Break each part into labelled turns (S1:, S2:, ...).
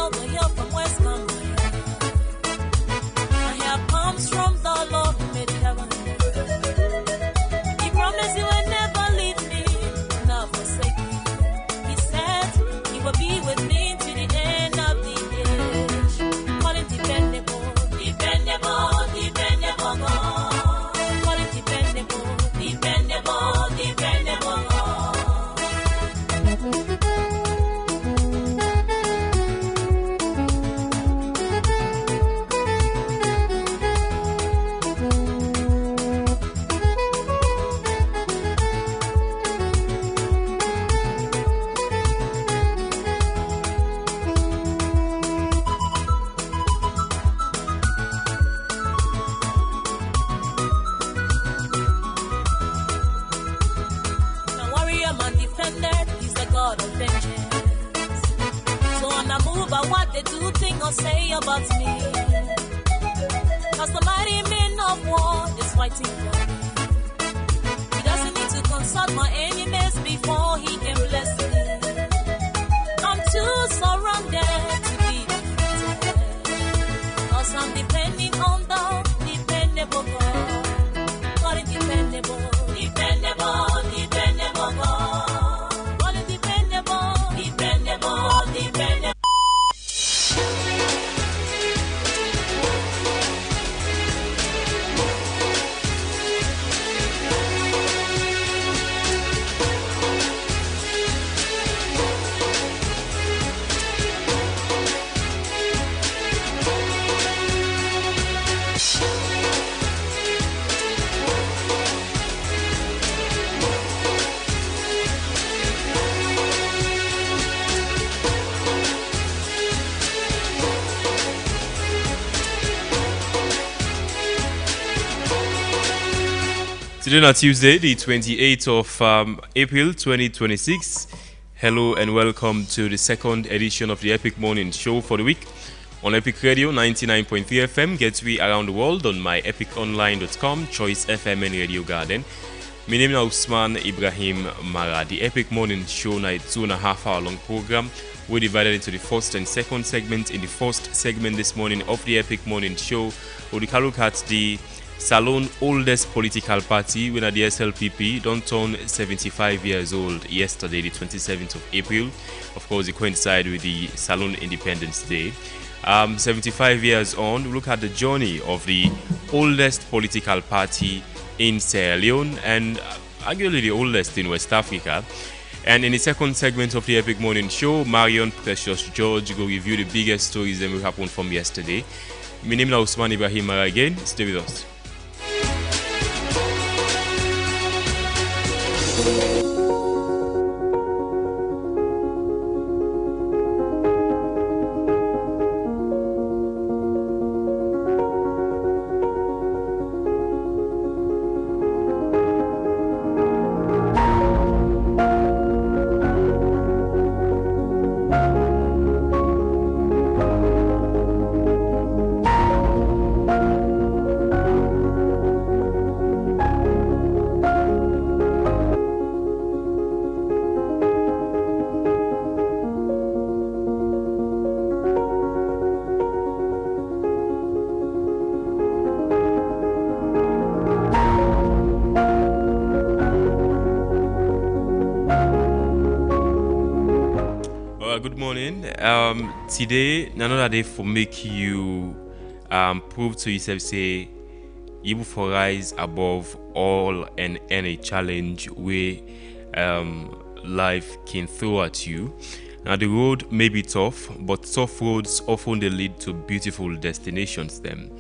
S1: smell the help from west come my help. My help comes from the Lord who made heaven. He promised He will never leave me, nor forsake me. He said He will be with me to the end of the age. Call Him dependable, dependable, dependable God. Call Him dependable, dependable, dependable God. The warrior man defended, He's the God of vengeance. So on the move at what they do, think or say about me. Cause the mighty man of war is fighting for me. He doesn't need to consult my enemies before He can bless me. I'm too surrounded to be defeated. Cause I'm depending on the dependable God. God is dependable, dependable, dependable God. God is dependable, dependable, dependable.
S2: Today on Tuesday, the 28th of April 2026. Hello and welcome to the second edition of the Epic Morning Show for the week on Epic Radio 99.3 FM, gets we around the world on myepiconline.com, Choice FM and Radio Garden. My name is Usman Ibrahim Mara. The Epic Morning Show na a 2.5 hour long program. We divided into the first and second segment. In the first segment this morning of the Epic Morning Show, we'll look at the Salone oldest political party, when the SLPP don't turn 75 years old yesterday, the 27th of April. Of course, it coincided with the Salone Independence Day. 75 years on, we look at the journey of the oldest political party in Sierra Leone and arguably the oldest in West Africa. And in the second segment of the Epic Morning Show, Marion Precious George will review the biggest stories that happened from yesterday. My name is Usman Ibrahim Mara again. Stay with us. Good morning. Today, another day for make you prove to yourself, say, you will for rise above all and any challenge where life can throw at you. Now, the road may be tough, but tough roads often they lead to beautiful destinations. Them,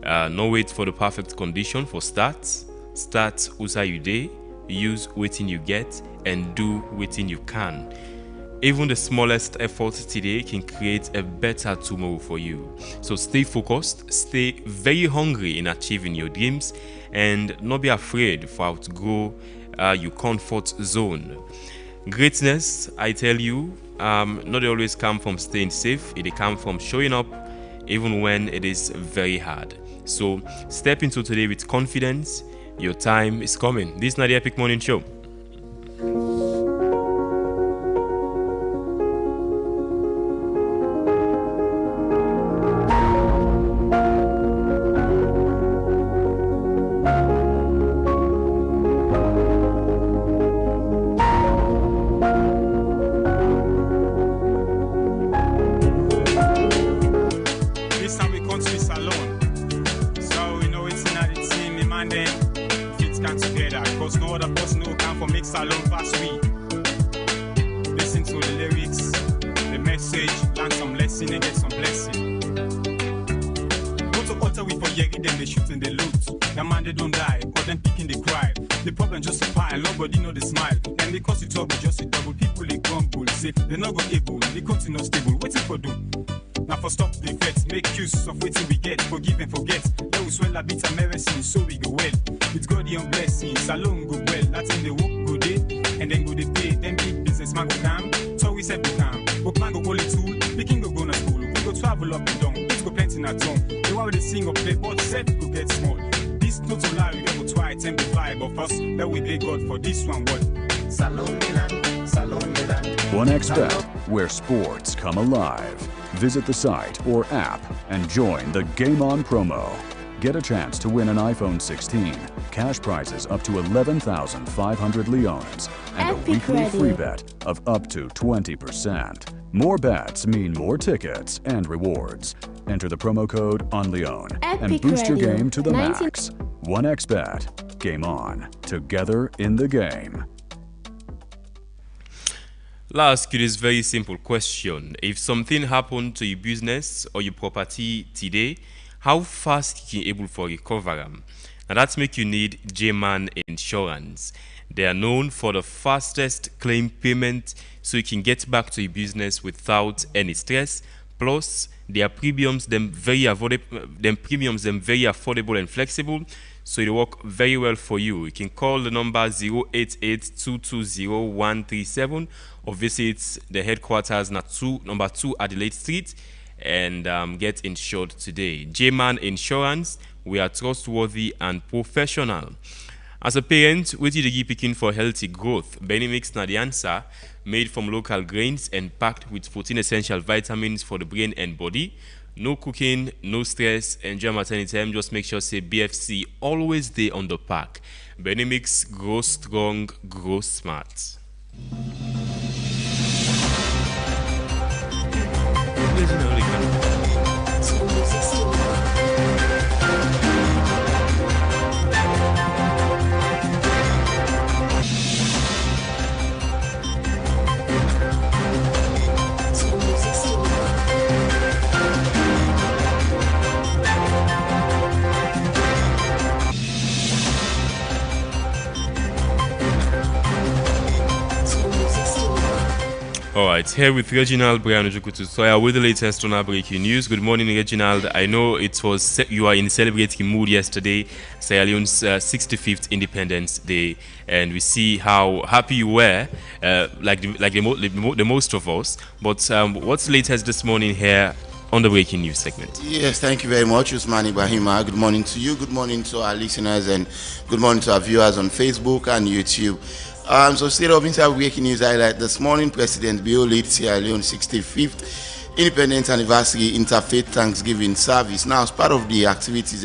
S2: no wait for the perfect condition for start usa you day, use waiting you get, and do waiting you can. Even the smallest effort today can create a better tomorrow for you. So stay focused, stay very hungry in achieving your dreams, and not be afraid for outgrow your comfort zone. Greatness, I tell you, not always come from staying safe. It come from showing up even when it is very hard. So step into today with confidence. Your time is coming. This is not the Epic Morning Show.
S3: blessing and get some blessing. Go to altar we for Yegi, then they shoot and they loot. The man they don't die, or them picking they cry. The problem just a pile, nobody know the smile. And because you trouble, just a double. People they grumble, say they not go able, they continue stable, waiting for do. Now for stop the fete, make use of waiting we get, forgive and forget. Let we swell a bit of mercy, so we go well. With God your blessing, salon go well. That's in the work go day, and then go they pay. Then big business man go calm, so we said become. Book man go only tool, picking go na school. We go travel up and down, it's go plenty in our tongue. They want to sing or play, but set go get small. This not to lie, we go try and the vibe of us. That we thank God for this one. What? Salon Milan, Salon Milan.
S4: 1xBet, where sports come alive. Visit the site or app and join the Game On promo. Get a chance to win an iPhone 16, cash prizes up to 11,500 leones, and a weekly free bet of up to 20%. More bets mean more tickets and rewards. Enter the promo code ONLEON and boost your game to the max. 1xBet. Game On. Together in the game.
S2: I'll ask you this very simple question. If something happened to your business or your property today, how fast you able for recover them? Now that's make you need J-Man Insurance. They are known for the fastest claim payment, so you can get back to your business without any stress. Plus, their premiums them very affordable, very affordable and flexible, so it work very well for you. You can call the number 088-220-137 or visit the headquarters number 2 Adelaide Street and get insured today. J-Man Insurance, we are trustworthy and professional. As a parent, what you dey picking for healthy growth? Benny Mix na the answer, made from local grains and packed with 14 essential vitamins for the brain and body. No cooking, no stress, enjoy maternity time. Just make sure say BFC always there on the pack. Benny Mix, grow strong, grow smart. All right, here with Reginald Brian Ojukutu Soya with the latest on our breaking news. Good morning, Reginald. I know you are in celebrating mood yesterday, Sierra Leone's 65th Independence Day, and we see how happy you were, like the most of us. But what's latest this morning here on the breaking news segment?
S5: Yes, thank you very much, Usman Ibrahima. Good morning to you. Good morning to our listeners, and good morning to our viewers on Facebook and YouTube. So straight up inside breaking news highlight this morning, President Bio lead Sierra Leone 65th Independence Anniversary Interfaith Thanksgiving Service. Now, as part of the activities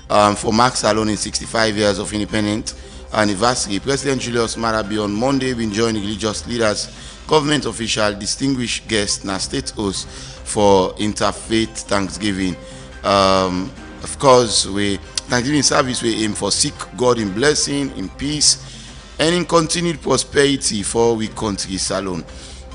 S5: for Mark Salone in 65 years of independent anniversary, President Julius Marabi on Monday been joining religious leaders, government officials, distinguished guests, and state hosts for Interfaith Thanksgiving. Of course, Thanksgiving service we aim for seek God in blessing, in peace, and in continued prosperity for we country Salone.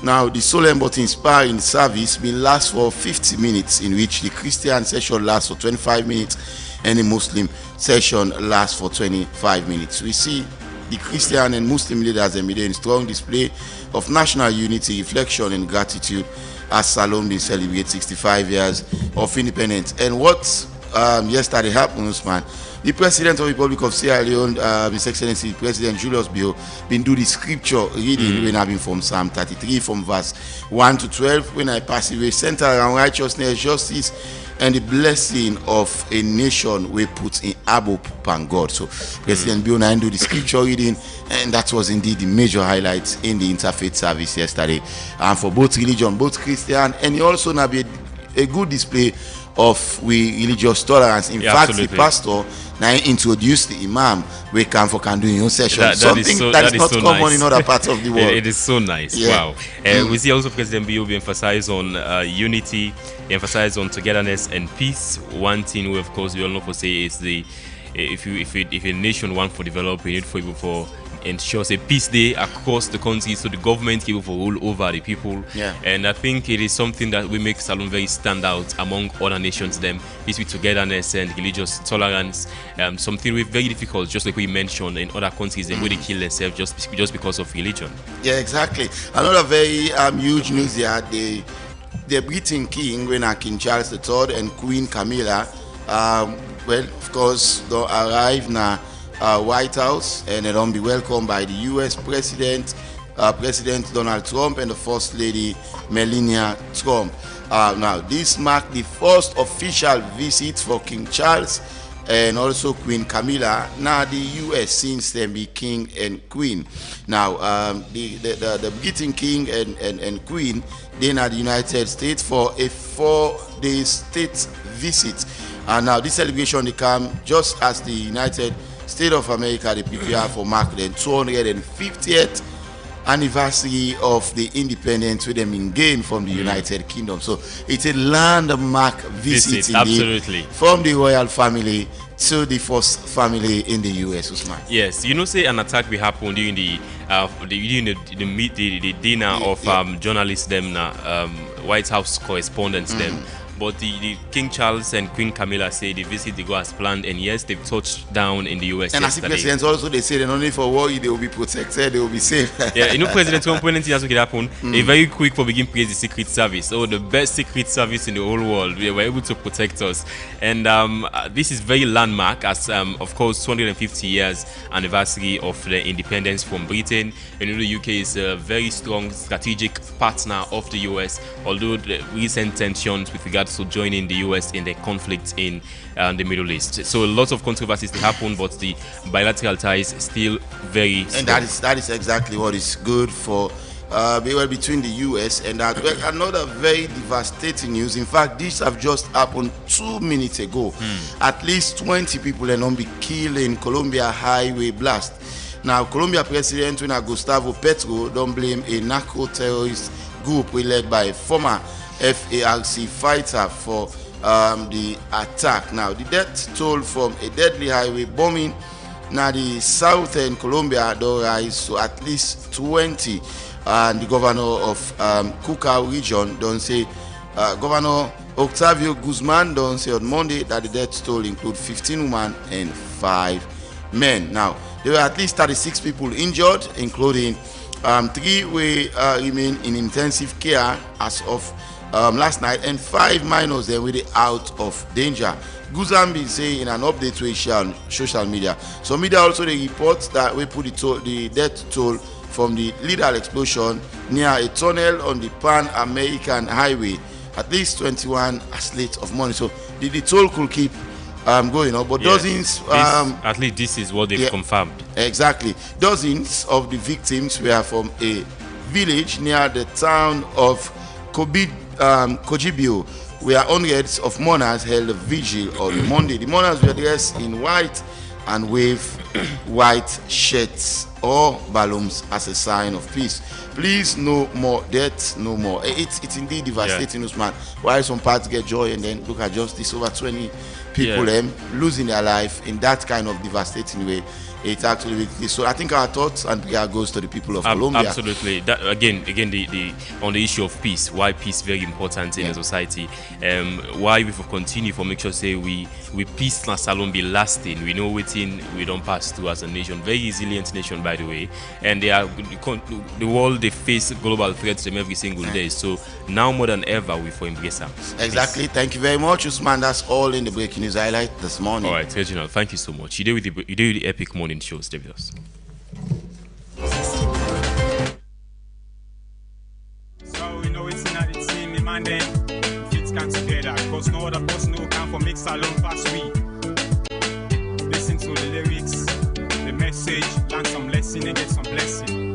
S5: Now, the solemn but inspiring service will last for 50 minutes, in which the Christian session lasts for 25 minutes and the Muslim session lasts for 25 minutes. We see the Christian and Muslim leaders in strong display of national unity, reflection, and gratitude as Salone been celebrate 65 years of independence. And what yesterday happened, Usman, the President of the Republic of Sierra Leone, His Excellency President Julius Bio, been do the scripture reading when I've been from Psalm 33 from verse 1 to 12. When I pass away, center around righteousness, justice, and the blessing of a nation we put in hope upon God. So President Bio now do the scripture reading, and that was indeed the major highlights in the interfaith service yesterday. And for both religion, both Christian, and he also now be a good display of religious tolerance. In fact, absolutely. The pastor now introduced the imam we can do in your session. That is not so common in other parts of the world.
S2: It is so nice. Yeah. Wow. We see also President Bio emphasize on unity, emphasize on togetherness and peace. One thing we of course we all know for say is if a nation want for develop, we need for people for ensures a peace day across the country, so the government can rule over the people.
S5: Yeah.
S2: And I think it is something that we make Salone very stand out among other nations. Them peace with togetherness and religious tolerance. Something very difficult, just like we mentioned in other countries, and where they kill themselves just because of religion.
S5: Yeah, exactly. Another very huge news here: the Britain King, when King Charles III and Queen Camilla, well, of course, they arrive now. White House, and they don't be welcomed by the U.S. President Donald Trump and the First Lady Melania Trump. Now, this marked the first official visit for King Charles and also Queen Camilla. Now, the U.S. since they be king and queen. Now, the Britain king and queen, they are the United States for a 4-day state visit. And now, this celebration they come just as the United States of America they prepare for mark the 250th anniversary of the independence with them in gain from the United Kingdom. So it's a landmark visit
S2: absolutely,
S5: from the royal family to the first family in the US, Usman.
S2: Yes, say an attack will happen during the dinner of journalists them White House correspondents them. But the King Charles and Queen Camilla say the visit they go as planned, and yes, they've touched down in the US
S5: and
S2: yesterday.
S5: And as the president also, they say they're not only for worry, they will be protected, they will be safe.
S2: Yeah, President Trump, when anything has to happen, a very quick for begin praise the Secret Service. Oh, the best Secret Service in the whole world. They were able to protect us. And this is very landmark as, of course, 250 years anniversary of the independence from Britain. And the UK is a very strong strategic partner of the US, although the recent tensions with regard to joining the US in the conflict in the Middle East. So lots of controversies happen, but the bilateral ties still very strong.
S5: And that is exactly what is good for between the US and that. Well, another very devastating news. In fact, this have just happened 2 minutes ago. At least 20 people are not be killed in Colombia highway blast. Now, Colombia President Gustavo Petro don't blame a narco-terrorist group led by a former FARC fighter for the attack. Now, the death toll from a deadly highway bombing now the southern Colombia don't rise to at least 20. And the governor of Cuca region don't say, Governor Octavio Guzman don't say on Monday that the death toll include 15 women and 5 men. Now, there were at least 36 people injured, including 3 who remain in intensive care as of last night, and 5 minors they were out of danger. Guzman been saying in an update to his social media. So media also they report that we put the death toll from the lethal explosion near a tunnel on the Pan American Highway. At least 21 as late of morning. So the toll could keep going on, but dozens.
S2: At least this is what they've confirmed. Exactly,
S5: dozens of the victims were from a village near the town of Cojibio, where hundreds of mourners held a vigil on Monday. The mourners were dressed in white and waved white shirts or balloons as a sign of peace. Please, no more deaths, no more. It's indeed devastating, Usman. While some parts get joy, and then look at justice, over 20 people losing their life in that kind of devastating way. It's actually so. I think our thoughts and prayer goes to the people of Colombia.
S2: Absolutely. That again, the on the issue of peace. Why peace very important in a society? Why we continue for make sure say we peace na Salone be lasting. We know waiting we don't pass through as a nation. Very resilient nation, by the way. And they are the world they face global threats them every single day. So now more than ever we for embrace them.
S5: Exactly. Peace. Thank you very much, Usman. That's all in the breaking news highlight this morning.
S2: All right, Reginald. Thank you so much. You do with the epic morning show. Stay with us.
S3: So we know it's not the team, the man then kids come together. Cause no other person who can for make Salone pass we. Listen to the lyrics, the message, learn some lesson and get some blessing.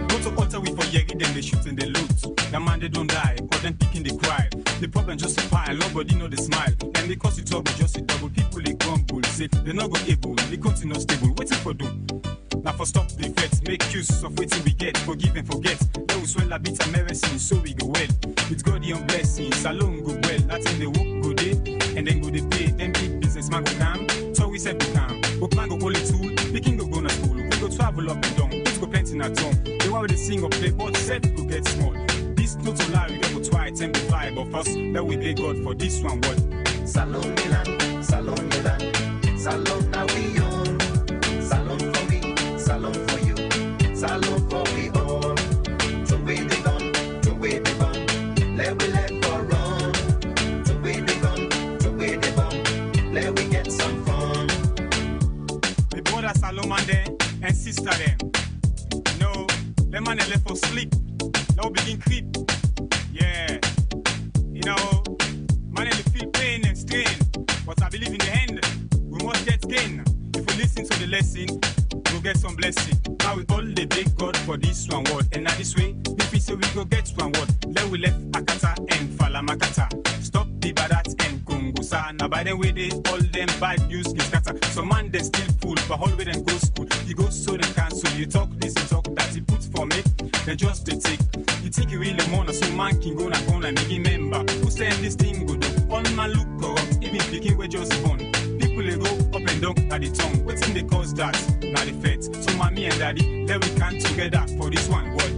S3: Go to altar we for Yegi, then they shoot and they loot. The man they don't die, cause them picking the cry. The problem just a pile, nobody know the smile. And because you trouble, just a double. People they grumble, say they not go able, they continue stable, waiting for do. Now for stop the threats, make use of waiting we get, forgive and forget. They will swell a bit of medicine, so we go well. With God your blessing, Salone go well. That's in the work go day, and then go they pay. Then big business man go calm, so we said we calm. But man go only tool, the king go to school. travel up and down. Let's go plenty in a tongue. The one with the sing or play, but said go get small. This not to lie, we go try 10 to 5 of us. That we thank God for this one. What?
S6: Salon Milan, Salon Milan, Salon now we own. Salon for me, Salon for you, Salon for we all. To way the gun, to way the gun, let we let for run. To way the gun, to way the gun, let we get some fun.
S3: My brother Salon man there and sister them. No, them man they left for sleep. Now begin creep. Yeah, you know, man they feel pain and strain. But I believe in the end, we must get gain. If we listen to the lesson, we'll get some blessing. Now we all the big God for this one word. And now this way, if we say we go get one word, then we left Akata and Falamakata. Stop the badat and Kungusa. Now by the way, they all them bad news get scatter. So man, they still fool, but all way them go school. You go so they cancel. You talk this, you talk that. You put for me, then just they take. You think you really want so man can go na phone and make member. Who said this thing go do? All man look corrupt, even picking we just born. People they go up and down at the tongue. Waiting they cause that, now the feds. So mommy and daddy, let we come together for this one word.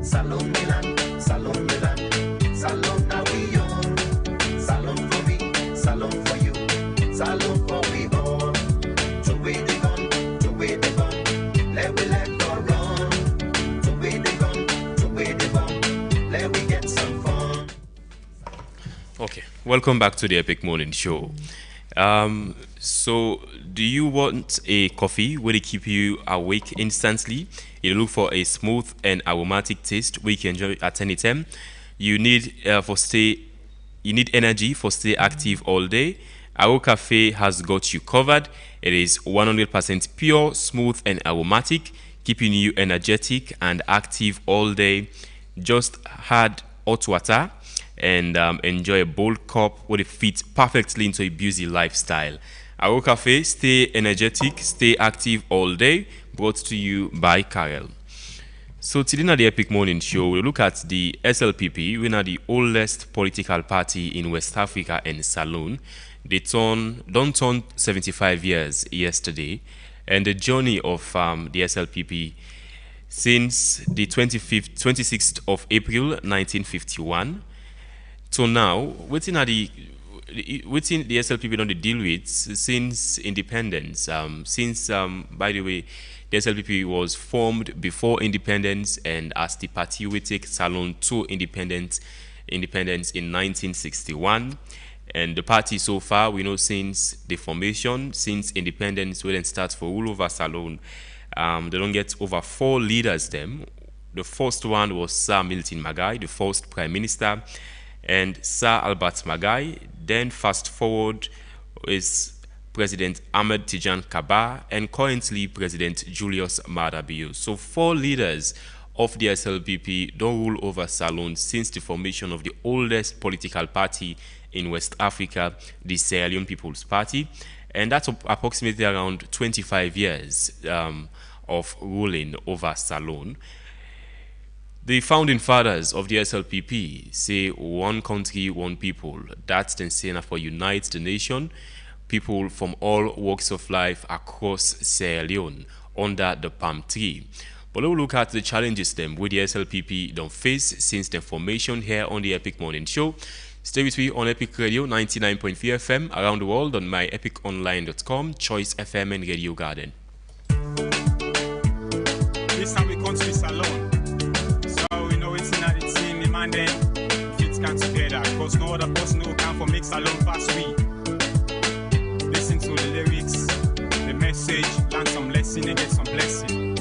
S6: Salon Milan, Salon Milan, Salon now we own. Salon for me, Salon for you, Salon for we all. To way the gun, to way the gun, let we let for run. To way the gun, to way the gun, let we get some fun.
S2: Okay, welcome back to the Epic Morning Show. So, do you want a coffee where they keep you awake instantly? You look for a smooth and aromatic taste we can enjoy at any time. You need energy for stay active all day. Our cafe has got you covered. It is 100% pure, smooth, and aromatic, keeping you energetic and active all day. Just add hot water and enjoy a bold cup where it fits perfectly into a busy lifestyle. Our cafe, stay energetic, stay active all day, brought to you by Karel. So today at the Epic Morning Show, we'll look at the SLPP, we are the oldest political party in West Africa and Salon. They don't turn 75 years yesterday, and the journey of the SLPP since the 26th of April 1951 to now, within the SLPP don't deal with since independence. By the way, the SLPP was formed before independence, and as the party we take Salon to independence in 1961. And the party so far, we know since the formation, since independence, we then start for all over Salon. They don't get over 4 leaders them. The first one was Sir Milton Magai, the first Prime Minister, and Sir Albert Magai. Then fast forward is President Ahmed Tijan Kaba and currently President Julius Maada Bio. So 4 leaders of the SLPP don't rule over Salon since the formation of the oldest political party in West Africa, the Sierra Leone People's Party, and that's approximately around 25 years of ruling over Salon. The founding fathers of the SLPP say one country, one people. That's the saying for unite the nation, people from all walks of life across Sierra Leone under the palm tree. But we'll look at the challenges them with the SLPP don't face since their formation here on the Epic Morning Show. Stay with me on Epic Radio 99.3 FM around the world on myepiconline.com, Choice FM and Radio Garden.
S3: This time we come to Salon. So we know it's not the team, the man then fits come together. Because no other person who can for make Salon fast we. Listen to the lyrics, the message, learn some lesson and get some blessing.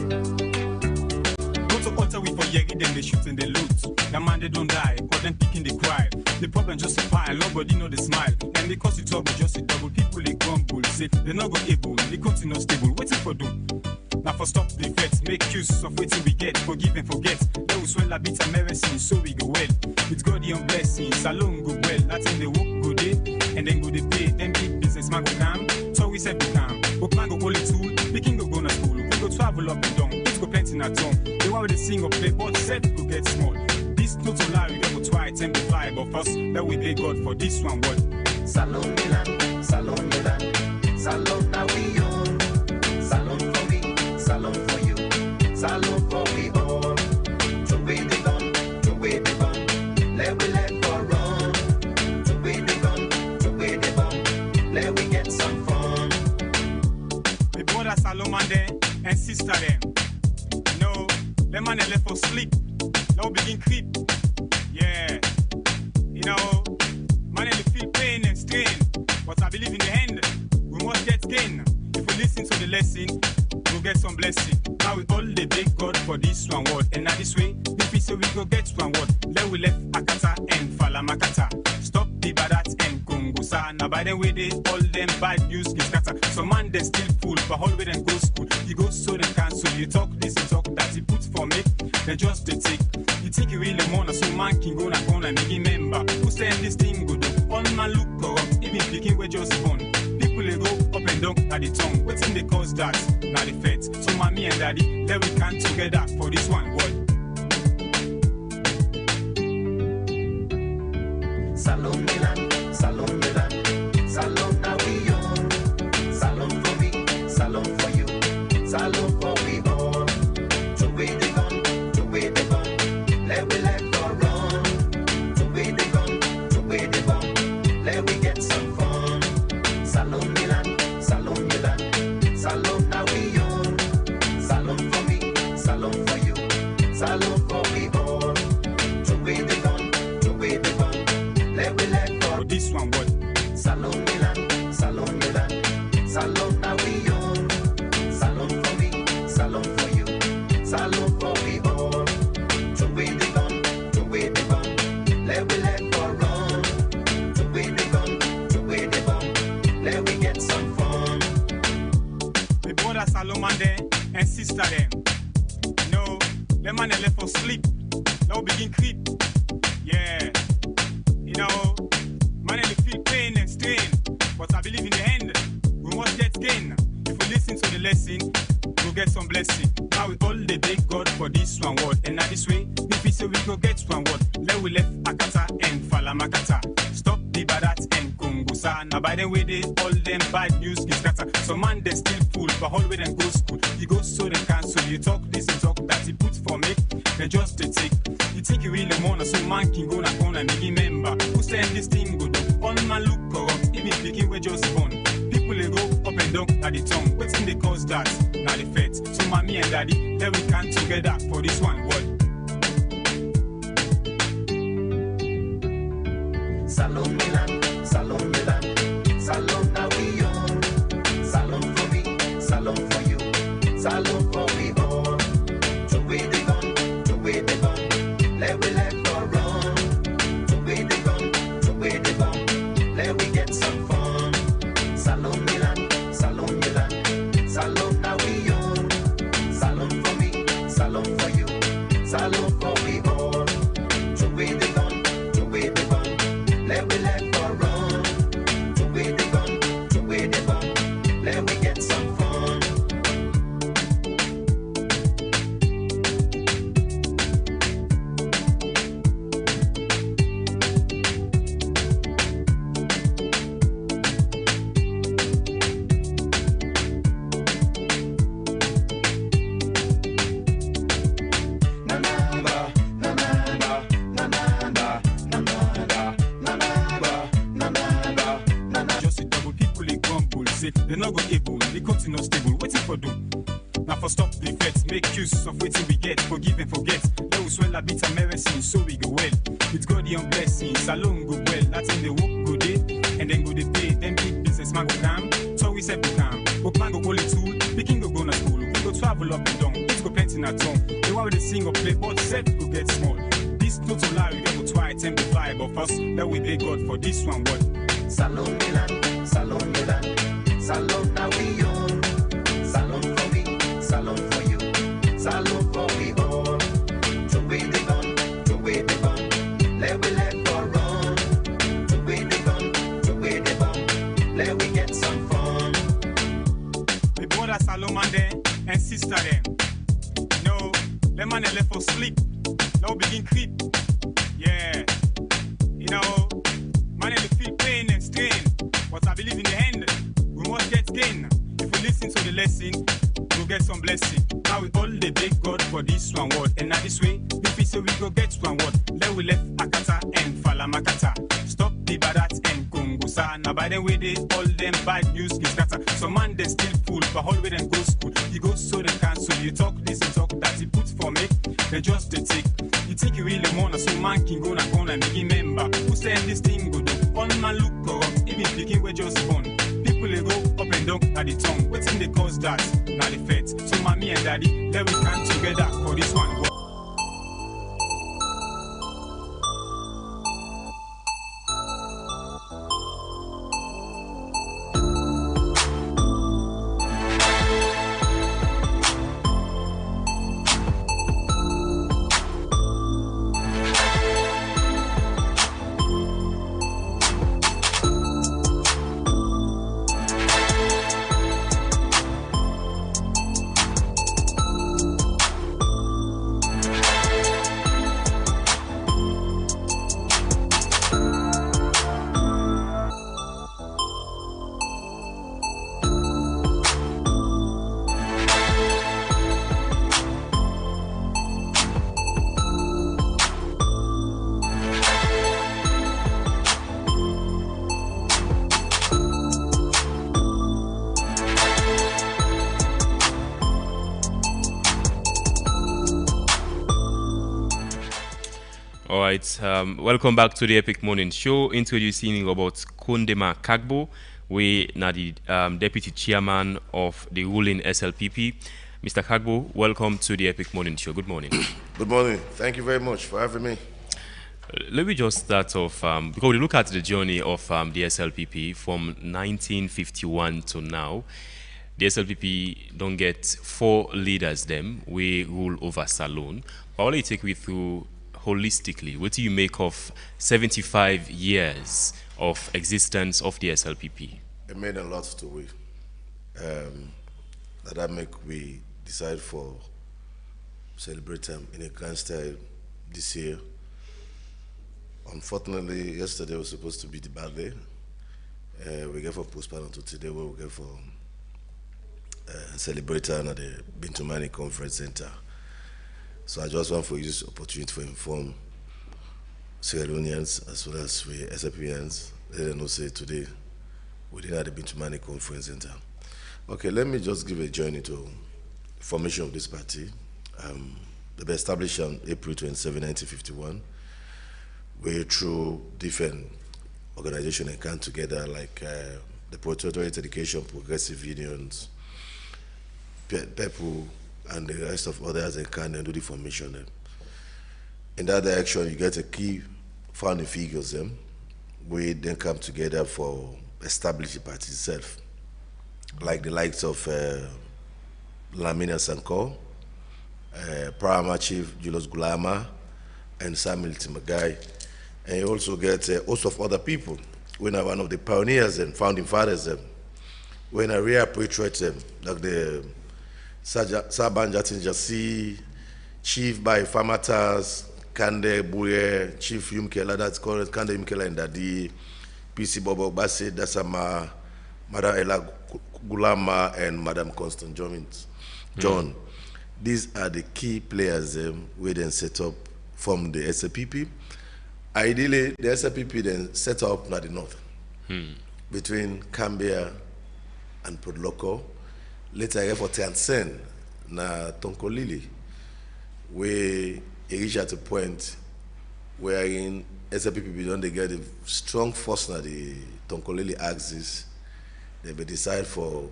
S3: Go to altar we for Yegi, then they shoot and they loot. The man they don't die, but then picking the cry. The problem just a pile, nobody know the smile. And because it's trouble, just a double. People they grumble, say they not go able, they continue stable, waiting for them. Now for stop the feds, make use of waiting we get, forgive and forget. They will swell a bit of medicine, so we go well. With God and blessings, Salon go well. That's in the work go day, and then go they pay. Then big businessman go come, so we said we come. Bookman go only tool, picking go na school. We go travel up and down, let's go plenty at home. They want to sing or play, but said go get small. This not to lie, we go try 10 to 5 of us. That we thank God for this one word.
S6: Salon Milan, Salon Milan, Salon now we own. Salon for me, salon for you. Salon for we all. To way the gun, let we let for run. To way the gun, let we get some fun.
S3: My brother Salomon there and sister there. No, them man they left for sleep. Now begin creep. Yeah, you know, man they feel pain and strain. But I believe in the end, we must get gain. If we listen to the lesson, we'll get some blessing. Now we all the big God for this one word. And now this way, if we say we go get one word, let we left Akata and Falamakata. Stop the badat and Kungusa. Now by the way, they all them bad news get scatter. So man, they still fool, but all way them go school. You go so they cancel. You talk this, you talk that. You put for me, they just they take. You think you really wanna, so man can go na corner and make remember. Who saying this thing good? All man look corrupt, even picking with just born. People they go up and down at the tongue. What's in the cause that? Now the feds. So mommy and daddy, let we come together for this one word.
S6: Salon Milan, Salon Milan, Salon now we own. Salon for me, Salon for you. Salon for we all. To way the gun, let we let for run. To way the gun, let we get some fun. Salon Milan, Salon Milan, Salon now we own. Salon for me, Salon for you. Salon for we all. To way the gun, let we let go.
S3: This one what?
S6: Salon Milan, Salon Milan, Salon now we own. Salon for me, Salon for you. Salon for we all. To way the gun, let we let go run. To way the gun, let we get some fun.
S3: My brother Salomon there and sister there. No, them man they left for sleep. Now begin creep. Yeah, you know, man they feel pain and strain. But I believe in the end, we must get gain. If we listen to the lesson, we'll get some blessing. Now we all the big God for this one word. And now this way, if we say we go get one word, let we left Akata and Falamakata. Stop the badat and Kungusa. Now by the way, they all them bad news get scatter. So man they still fool, but all way them go school. You go so they cancel. You talk this and talk that. You put for me, they just they take. You think you really wanna, so man can go na corner and make remember. Who saying this thing good? All man look corrupt, even picking with just born. People they go up and down at the tongue. What's in the cause that? Now the feds. So mommy and daddy, let we come together for this one word.
S6: Salon Milan, Salon Milan, Salon now we own. Salon for me, Salon for you. Salon for we all. To way the gun, let we let go run. To way the gun, let we get some fun. Salon Milan, Salon now we own. Salon for me, Salon for you. Salon for we all. To way the gun, let we let go run. To way the gun, let we get some fun.
S3: They not go able, they continue stable, waiting for do. Now for stop the effects, make use of waiting we get, forgive and forget. Let us swell a bit of medicine, so we go well. With God and blessings, salon go well. That's in the work go day, and then go they pay. Then big business man go come, so we say become. Book man go call it tool, we can go na school. We go travel up and down, it go plenty na tongue. They want to sing or play, but set go get small. This not to lie, we go try attempt to fly, but first that we thank God for this one word.
S6: Salon Milan, Salon Milan. Salon now we own. Salon for me, Salon for you. Salon for we all. To way the gun, let we let go run. To way the gun, let we get some fun.
S3: My brother Salomon there and sister there. No, them man they left for sleep. Now begin creep. Yeah, you know, man they feel pain and strain. But I believe in the end, we must get again. If we listen to the lesson, we'll get some blessing. Now we all the big God for this one word. And now this way, if we say we go get one word, then we left Akata and Falamakata. Stop the badat and Kongosa. Now by the way, they all them bad news can scatter. Some man they still fool, but all way them go school. He goes so they cancel. You talk this and talk that. He put for me, they just they take. You think you really want so man can go na corner and make member. Who said this thing go do? All man look corrupt, even thinking we're just born. People they go up and down at the tongue. Waiting they cause that, now the feds. So mommy and daddy, let we come together for this one.
S2: All right, welcome back to the Epic Morning Show. Introducing about Kondema Kagbo, we are the deputy chairman of the ruling SLPP. Mr. Kagbo, welcome to the Epic Morning Show. Good morning.
S7: Good morning. Thank you very much for having me.
S2: Let me just start off, because we look at the journey of the SLPP from 1951 to now. The SLPP don't get 4 leaders them. We rule over Salone. But I want to take you through holistically, what do you make of 75 years of existence of the SLPP?
S7: It made a lot to we. That make we decide for celebrate them in a grand style this year. Unfortunately, yesterday was supposed to be the bad day. We get for postpone to today where we get for celebrate at the Bintumani Conference Center. So I just want to use this opportunity to inform Sierra Leoneans as well as we SAPians. Let them know say today we didn't have the Bintumani Conference Center. Okay, let me just give a journey to formation of this party. They were established on April 27, 1951. We through different organizations and come together like the Prototype Education Progressive Unions, people and the rest of others and can do the formation. In that direction, you get a key founding figures. We then come together for establish the party itself, like the likes of Lamina Sanko, Parama Chief Julius Gulama, and Samuel Timagai. And you also get a host of other people. We are one of the pioneers and founding fathers. When I reappreciate them, like the Saban Jatin Jasi, Chief by Famatas, Kande Buye, Chief Yumkela, that's called Kande Yumkela and Dadi, PC Bobo Bassi, Dasama, Madam Ella Gulama, and Madam Constant John. These are the key players we then set up from the SLPP. Ideally, the SLPP then set up not the north, between Cambia and Podloko. Later, I get for Tiansen, na Tonkolili, we reach at a point where in SLPP don't they get a strong force na the Tonkolili axis. They be decide for,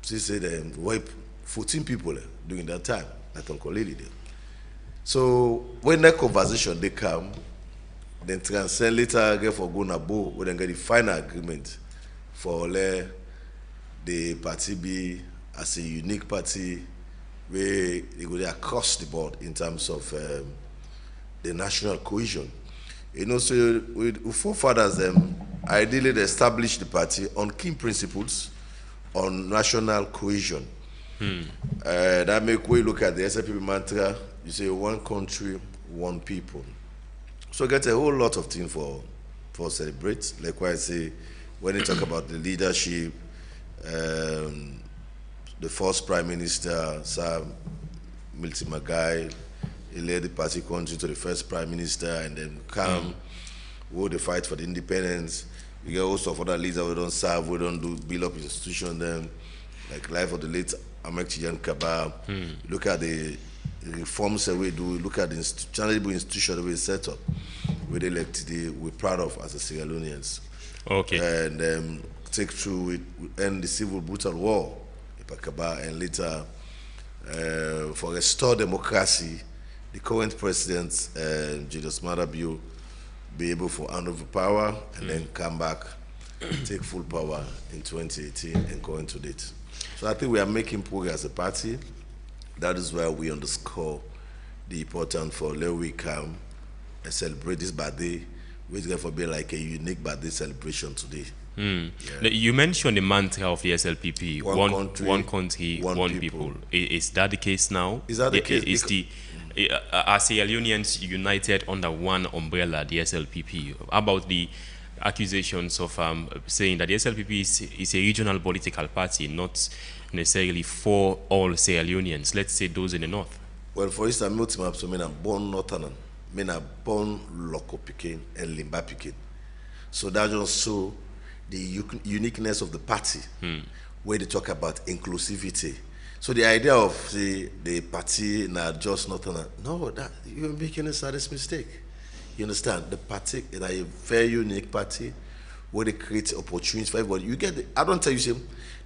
S7: say them wipe 14 people during that time at Tonkolili. So when that conversation they come, then transcend later get for Gonabo, we then get the final agreement for the party be as a unique party where they go there across the board in terms of the national cohesion. You know, so with forefathers ideally they established the party on key principles on national cohesion. That make we look at the SLPP mantra, you say one country, one people. So get a whole lot of things for celebrate. Like what I say, when they talk about the leadership, The first Prime Minister, Sir Milton Magai, he led the party country to the first Prime Minister, and then come, who the fight for the independence. You get also of other leaders we don't serve, we don't do build up institution them, like life of the late Amek Chijan Kaba. Look at the reforms that we do, look at the charitable institution we set up, we elect today, we're proud of as a Sierra Leoneans.
S2: Okay.
S7: And take through it, end the civil brutal war, and later for restore democracy, the current president, Julius Maada Bio, be able to hand over power and then come back, take full power in 2018 and go into date. So I think we are making progress as a party. That is why we underscore the importance for let we come and celebrate this birthday, which is going to be like a unique birthday celebration today. Yeah.
S2: You mentioned the mantra of the SLPP, one country, one people. Is that the case now?
S7: Is that the case?
S2: Are Sierra Leoneans united under one umbrella, the SLPP? About the accusations of saying that the SLPP is a regional political party, not necessarily for all Sierra Leoneans, let's say those in the north?
S7: Well, for instance, I'm born northern, I'm born Loko Pikin and Limba Pikin. So that just show the uniqueness of the party, where they talk about inclusivity. So the idea of the party not just northern, no, that you're making a serious mistake. You understand? The party is a very unique party where they create opportunities for everybody. You get I don't tell you, say,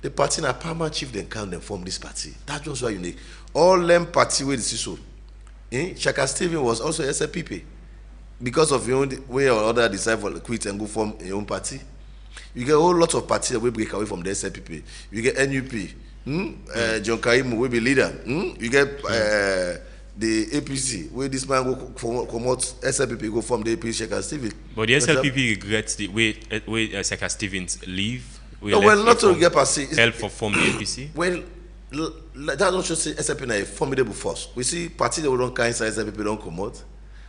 S7: the party na Palmer chief then come and form this party. That's just why unique. All them party where this is so. Shaka Stephen was also SLPP. Because of your own way or other decide for quit and go form your own party. You get a whole lot of parties that will break away from the SLPP. You get NUP, John Kaimu will be leader. You get the APC, where this man go promote SLPP, go from the APC, Shaka Stevens.
S2: But the SLPP regrets the way Shaka Stevens leave.
S7: No, well, not to get past
S2: help for form the APC.
S7: Well, that don't just say SLPP is a formidable force. We see parties that we don't carry inside SLPP don't come out.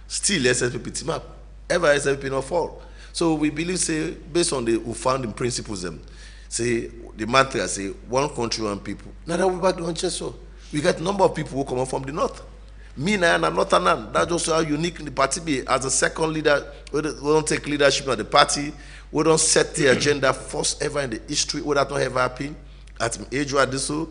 S7: Still SLPP team up. Ever SLPP not fall. So we believe, say, based on the founding principles, say the mantra say one country, one people. Now that we back to just so we got a number of people who come from the north. Me and northern, that's just how unique the party be. As a second leader, we don't take leadership of the party. We don't set the agenda first ever in the history. We that not ever happen. At my age, I do so.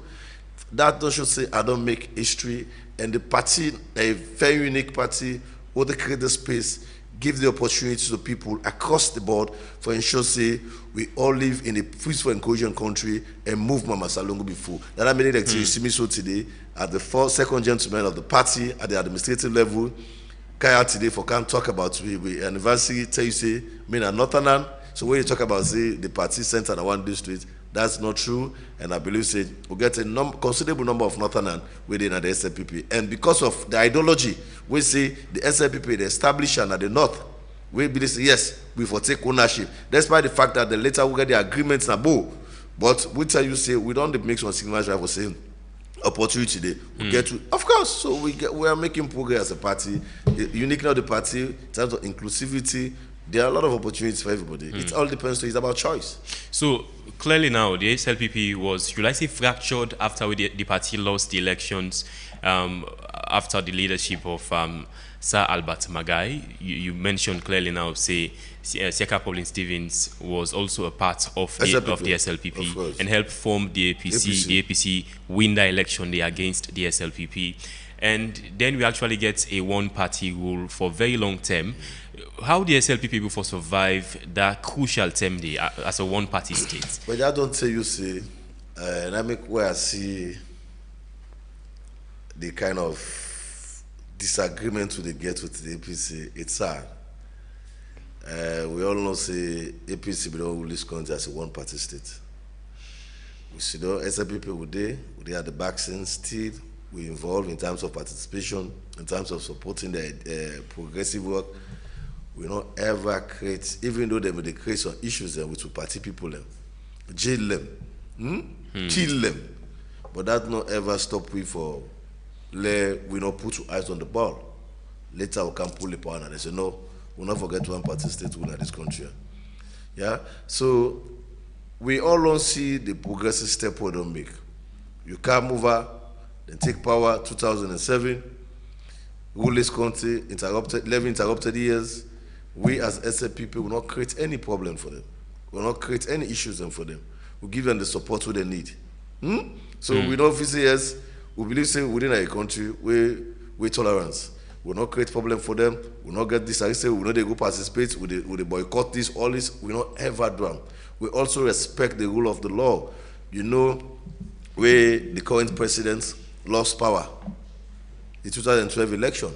S7: That don't should say I don't make history. And the party, a very unique party, where they create the space, give the opportunity to people across the board for ensure say we all live in a peaceful and cohesion country and move Mama Salongo before. That I made it you see me so today at the second gentleman of the party at the administrative level. Kaya today for can talk about we anniversary tell you say me na northern. So when you talk about say the party center in one district, that's not true. And I believe say we get a considerable number of northern within the SLPP. And because of the ideology, we say the SLPP, the establishment at the north, we believe say, yes, we for take ownership. Despite the fact that the later we get the agreements na both. But we tell you say we don't make some signals for saying opportunity there. We get to, of course. So we are making progress as a party. The uniqueness of the party in terms of inclusivity. There are a lot of opportunities for everybody. It all depends. It's about choice.
S2: So clearly now, the SLPP was, should I say, fractured after the party lost the elections after the leadership of Sir Albert Magai. You mentioned clearly now, say, Siaka Pauline Stevens was also a part of the SLPP and helped form the APC. The APC win the election there against the SLPP. And then we actually get a one-party rule for very long term. How the SLPP before survive that crucial term there as a one-party state?
S7: But I don't tell you, say, and I make where I see the kind of disagreement we get with the APC, it's hard. We all know, say, APC belong to this country as a one-party state. We see the SLPP we are the vaccine still. We involved in terms of participation, in terms of supporting the progressive work. We don't ever create, even though they may create some issues there with party people, jail them, kill them. But that not ever stop we for, we not put eyes on the ball. Later we can pull the power and they say, no, we'll not forget one party state winner in this country. Yeah, so we all don't see the progressive step we don't make. You come over, then take power 2007, rule this country, 11 interrupted years. We as SLPP will not create any problem for them. We will not create any issues for them. We give them the support they need. So we don't say yes, we believe say within our country, we tolerance. We will not create problem for them. We will not get this. I say we will not they go participate with the boycott this, all this. We will not ever do them. We also respect the rule of the law. You know, where the current president lost power. The 2012 election.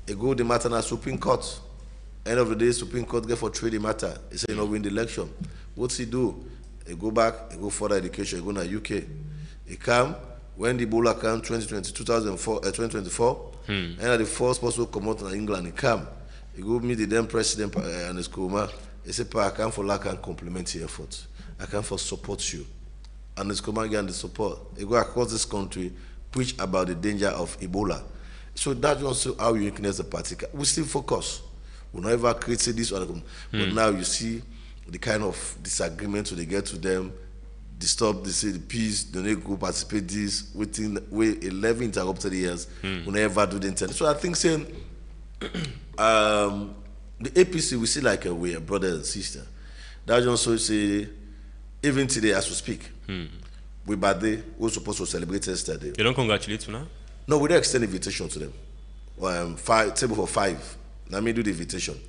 S7: He go the matter na Supreme Court. End of the day, Supreme Court get for trade the matter. He say, you know, win the election. What's he do? He go back, he go further education, he go to UK. He come, when the Ebola came 2024, and the first person come out in England, he come. He go meet the then president and his Kuma. He say, I come for lack and compliment your efforts. I come for support you. And his Kuma again the support. He go across this country, preach about the danger of Ebola. So that's also how you weakness the party. We still focus. We will never create this or that. But now you see the kind of disagreement they get to them, disturb, they say the peace, they need to go participate this, within 11 interrupted years, we never do the intent. So I think saying the APC, we see like we are brother and sister. That also say, even today as we speak, we birthday, we're supposed to celebrate yesterday.
S2: You don't congratulate you now?
S7: No, we don't extend invitation to them. Table for 5. Let me do the invitation.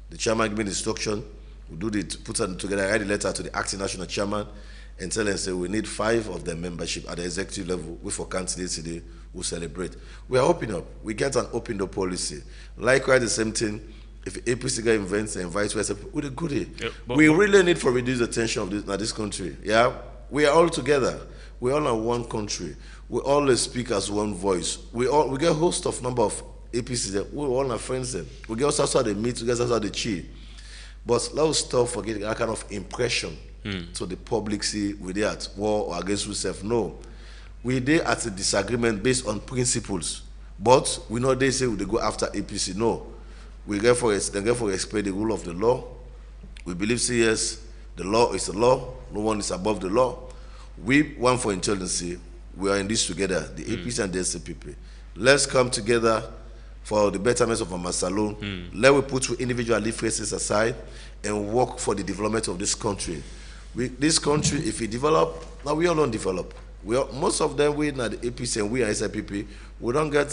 S7: The chairman give me the instruction. We do the put them together. I write a letter to the acting national chairman and tell them say we need 5 of their membership at the executive level. We for candidates today. We'll celebrate. We are open up. We get an open door policy. Likewise, the same thing. If APC guy invents and invites us, we do good. We really need for reduce the tension of this country. Yeah, we are all together. We all are one country. We always speak as one voice. We get a host of number of APC that we all are friends then. We get also they meet, we get also they cheat. But let's stop forgetting that kind of impression to the public see we they at war or against ourselves. No. We they at a disagreement based on principles. But we know they say they go after APC. No. We get for respect the rule of the law. We believe say yes, the law is the law, no one is above the law. We want for intelligence, we are in this together, the APC and the SLPP. Let's come together for the betterment of our salon. Let we put individual differences aside and work for the development of this country. This country, if we develop, now we all don't develop. Most of them, we at the APC and we are SLPP, we don't get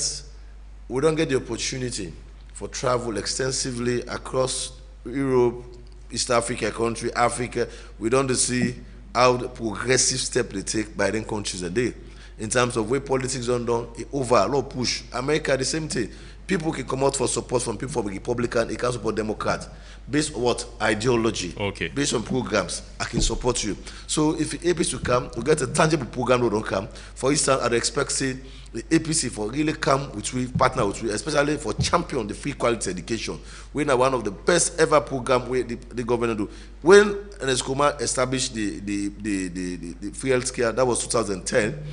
S7: the opportunity for travel extensively across Europe, East Africa country, Africa. We don't see how the progressive step they take by them countries a day. In terms of where politics are done, over a lot push. America, the same thing. People can come out for support from people from Republican, it can support Democrat. Based on what? Ideology. Okay. Based on programs, I can support you. So if the APC will come, we get a tangible program that don't come. For instance, I'd expect say the APC for really come with we, partner with we, especially for champion the free quality education. We are one of the best ever program where the government do. When Neskoma established the free healthcare, that was 2010.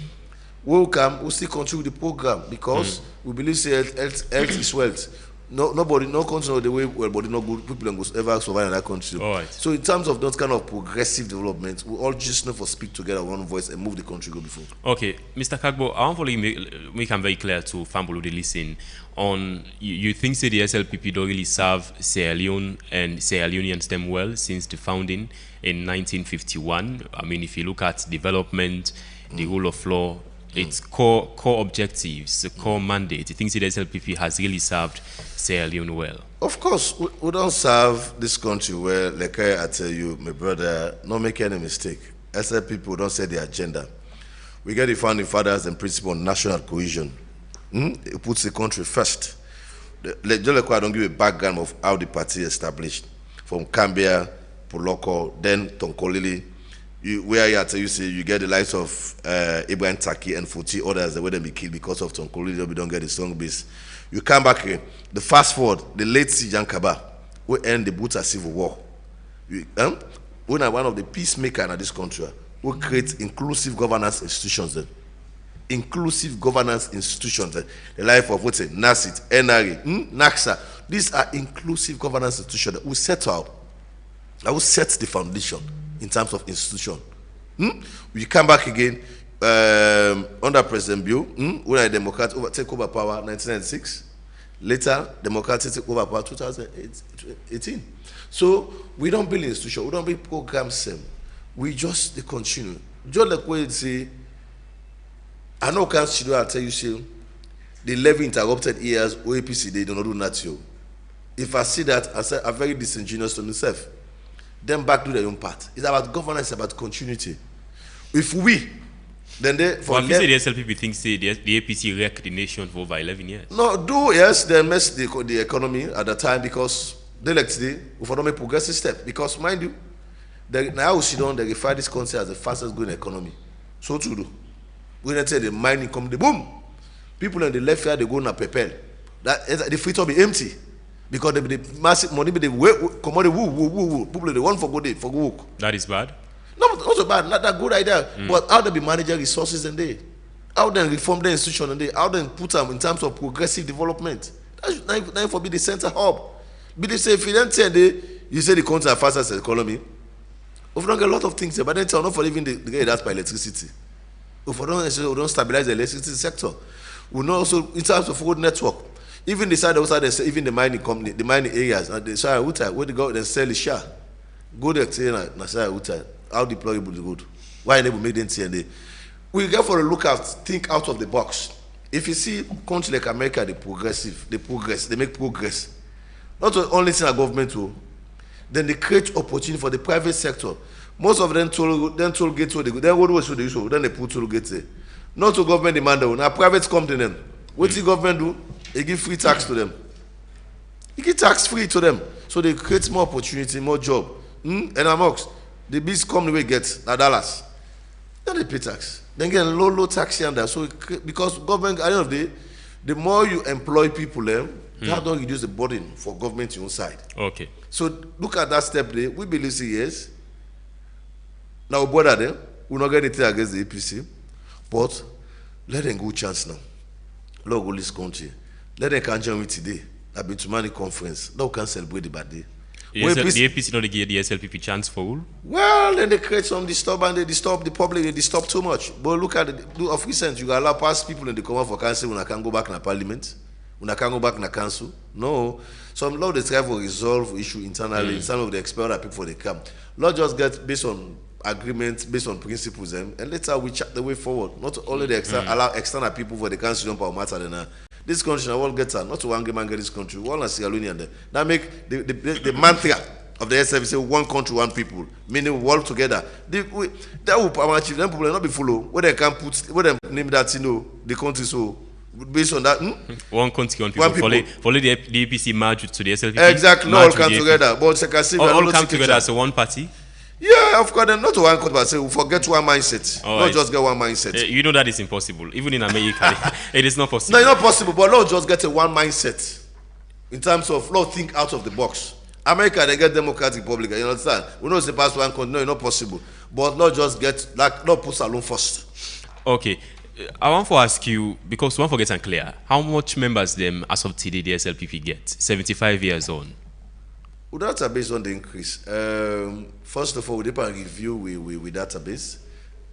S7: We'll come, we'll still continue the program because we believe health is wealth. No country know the way well, body no good people don't ever survive in that country. All right. So in terms of those kind of progressive development, we all just know for speak together one voice and move the country go before. Okay, Mr. Kagbo, I want to make them very clear to Fambulu they listen on you think say the SLPP don't really serve Sierra Leone and Sierra Leoneans them well since the founding in 1951. I mean, if you look at development, the rule of law. Its core objectives, the core mandate. You think the SLPP has really served Sierra Leone well? Of course, we don't serve this country well. Like I tell you, my brother, not make any mistake. SLPP don't set the agenda. We get the founding fathers and principle on national cohesion. It puts the country first. I don't give a background of how the party established. From Cambia, Poloko, then Tonkolili. Where you say you get the likes of Ibrahim Taki and 40 others, the way they be killed because of Tonkolili, we don't get the strong base. You come back here, the fast forward, the late C. Yankaba, we end the Buta Civil War. We are one of the peacemakers in this country. We create inclusive governance institutions then. Inclusive governance institutions. The life of what's it, NASIT, NRA, NAXA. These are inclusive governance institutions that will set out. I will set the foundation. in terms of institution. We come back again under President Bill, when a Democrat take over power 1996. Later, Democrats take over power 2018. So we don't build institutions, we don't build programs. We just they continue. Just like when you say, I know council I'll tell you, say, the levy interrupted years, OAPC, they do not do that. If I see that, I say, I'm very disingenuous to myself. Then back to their own part. It's about governance, it's about continuity. If we, then they...
S2: For the SLPP thinks the APC wrecked the nation for over 11 years.
S7: No, yes, they messed the economy at the time because they like today, we don't make progressive step. Because mind you, now we sit down, they refer this country as the fastest growing economy. So to do. When they say the mining come, the boom. People on the left here, they go na prepare. The free to be empty. Because the massive money, they come on the woo. People they want for good for work.
S2: That is bad.
S7: No, not so bad, not that good idea. But how they be managing resources and they, how they reform the institution and they, how they put them in terms of progressive development. That should not for be the center hub. But they say if you don't say you say the country are fastest economy. We don't get a lot of things there, but then tell not for even the get that by electricity. If we don't stabilize the electricity sector, we know also in terms of road network. Even the side outside, even the mining company, the mining areas, and the side where they go and sell the share. Go there say na side outside. How deployable the road? Why enable make them TNA? We get for a look out, think out of the box. If you see countries like America, they progress, they make progress. Not only thing a government to, then they create opportunity for the private sector. Most of them toll gates where they go. Then what was the issue? Then they put toll gates there. Not to government demand though. Now private come to them. What the government do? They give free tax to them. They give tax free to them. So they create more opportunity, more job. And amongst the bees come the way get na dollars. Then they pay tax. Then get low tax here and there. So because government at the end of the day, the more you employ people, that don't reduce the burden for government on your side.
S2: Okay.
S7: So look at that step there. We believe say yes. Now bother them. We'll not get anything against the APC. But let them go chance now. Lord go this country. Let them can join me today. I've been to many conference. Now we can celebrate the bad day.
S2: The APC not give the SLPP chance for all?
S7: Well, then they create some disturbance, they disturb the public, they disturb too much. But look at the of recent, you allow past people in the come out for council when I can go back in the parliament, when I can go back in the council. No. Some law they try to resolve issue internally, some of the expel that people they come. Law just get based on agreements, based on principles, and later we chat the way forward. Not only the allow external people for the council don't power matter than this country I will get not to one game and get this country, one and Sierra Leone and there. That make the mantra of the SFC say one country, one people, meaning we work together. That will achieve them people not be follow. Where they can put where they name that the country so based on that.
S2: One country, one people. Follow the APC merge to the SLPP.
S7: Exactly, all come together. But I can see
S2: all come together as a one party.
S7: Yeah, of course, not one country, but say we forget one mindset.
S2: All
S7: not
S2: right.
S7: just get one mindset.
S2: You know that is impossible. Even in America, it is not possible.
S7: No, it's not possible, but not just get a one mindset in terms of not think out of the box. America, they get Democratic Republic, you understand? We know it's the past one country, no, it's not possible. But not just get, like, not put alone first.
S2: Okay. I want to ask you, because one forgets unclear, how much members them as of today the SLPP get? 75 years on.
S7: Well, database on the increase. First of all, we did a review with database.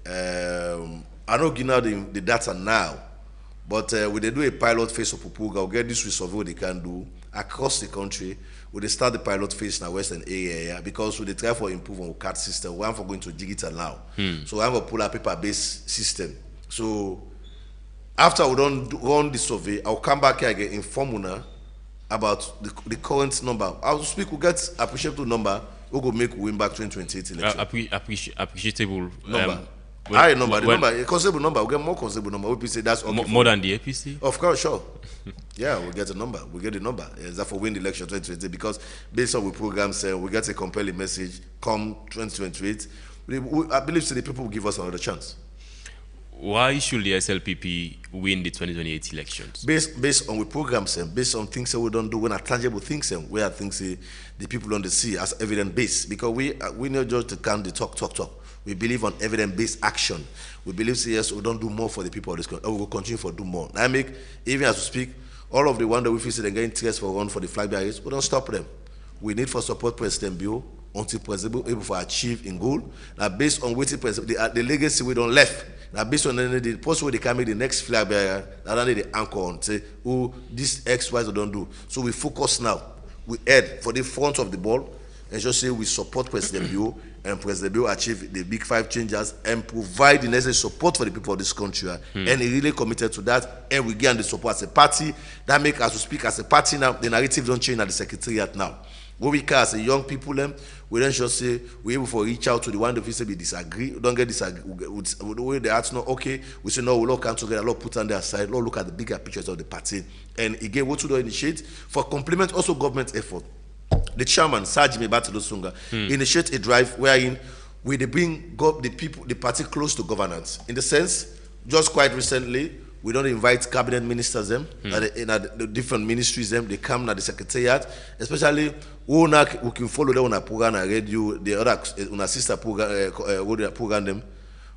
S7: I don't give out the data now, but we they do a pilot phase of Pupuga. We'll get this resolve what they can do across the country. We start the pilot phase in the western area because we try for improve on card system. We are for going to digital now. So we have a pull up paper-based system. So after we don't run the survey, I'll come back here again inform you about the current number. I'll speak, we get appreciable number, we'll go make win back 2028 election.
S2: Appreciable
S7: number. High number, the number, a considerable number, we'll get more considerable number. We say that's okay.
S2: More than the APC?
S7: Of course, sure. Yeah, we'll get a number. We'll get the number. Is that for win the election 2028? Because based on the program, say we get a compelling message come 2028. I believe so the people will give us another chance.
S2: Why should the SLPP win the 2028 elections?
S7: Based on the programs and based on things that we don't do, when are tangible things and where things the people on the see as evidence based. Because we not just to count the talk. We believe on evidence-based action. We believe, say, yes, we don't do more for the people of this country. We will continue to do more. I make, even as we speak, all of the one that we feel they get interest for run for the flag bearers, we don't stop them. We need for support President Bill until President able to achieve in goal. Now based on what the legacy we don't left. Now based on the post where they can make the next flag bearer, now they the anchor on say, oh, this X, Y, don't do. So we focus now. We head for the front of the ball and just say we support President Bio and President Bio achieve the big 5 changes and provide the necessary support for the people of this country. And he really committed to that. And we give the support as a party. That make us speak as a party now. The narrative don't change at the secretariat now. What we can as a young people, we then just say we able to reach out to the one that we say we disagree, we don't get disagree with the way the arts not okay. We say no, we'll all come together, we'll put on their side, we'll look at the bigger pictures of the party. And again, what to do initiate for complement also government effort. The chairman, Sajimi Batilosunga, initiate a drive wherein we they bring the people, the party close to governance. In the sense, just quite recently, we don't invite cabinet ministers them in the different ministries them. They come to the secretariat, especially who can follow them on a program and radio, the other on a sister program them.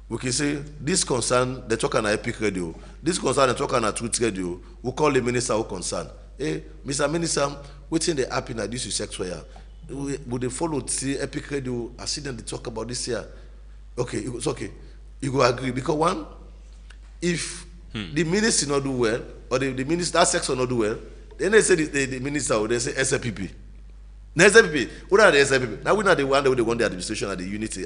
S7: We can say this concern they talk on Epic Radio, this concern they talk on a Truth Radio. We call the minister who concern. Hey, Mr. Minister, what's in the happen at this sector? Would they follow the Epic Radio? I see them they talk about this here. Okay, it's okay. You go agree because one, if the minister not do well, or the minister that section not do well, then they say the minister or they say SLPP. Now SLPP, what are the SLPP? Now we not the one that they want the administration at the unity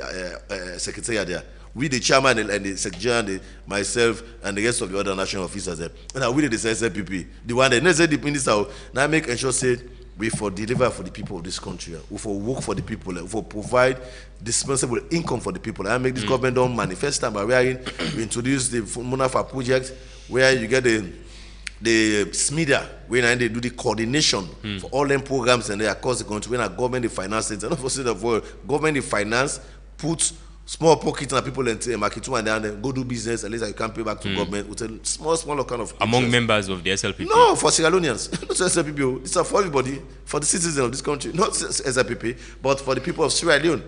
S7: secretariat there. We the chairman and the secretary and myself and the rest of the other national officers there. And now we the SLPP, the one that say the minister now make ensure say we for deliver for the people of this country, we for work for the people, we for provide dispensable income for the people. I make this government don't manifest time by wherein we introduce the Munafa project where you get the SMIDA, when they do the coordination for all them programs and they across the country, when a government they finance it, and not for government they finance, put small pockets and people and market and then go do business, at least you can pay back to government with a small kind of
S2: among
S7: interest.
S2: members of the SLPP.
S7: No, for Sierra Leoneans, not SLPP. It's for everybody, for the citizens of this country, not SLPP, but for the people of Sierra Leone.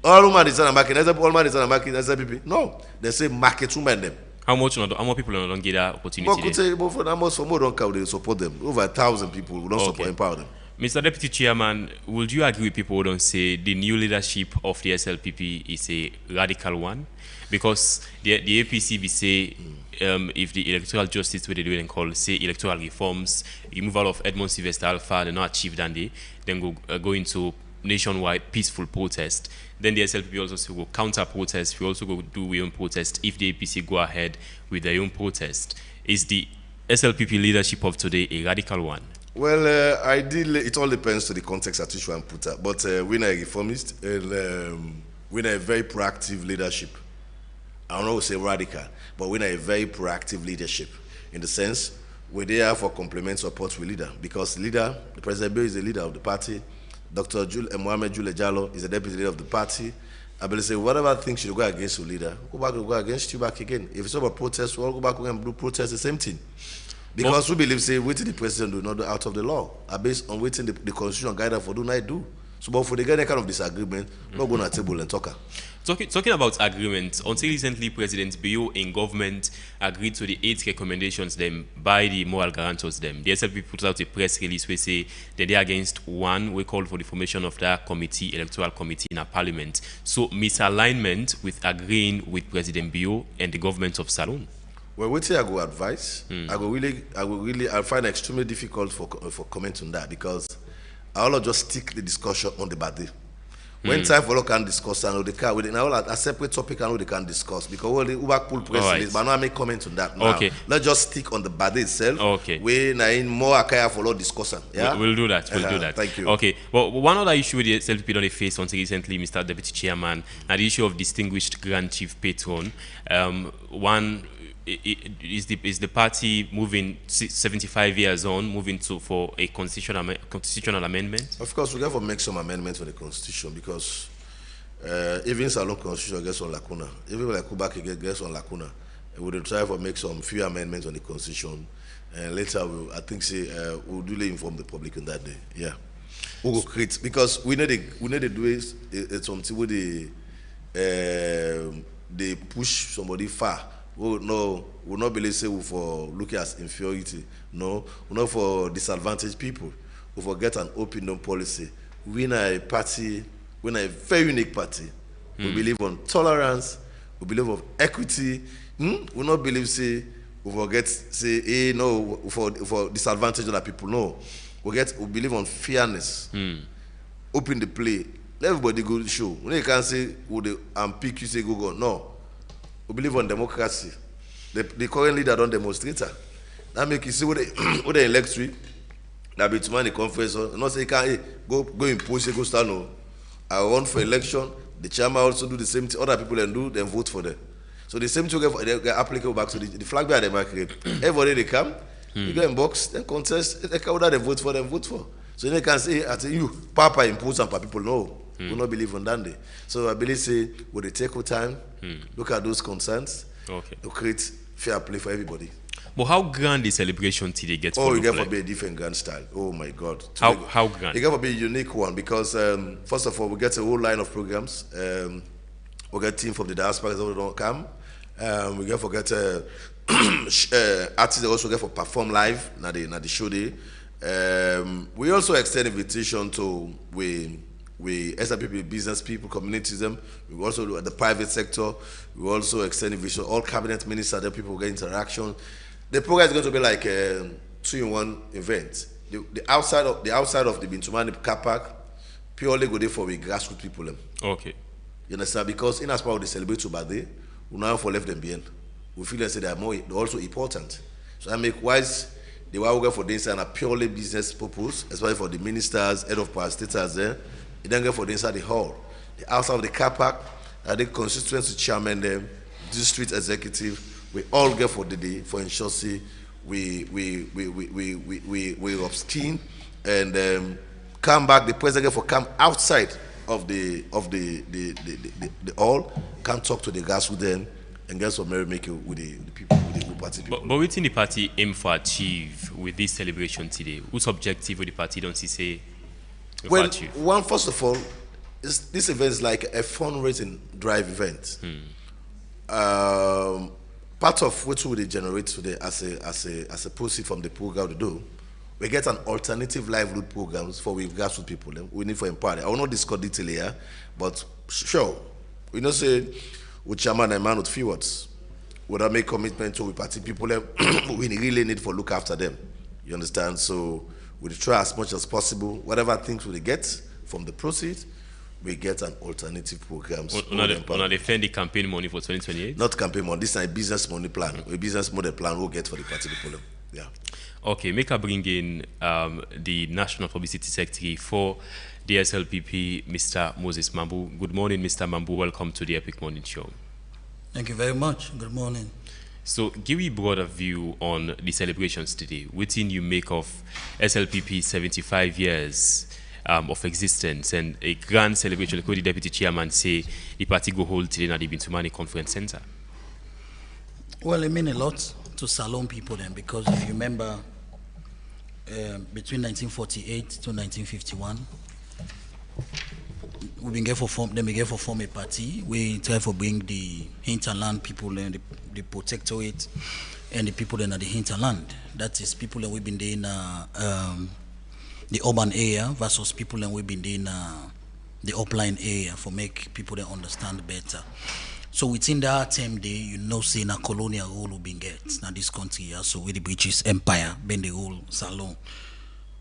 S7: All man is on a market, all man is on a market, SLPP. No, they say market women them.
S2: How more people don't get that opportunity?
S7: But for almost for more don't count, they support them. Over 1,000 people will not support empower them.
S2: Mr. Deputy Chairman, would you agree with people who don't say the new leadership of the SLPP is a radical one? Because the APC be say if the electoral justice, what they do and call, say, electoral reforms, removal of Edmond Sylvester Alpha, they not achieved and they then go into nationwide peaceful protest. Then the SLPP also say, go counter protest. We also go do our own protest if the APC go ahead with their own protest. Is the SLPP leadership of today a radical one?
S7: Well, ideally, it all depends to the context at which one put up. But we're a reformist, and we're a very proactive leadership. I don't know say radical, but we're a very proactive leadership in the sense we're there for complement support with leader because the President Bill is the leader of the party. Dr. Mohamed Jule Jallo is the deputy leader of the party. I believe say whatever things you go against your leader, go against you back again. If it's about protest, we'll go back and do protest the same thing. Because we believe, say, waiting the president do not do out of the law are based on waiting the constitution guidance for do not do. So, but for the kind of disagreement, not going to table and talk.
S2: Talking about agreement, until recently, President Bio in government agreed to the 8 recommendations them by the moral guarantors them. The SLP put out a press release where say that they are against one. We call for the formation of that committee, electoral committee in a parliament. So misalignment with agreeing with President Bio and the government of Salon.
S7: Well, what I go advise, I find it extremely difficult for comment on that because I will just stick the discussion on the body. When time for all can discuss and they can within a separate topic and they can discuss because all the Uber pull press release, but now I make comment on that now. Okay. Let's just stick on the body itself. Okay. We in more akaya for all discussion. Yeah.
S2: We'll do that. We'll do that.
S7: Thank you.
S2: Okay. Well, one other issue with the SLP that they faced until recently, Mr. Deputy Chairman, now the issue of distinguished Grand Chief Patron. One is the party moving 75 years on, moving for a constitutional amendment?
S7: Of course, we have to make some amendments for the constitution because even Salon constitution gets on lacuna. Even like Kubaki gets on lacuna. We will try to make some few amendments on the constitution, and later I think we'll duly inform the public on that day. Yeah, we will create because we need to do it something where they push somebody far. We'll not believe say we for looking at inferiority. No, we're not for disadvantaged people. We for get an open door policy. We are a party We're a very unique party. We believe on tolerance. We believe of equity. We not believe say we forget say for disadvantage of the people. No, we believe on fairness. Open the play. Let everybody go show. When you can say pick you say go. No, we believe on democracy. The current leader don't demonstrate. That make you see what they electorate. That be tomorrow the conference. Not say you can go impose go stand. No, I run for election. The chairman also do the same thing. Other people then vote for them. So the same thing they get applicable back to the flag bearer they mark. Everybody they come, you go in box, then contest. They come they vote for them, vote for. So they can say, I tell you, Papa impose on people. No, we not believe on that day. So I believe say, would they take time, look at those concerns, to create fair play for everybody.
S2: But how grand the celebration today gets?
S7: Oh, you get to be a different grand style. Oh my God!
S2: How grand?
S7: You get to be a unique one because first of all, we get a whole line of programs. We get team from the diaspora that don't come. We get for get artists also get for perform live. Now the show day. We also extend invitation to we SLPP business people, communities them. We also do at the private sector. We also extend invitation all cabinet ministers. Then people get interaction. The program is going to be like a 2-in-1 event. The outside of the Bintumani car park purely go there for the grassroots people.
S2: Okay.
S7: You understand? Because in as part of the celebrate to birthday, we now for left them behind. We feel like they are they're also important. So I make wise the way we go for this and a purely business purpose, especially for the ministers, head of parastatals there. You then go for the inside the hall. The outside of the car park, the constituency chairman, the district executive, we all get for the day for ensure we upskin and come back. The president for come outside of the hall, come talk to the guys with them and get some merrymaking with the people with the party people.
S2: But within the party aim for achieve with this celebration today, whose objective with the party don't you say?
S7: Well, one first of all, this event is like a fundraising drive event. Part of what we generate today as a proceed from the program to do, we get an alternative livelihood programs for with grassroots people. We need for empower. I will not discuss detail here, but sure, we know say with chairman and man with few words, would I make commitment to with party people? We really need for look after them. You understand? So we try as much as possible. Whatever things we get from the proceeds, we get an alternative programs.
S2: On defend the campaign money for 2028?
S7: Not campaign money. This is a business money plan. A business model plan we'll get for the party people. Yeah.
S2: Okay, make a bring in the National Publicity Secretary for the SLPP, Mr. Moses Mambu. Good morning, Mr. Mambu. Welcome to the Epic Morning Show.
S8: Thank you very much. Good morning.
S2: So, give me a broader view on the celebrations today. What do you make of SLPP 75 years of existence and a grand celebration? Could the Deputy Chairman say the party go hold today at the Bintumani Conference Center?
S8: Well, it means a lot to Salon people then, because if you remember, between 1948 to 1951, we been for form a party. We try to bring the hinterland people and the protectorate and the people in the hinterland. That is people that we've been in the urban area versus people that we've been in the upline area for make people that understand better. So within that time day, you know, say a colonial rule will be get now this country here. So with the British Empire, been the whole Salon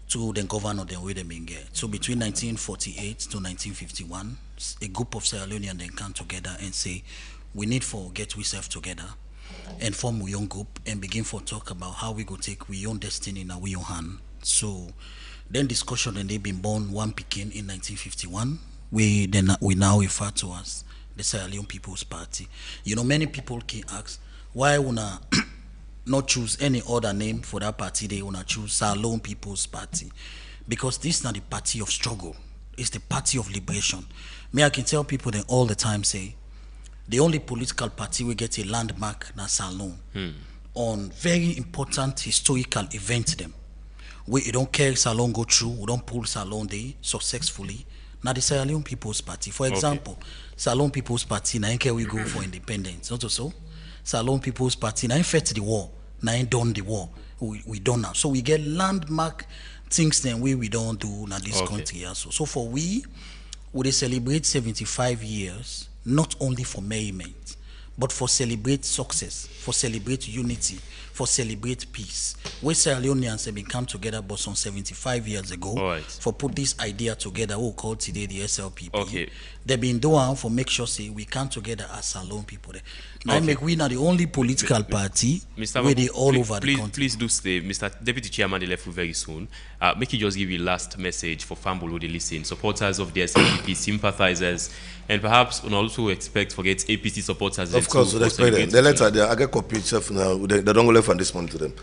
S8: to the governor then where they been get. So between 1948 to 1951, a group of Sierra Leoneans then come together and say, we need for get ourselves together and form a young group and begin for talk about how we go take we own destiny in our own hand. So then discussion and they been born one Pekin in 1951. We now refer to as the Sierra Leone People's Party. You know, many people can ask, why wanna not choose any other name for that party? They wanna choose Sierra Leone People's Party. Because this is not the party of struggle. It's the party of liberation. Me, I can tell people that all the time say, the only political party we get a landmark na Salon on very important historical events them. We don't care Salon go through, we don't pull Salon day successfully. Now the Sierra Leone People's Party, for example, Salon People's Party, now we go for independence, not so. Salon People's Party, now fight the war, now done the war, we done now. So we get landmark things then we don't do now this country also. So for we we celebrate 75 years, not only for merriment, but for celebrate success, for celebrate unity, for celebrate peace. We Sierra Leoneans have been come together but some 75 years ago for put this idea together, we call today the SLPP.
S2: Okay.
S8: They've been doing for make sure say we come together as Salone people. Now make we now the only political party where they all over the country.
S2: Please do stay. Mr. Deputy Chairman, they left very soon. Make you just give you last message for Famble who they listen, supporters of the SLPP, sympathizers, and perhaps we also expect forget APC supporters.
S7: Of course, we expect them. The letter, I get copy itself now. They don't go left on this morning to them.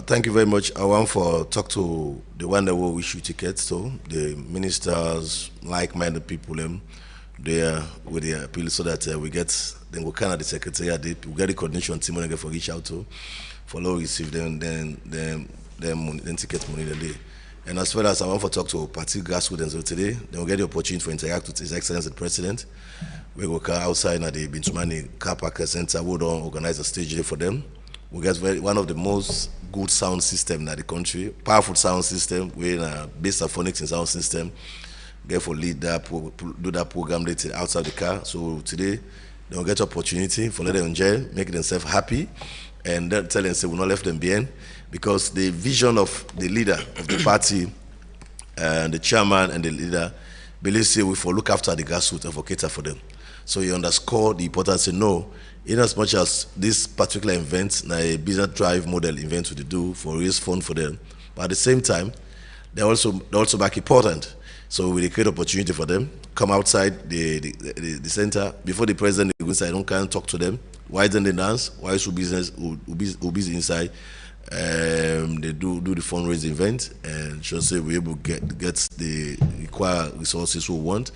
S7: Thank you very much. I want for talk to the one that will issue tickets to the ministers, like-minded people, there with the appeal so that we get then we kind of the secretariat, we get the coordination team when they for reach out to follow receive them then ticket money the day. And as well as I want to talk to party grassroots so today, then we get the opportunity to interact with His Excellency the President. We go outside at the Bintumani Car Park Center. We don't organize a stage day for them. We get one of the most good sound system in the country, powerful sound system. We're based on phonics and sound system. Therefore, lead that do that program later outside the car. So today, they will get opportunity for let them enjoy, make themselves happy, and then tell them say we not left them behind, because the vision of the leader of the party, and the chairman and the leader, believe say we for look after the grassroots and for cater for them. So you underscore the importance. No, in as much as this particular event, a business drive model event to do for raise fund for them, but at the same time, they're also back important. So we create opportunity for them. Come outside the center before the president go inside. Don't kind of talk to them. Why don't they dance? Why should business who busy inside? They do the fundraising event and should say we're able to get the required resources we want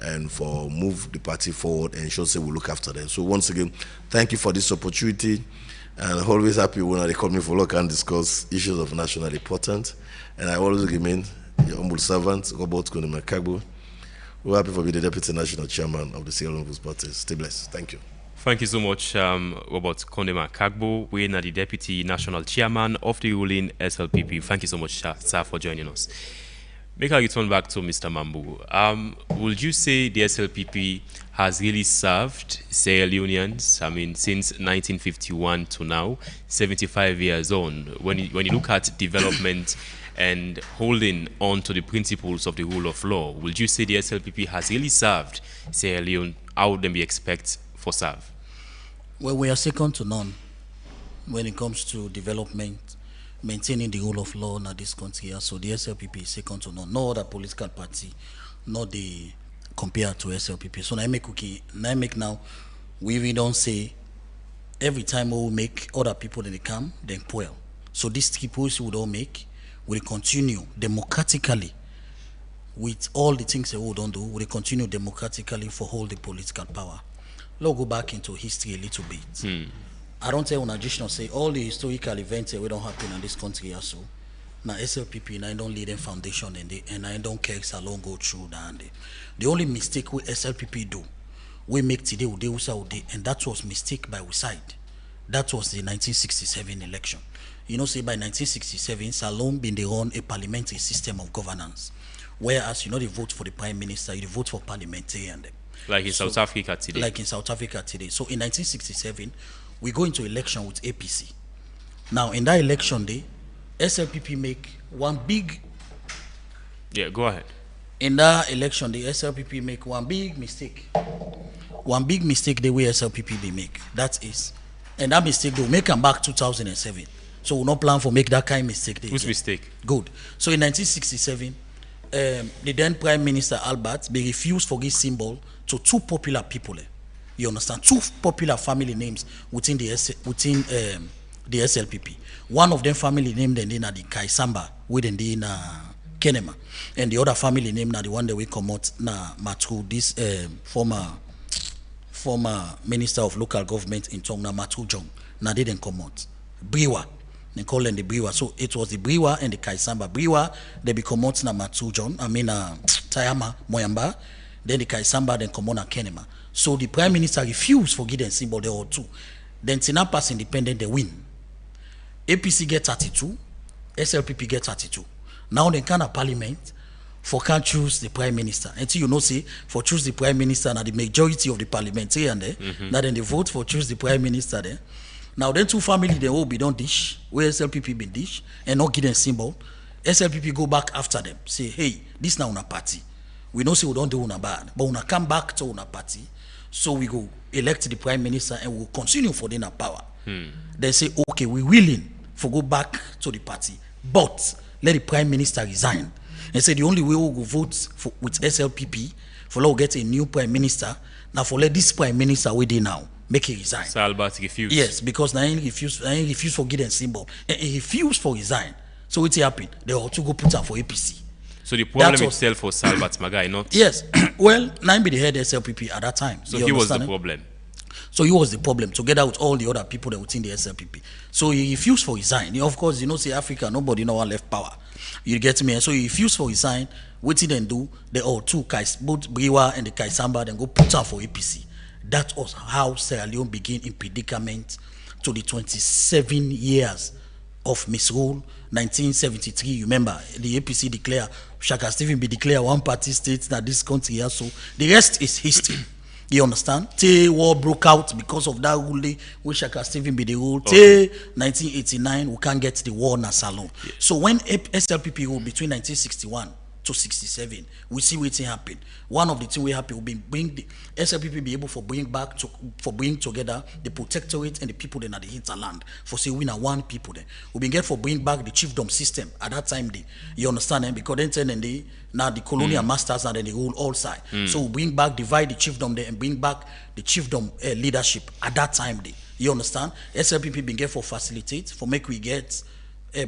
S7: and for move the party forward and should say we look after them. So once again, thank you for this opportunity, and always happy when they call me for look and discuss issues of national importance. And I always remain your humble servant, Robert Kondema Kagbo. We're happy for being the Deputy National Chairman of the Sierra Leone People's Party. Stay blessed. Thank you.
S2: Thank you so much, Robert Kondema Kagbo. We're the Deputy National Chairman of the ruling SLPP. Thank you so much, sir, for joining us. Make I return back to Mr. Mambu. Would you say the SLPP has really served Sierra Leoneans? I mean, since 1951 to now, 75 years on. When you look at development and holding on to the principles of the rule of law, would you say the SLPP has really served Sierra Leone? How would they expect for serve?
S8: Well, we are second to none when it comes to development, maintaining the rule of law in this country. So the SLPP is second to none. No other political party, not the compared to SLPP. So now, we even don't say every time we make other people in the camp, then poor. So these people we don't make, will continue democratically with all the things that we don't do. Will continue democratically for all the political power. Let's go back into history a little bit. I don't tell una just say all the historical events that we don't happen in this country also. Now SLPP and I don't lead them foundation and I don't care Salon go through that. The only mistake we SLPP do, we make today and that was mistake by our side. That was the 1967 election. You know, say by 1967, Salon been they run a parliamentary system of governance, whereas you know they vote for the prime minister, you vote for parliamentarian.
S2: Like in South Africa today.
S8: Like in South Africa today. So in 1967, we go into election with APC. Now in that election day, SLPP make one big.
S2: Yeah, go ahead.
S8: In that election, the SLPP make one big mistake. One big mistake the way SLPP they make. That is, and that mistake they'll make them back 2007. So we not plan for make that kind of mistake.
S2: Whose mistake?
S8: Good. So in 1967, the then Prime Minister Albert, they refused for this symbol to two popular people. You understand? Two popular family names within the SLPP. One of them family name then are the Kaisamba, within the Kenema, and the other family name now the one that we come out na Matru, this former Minister of Local Government in Tonga, Matru Jong. Now they didn't come out. Briwa. They call them the Briwa. So it was the Briwa and the Kaisamba. Briwa, they become out na Matru Jong. Tayama, Moyamba. Then the Kaisamba then come on na Kenema. So the Prime Minister refused for give them symbol there or two. Then Tinapas Independent, they win. APC get 32, SLPP get 32. Now they can have parliament for can't choose the prime minister. Until you know, say, for choose the prime minister, now the majority of the parliamentarian there, now then they vote for choose the prime minister there. Now then two family, they all be don't dish, where SLPP been dish, and not give them symbol. SLPP go back after them, say, hey, this now on a party. We know say we don't do una bad, but una come back to una party, so we go elect the prime minister and we'll continue for the power. They say, okay, we're willing for go back to the party, but let the prime minister resign. And say the only way we'll go vote for, with SLPP for let get a new prime minister. Now for let this prime minister we dey now make it resign.
S2: So Albert refused.
S8: Yes, because now he refused for give them symbol. And he refused for resign. So what happened? They all to go put him for APC.
S2: So the problem itself was Albert Magai, not.
S8: Yes. Well, now be the head SLPP at that time.
S2: So he was the problem.
S8: So he was the problem, together with all the other people that within the SLPP. So he refused for resign. Of course, you know, say Africa, nobody no one left power. You get me? And so he refused for resign. What he then do? They all two guys, both Briwa and the Kaisamba, then go put on for APC. That was how Sierra Leone began in predicament to the 27 years of misrule. 1973, you remember, the APC declare, Shaka Stephen be declare one party state that this country has. So the rest is history. You understand? Till war broke out because of that rule, which Shaka Stephen be the rule. Till 1989, we can't get the war in a salon. Yeah. So when SLPP ruled between 1961 to 67, we see what happened. One of the things we happen will be bring the SLPP be able for bring together the protectorate and the people then at the hinterland for say we na one people then. We been get for bring back the chiefdom system at that time they, you understand them, because then and they now the colonial masters and then they rule all side. So we bring back, divide the chiefdom there and bring back the chiefdom leadership at that time they. You understand? SLPP been get for facilitate for make we get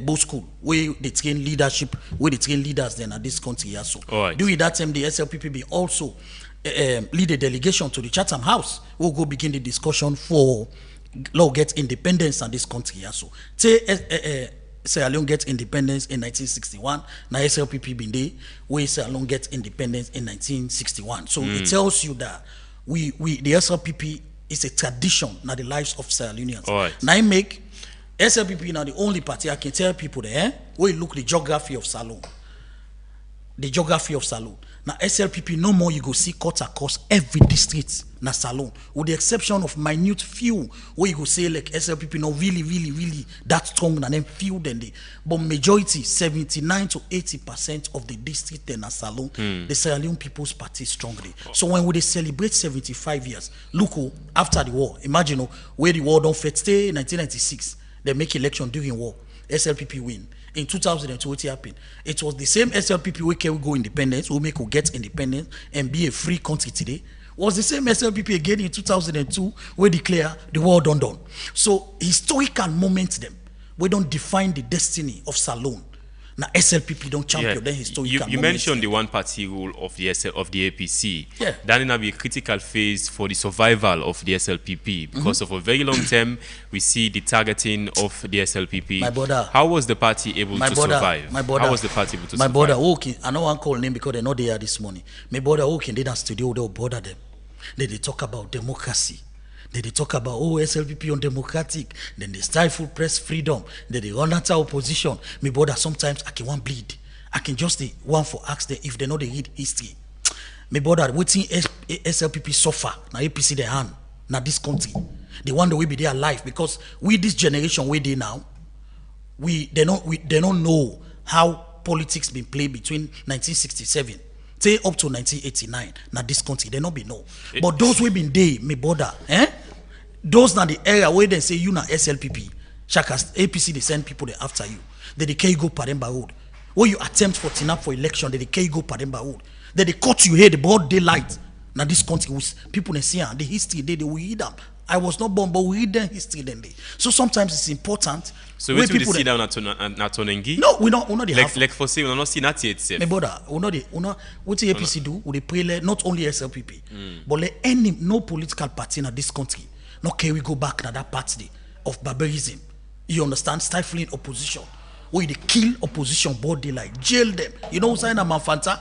S8: both school where they train leadership, where they train leaders then at this country also. Right. During that time, the SLPP be also lead a delegation to the Chatham House. We'll go begin the discussion for law get independence in this country also. Sierra Leone get independence in 1961. Now SLPP been there where Sierra Leone get independence in 1961. So it tells you that we the SLPP is a tradition in the lives of Sierra Leoneans. Right. Now I make SLPP now the only party I can tell people there, where you look the geography of Salone. The geography of Salone. Now SLPP no more you go see cut across every district na Salone. With the exception of minute few where you go say like SLPP no really that strong and then few than they. But majority 79 to 80% of the district in Salone, the Sierra Leone People's Party strongly. So when we celebrate 75 years, look after the war, imagine where the war don't fit stay in 1996. They make election during war. SLPP win. In 2002, what happened? It was the same SLPP we can go independence, we make we get independence and be a free country today. Was the same SLPP again in 2002 we declare the war done. So historical moments them, we don't define the destiny of Salone. Now SLPP don't champion then historical.
S2: You mentioned the one-party rule of the APC. Yeah. That will be a critical phase for the survival of the SLPP because of a very long term we see the targeting of the SLPP.
S8: My brother,
S2: how was the party able to survive?
S8: My brother,
S2: how was the party able to
S8: survive? My brother, okay, I know one call name because they know they are this morning. My brother, okay, they don't studio, they'll bother them. They talk about democracy. They talk about SLPP undemocratic. Then they stifle press freedom. Then they run out opposition. Me brother, sometimes I can want bleed. I can just one for ask them if they know they read history. Me brother, waiting SLPP suffer. Now APC their hand. Now this country, the one that will be there alive because we this generation we they now, they don't know how politics been played between 1967. Say up to 1989, now this country, they not be know. But those we been there, me brother, those now the area where they say you na SLPP, Shakas, APC, they send people there after you. They carry go Pademba Road. When you attempt for TINAP for election, they carry go Pademba Road. They cut you here, the broad daylight. Now this country, people they see the history, they will read them. I was not born, but we read their history then. So sometimes it's important.
S2: So we people see down at Tonengi?
S8: No, we not the
S2: like for say we not see that yet.
S8: My brother, what the APC do? We pray not only SLPP, but let no political party in this country. No can we go back to that party of barbarism? You understand? Stifling opposition. Where they kill opposition body like jail them. You know what's in a Mafanta?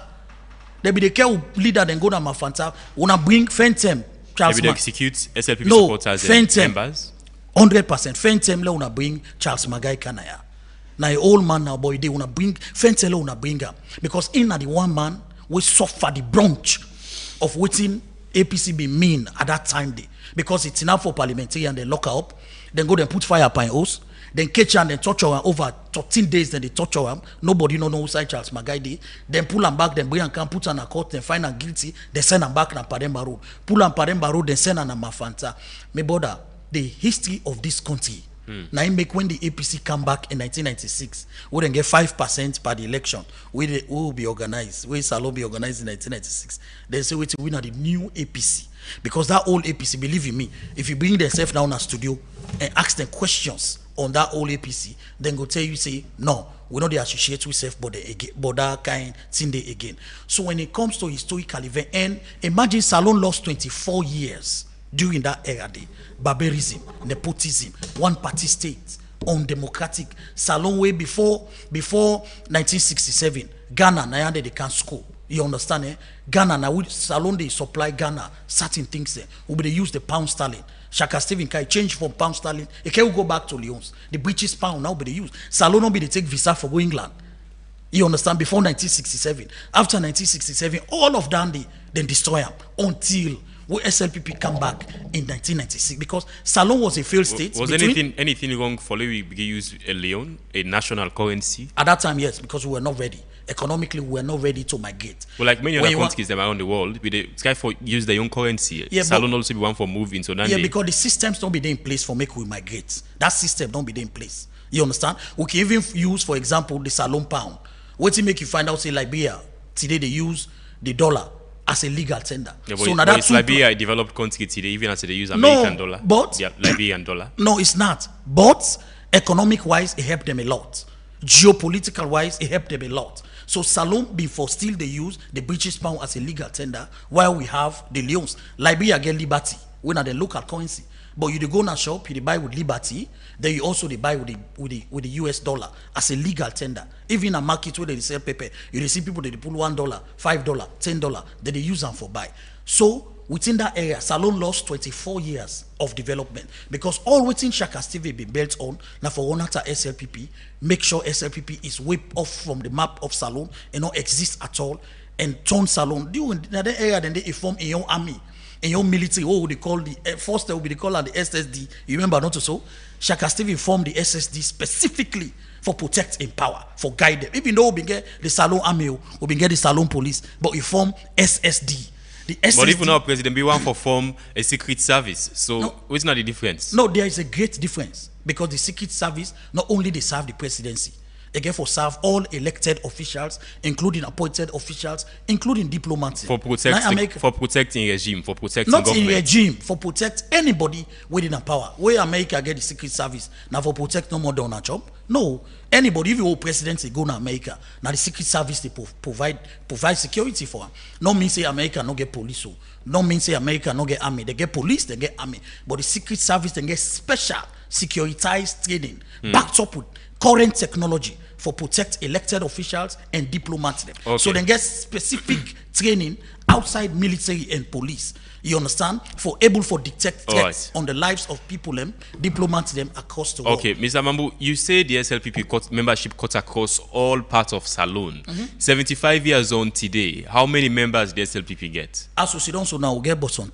S8: They be the care leader then go to Mafanta. Wanna bring Fentem.
S2: Maybe they execute SLPP supporters and members?
S8: 100%. Fentem le una bring Charles Magai Kanaya. Now a old man now, boy, they wanna bring Fentele wanna bring him because in the one man we suffer the brunt of waiting APC be mean at that time day because it's enough for parliamentarian they lock her up, then go and put fire upon house, then catch her and then torture her over 13 days, then they torture her. Nobody know side Charles Magaidi. Then pull him back, then bring and can put her in a court, then find her guilty, then send her back na Paremba Road. Pull her Paremba Road, then send her na Mafanta. Me brother, the history of this country. Now it make when the APC come back in 1996, we then get 5% per the election. We will be organized. We Salon be organized in 1996. Then say we to win at the new APC. Because that old APC, believe in me, if you bring themselves down a studio and ask them questions on that old APC, then go tell you say, no, we know they associate with self but that kind thing they again. So when it comes to historical event, and imagine Salon lost 24 years during that era day. Barbarism, nepotism, one party state, undemocratic. Salon way before 1967, Ghana, now they can't score. You understand? Eh? Ghana, now Salon they supply Ghana certain things there. They use the pound sterling. Shaka Stephen Kai change from pound sterling. It can go back to Lyons. The British pound now they use. Salon no be they take visa for go England. You understand? Before 1967. After 1967, all of them they then destroy them until we SLPP come back in 1996 because Salon was a failed state.
S2: Was anything wrong for we use a Leon, a national currency?
S8: At that time, yes, because we were not ready. Economically, we were not ready to migrate.
S2: Well, like many other countries around the world, we try for use their own currency. Yeah, Salon also be one for moving. So
S8: yeah, because the systems don't be there in place for make we migrate. That system don't be there in place. You understand? We can even use, for example, the Salon pound. What to make you find out, say Liberia, today they use the dollar as a legal tender.
S2: Yeah, so now that's Liberia a developed country today, even as they use American dollar.
S8: But
S2: yeah, Liberian dollar.
S8: No, it's not. But economic wise, it helped them a lot. Geopolitical wise, it helped them a lot. So Salon before still they use the British pound as a legal tender, while we have the Leons. Liberia get Liberty, we are the local currency. But you go in a shop, you buy with Liberty, then you also buy with the US dollar as a legal tender. Even in a market where they sell paper, you see people they pull $1, $5, $10, then they use them for buy. So within that area, Salon lost 24 years of development because all within Shaka Steve be built on now for one after SLPP, make sure SLPP is wiped off from the map of Salon and not exist at all, and turn Salon. During that area, then they form a young army. In your military, what would they call the first? Will be called the SSD. You remember not so? Shaka Steve formed the SSD specifically for protect in power, for guide them. Even though we get the Salon army, we get the Salon police, but we form SSD. The SSD.
S2: But even now, President, we want to form a secret service. So what's not the difference?
S8: No, there is a great difference because the secret service not only they serve the presidency. Again, for serve all elected officials, including appointed officials, including diplomats.
S2: For protecting regime, for protecting
S8: not
S2: government.
S8: Not in regime, for protect anybody within a power. Where America get the secret service, now for protect no more than a job. No, anybody, if you hold presidency go to America, now the secret service they provide security for them. No mean say America no get police, so no mean say America no get army. They get police, they get army, but the secret service they get special securitized training backed up with current technology for protect elected officials and diplomats. Okay. So they get specific training outside military and police. You understand? For able for detect threats on the lives of people, diplomats across the world.
S2: Okay, Mr. Mambu, you say the SLPP membership cut across all parts of Salon. 75 years on today, how many members the SLPP get?
S8: As we see, so now we get about some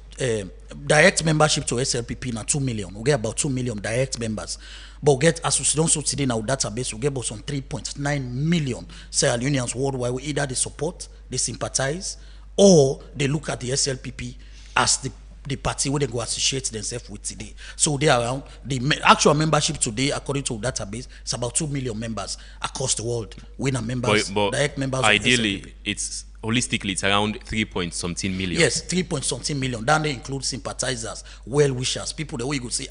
S8: direct membership to SLPP now 2 million. We get about 2 million direct members. But we get, as we see, so today now database, we get about some 3.9 million Sierra Leoneans worldwide. We either they support, they sympathize, or they look at the SLPP as the party where they go associate themselves with today. So they are around the actual membership today, according to database, it's about 2 million members across the world. We are members,
S2: but
S8: direct members.
S2: Ideally,
S8: of SLPP.
S2: it's holistically it's around 3-something million.
S8: Yes, 3-something million. Then they include sympathizers, well-wishers, people the way you go say,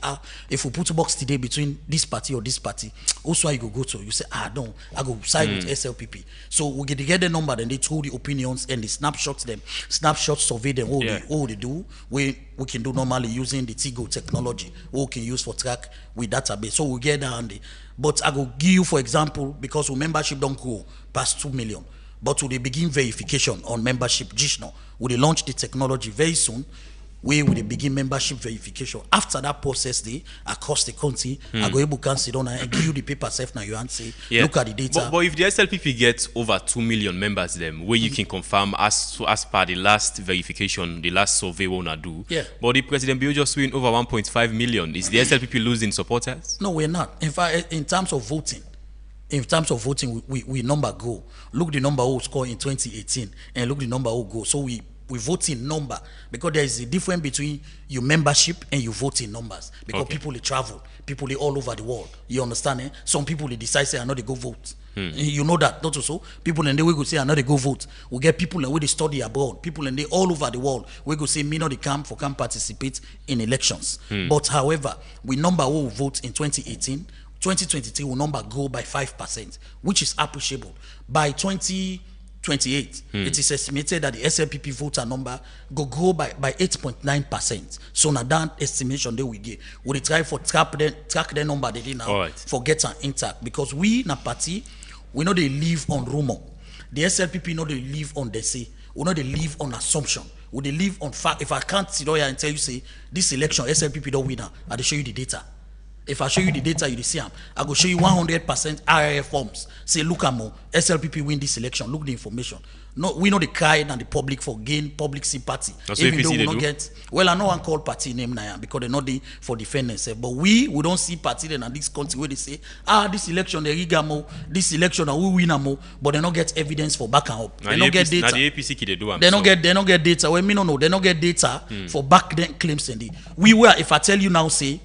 S8: if we put a box today between this party or this party, also you go to, you say, no, I go side with SLPP. So we get the number, then they throw the opinions and they snapshot survey them, what they do. We can do normally using the Tigo technology, what we can use for track with database. So we get that handy. But I go give you, for example, because our membership don't go past 2 million. But we begin verification on membership, Jishno. We launch the technology very soon. we will begin membership verification. After that process day across the country, I go able to sit down and give you the paper self now you and say, look at the data.
S2: But if the SLPP gets over 2 million members, them where you can confirm as per the last verification, the last survey we wanna do.
S8: Yeah.
S2: But the President Bill just win over 1.5 million. Is the SLPP losing supporters?
S8: No, we're not. In fact, in terms of voting, we number go. Look the number who score in 2018 and look the number who go. So we vote in number because there is a difference between your membership and your voting numbers because people they travel, people they all over the world. You understand? Eh? Some people they decide say I know they go vote. You know that, not so. People and they will go say I know they go vote. We get people and we they study abroad. People and they all over the world. We go say me no they come participate in elections. But however, we number who vote in 2018. 2023 will number grow by 5%, which is appreciable. By 2028, it is estimated that the SLPP voter number go grow by 8.9%. So now that estimation they will get, we try for track the number they did now for get an intact because we na party we know they live on rumor. The SLPP know they live on they say. We know they live on assumption. We they live on fact. If I can't sit here and tell you say this election SLPP don't win, I will show you the data. If I show you the data, you see them. I go show you 100% RRF forms. Say, look at more. SLPP win this election. Look the information. No, we know the cry and the public for gain public sympathy. Even though we don't get. Well, I know one call party name now because they're not there for defend themselves. But we don't see party then in this country where they say, this election they riga more, this election we win more, but they don't get evidence for back and up. They don't get data.
S2: The APC they do.
S8: They don't get data. Well, me no know. They don't get data for back then claims and we were. If I tell you now, say.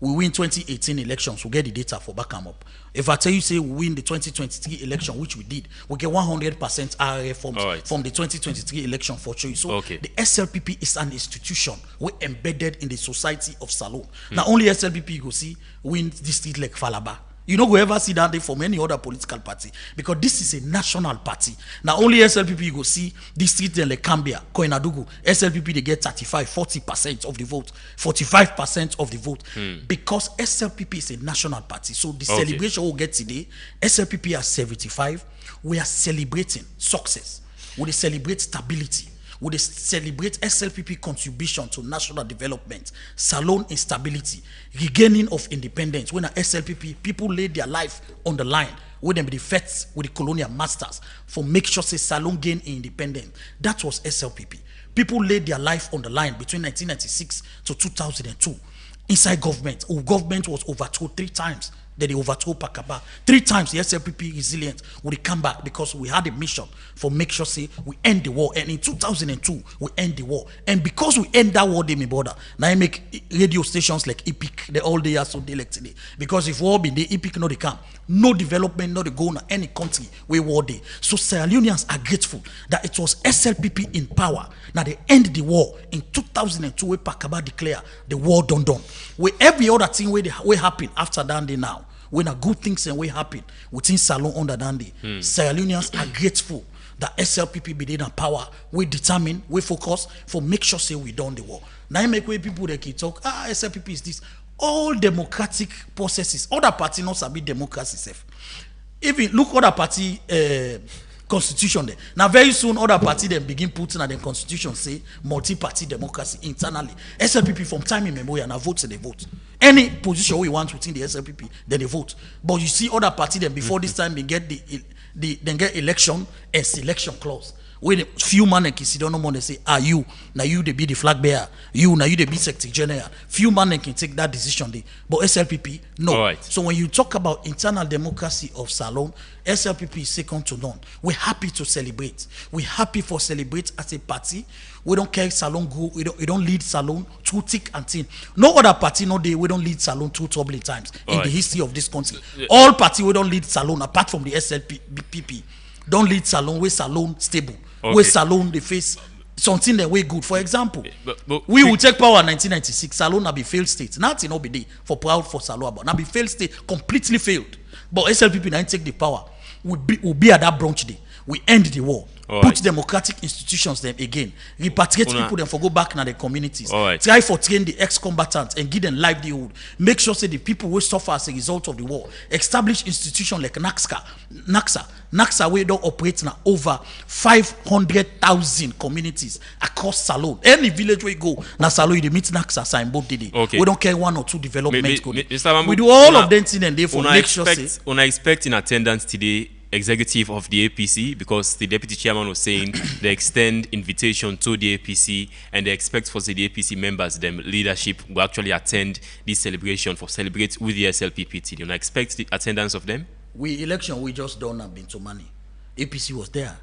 S8: We win 2018 elections, we get the data for back them up. If I tell you, say, we win the 2023 election, which we did, we get 100% RRF forms from the 2023 election for choice. So the SLPP is an institution we embedded in the society of Salone. Now, only SLPP you go see win district like Falaba. You don't go ever see that day from any other political party because this is a national party. Now only SLPP you go see district like Cambia, Koinadugu, SLPP they get 35-40% of the vote, 45% of the vote because SLPP is a national party. So the celebration we'll get today, SLPP are 75. We are celebrating success. We celebrate stability. We celebrate SLPP contribution to national development, Salone instability, regaining of independence. When a SLPP, people laid their life on the line, when they be the first with the colonial masters for make sure say Salone gain independence. That was SLPP. People laid their life on the line between 1996 to 2002. Inside government, our government was overthrown 3 times. Then they overthrow Pakaba 3 times. The SLPP resilient will come back because we had a mission for make sure say we end the war. And in 2002 we end the war. And because we end that war, they may border. Now I make radio stations like Epic. They all day are so they like today. Because if war been the Epic no they come, no development, no they go in any country where war day. So Sierra Leoneans are grateful that it was SLPP in power. Now they end the war in 2002 where Pakaba declare the war done. Where every other thing where happen after that day now. When a good things and we happen within Salone under Dandy, Sierra Leoneans are grateful that SLPP be in power. We determine, we focus for make sure say we done the war. Now make way people that keep talk, SLPP is this. All democratic processes, other party not sabi democracy safe. Even look other party constitution there. Now very soon other party then begin putting at the constitution say multi-party democracy internally. SLPP from time immemorial now votes and they vote. Any position we want within the SLPP, then they vote. But you see other party then before this time they get then get election and selection clause. When a few man can sit down no more, they say, you now you they be the flag bearer, you now you they be secretary general. Few man can take that decision there. But SLPP, no. So when you talk about internal democracy of Salone, SLPP is second to none. We're happy to celebrate. We're happy for celebrate as a party. We don't care Salone go, we don't lead Salone through thick and thin. No other party no day we don't lead Salone through troubling times in the history of this country. All party we don't lead Salone apart from the SLPP. Don't lead Salone where Salone stable. Where Salone they face something that way good. For example, we will take power in 1996. Salone na be failed state. Nothing no be there for proud for Salone about. Na be failed state, completely failed. But SLPP now take the power. We'll be at that brunch day. We end the war. Put democratic institutions them again. Repatriate people them for go back in their communities. Try for train the ex-combatants and give them livelihood. Make sure say the people will suffer as a result of the war. Establish institutions like NAXA we don't operate now over 500,000 communities across Salon. Any village we go, now Salon you meet NAXA sign both did it. We don't care one or two developments. We do all of them thing and therefore make sure say.
S2: I expect in attendance today executive of the APC, because the deputy chairman was saying they extend invitation to the APC and they expect for the APC members, them leadership will actually attend this celebration for celebrate with the SLPP today. And I expect the attendance of them.
S8: Election we just done have been to money. APC was there.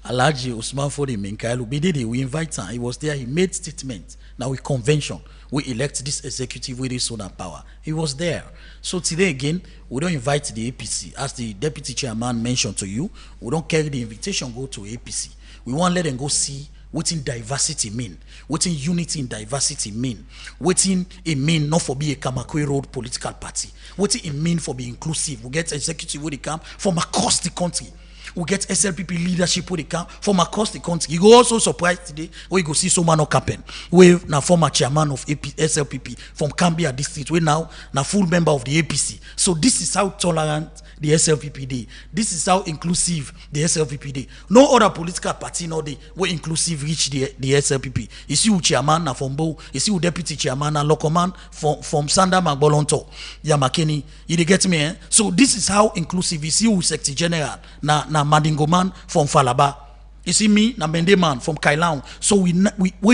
S8: Alhaji Usman Fodi Minkailu Bididi, we invite him. He was there. He made statement. Now we convention. We elect this executive with his own power. He was there. So today again, we don't invite the APC. As the deputy chairman mentioned to you, we don't carry the invitation go to APC. We want to let them go see what in diversity mean, what in unity in diversity mean, what in it mean not for be a Kamakwe Road political party, what it mean for be inclusive. We get executive where they come from across the country. We get SLPP leadership where they come from across the country. You go also surprised today where you go see someone no campaign. We now former chairman of SLPP from Cambia district. We now full member of the APC. So this is how tolerant the SLPP day. This is how inclusive the SLPP day. No other political party no day where inclusive reach the SLPP. You see who chairman na from Bo, you see who deputy chairman na local man from Sanda Magbolonto, Yamakeni. You get me? So this is how inclusive. You see who secretary general na Madingo man from Falaba. You see me na Mende man from Kailaun. So we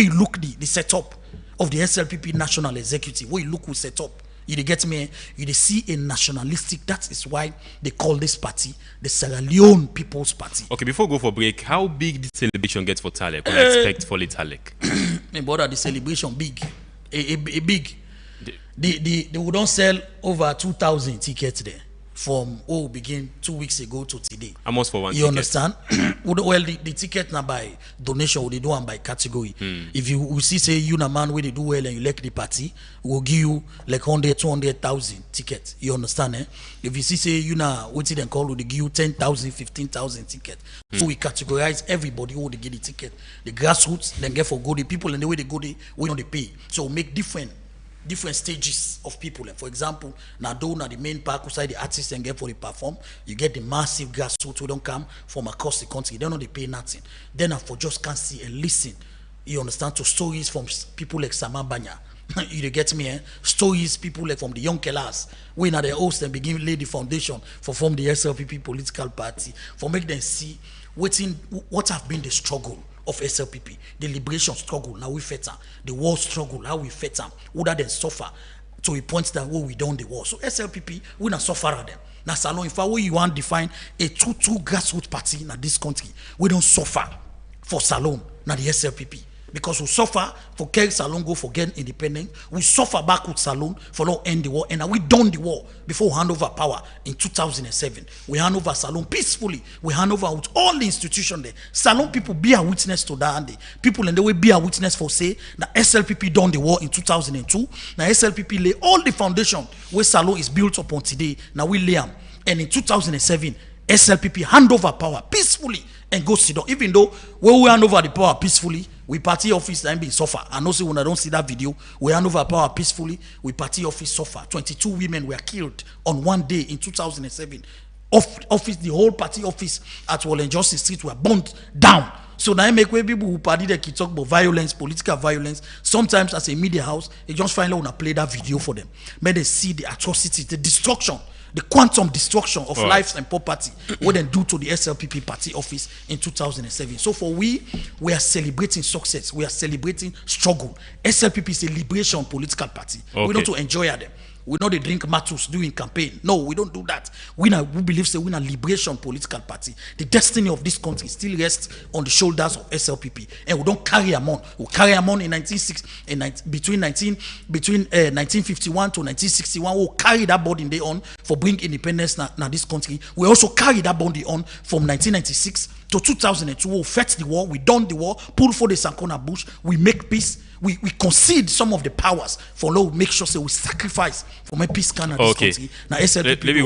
S8: look the setup of the SLPP national executive. We look who set up. You get me? You see a nationalistic. That is why they call this party the Sierra Leone People's Party.
S2: Okay, before we go for break, how big this celebration gets for Talek? What I expect for Talek?
S8: My brother, the celebration big, a big. They would don't sell over 2,000 tickets there from begin 2 weeks ago to today.
S2: Almost for one.
S8: You understand? Well, the ticket now by donation, they do one by category. If you see say you na man where they do well and you like the party, we'll give you like 100, 200,000 tickets. You understand? Eh? If you see say you na what they call, they give you 10,000, 15,000 tickets. So we categorize everybody who they get the ticket. The grassroots then get for go the people and the way they go they know they pay. So we make different stages of people. And for example, now the main park outside the artists and get for the perform, you get the massive grassroots who don't come from across the country. They don't know they pay nothing. Then for just can see and listen. You understand, to stories from people like Samambanya. You get me? Stories people like from the young Kellas, when at the host and begin lay the foundation for form the SLPP political party, for make them see what have been the struggle of SLPP, the liberation struggle, now we fight them, the war struggle, how we fight them, who that then suffer to a point that we done the war. So SLPP, we not suffer at them. Now Salon, if you want to define a true grassroots party in this country, we don't suffer for Salon, now the SLPP. Because we suffer for Kerry Salon go for getting independent. We suffer back with Salon for not end the war. And we done the war before we hand over power in 2007. We hand over Salon peacefully. We hand over with all the institutions there. Salon people be a witness to that. And people in the way be a witness for say that SLPP done the war in 2002. Now SLPP lay all the foundation where Salon is built upon today. Now we lay them. And in 2007, SLPP hand over power peacefully and go sit down. Even though when we hand over the power peacefully, we party office and be suffer. And also when I don't see that video, we hand over power peacefully, we party office suffer. 22 women were killed on one day in 2007. Office, the whole party office at Wallen Justice Street were burned down. So now I make way people who party they can talk about violence, political violence. Sometimes as a media house, they just find out when I play that video for them. May they see the atrocity, the destruction, the quantum destruction of lives and property what they do to the SLPP party office in 2007. So for we are celebrating success. We are celebrating struggle. SLPP is a liberation political party. We don't to enjoy them. We know they drink matus doing campaign. No, we don't do that. We believe say we're a liberation political party. The destiny of this country still rests on the shoulders of SLPP, and we don't carry them on. We carry them on in 1951 to 1961. We carry that body on for bring independence now this country. We also carry that body on from 1996 to 2002, we fought the war, we done the war, pull for the Sankona bush, we make peace, we concede some of the powers for law, make sure we sacrifice for my peace can this country. Now,
S2: let me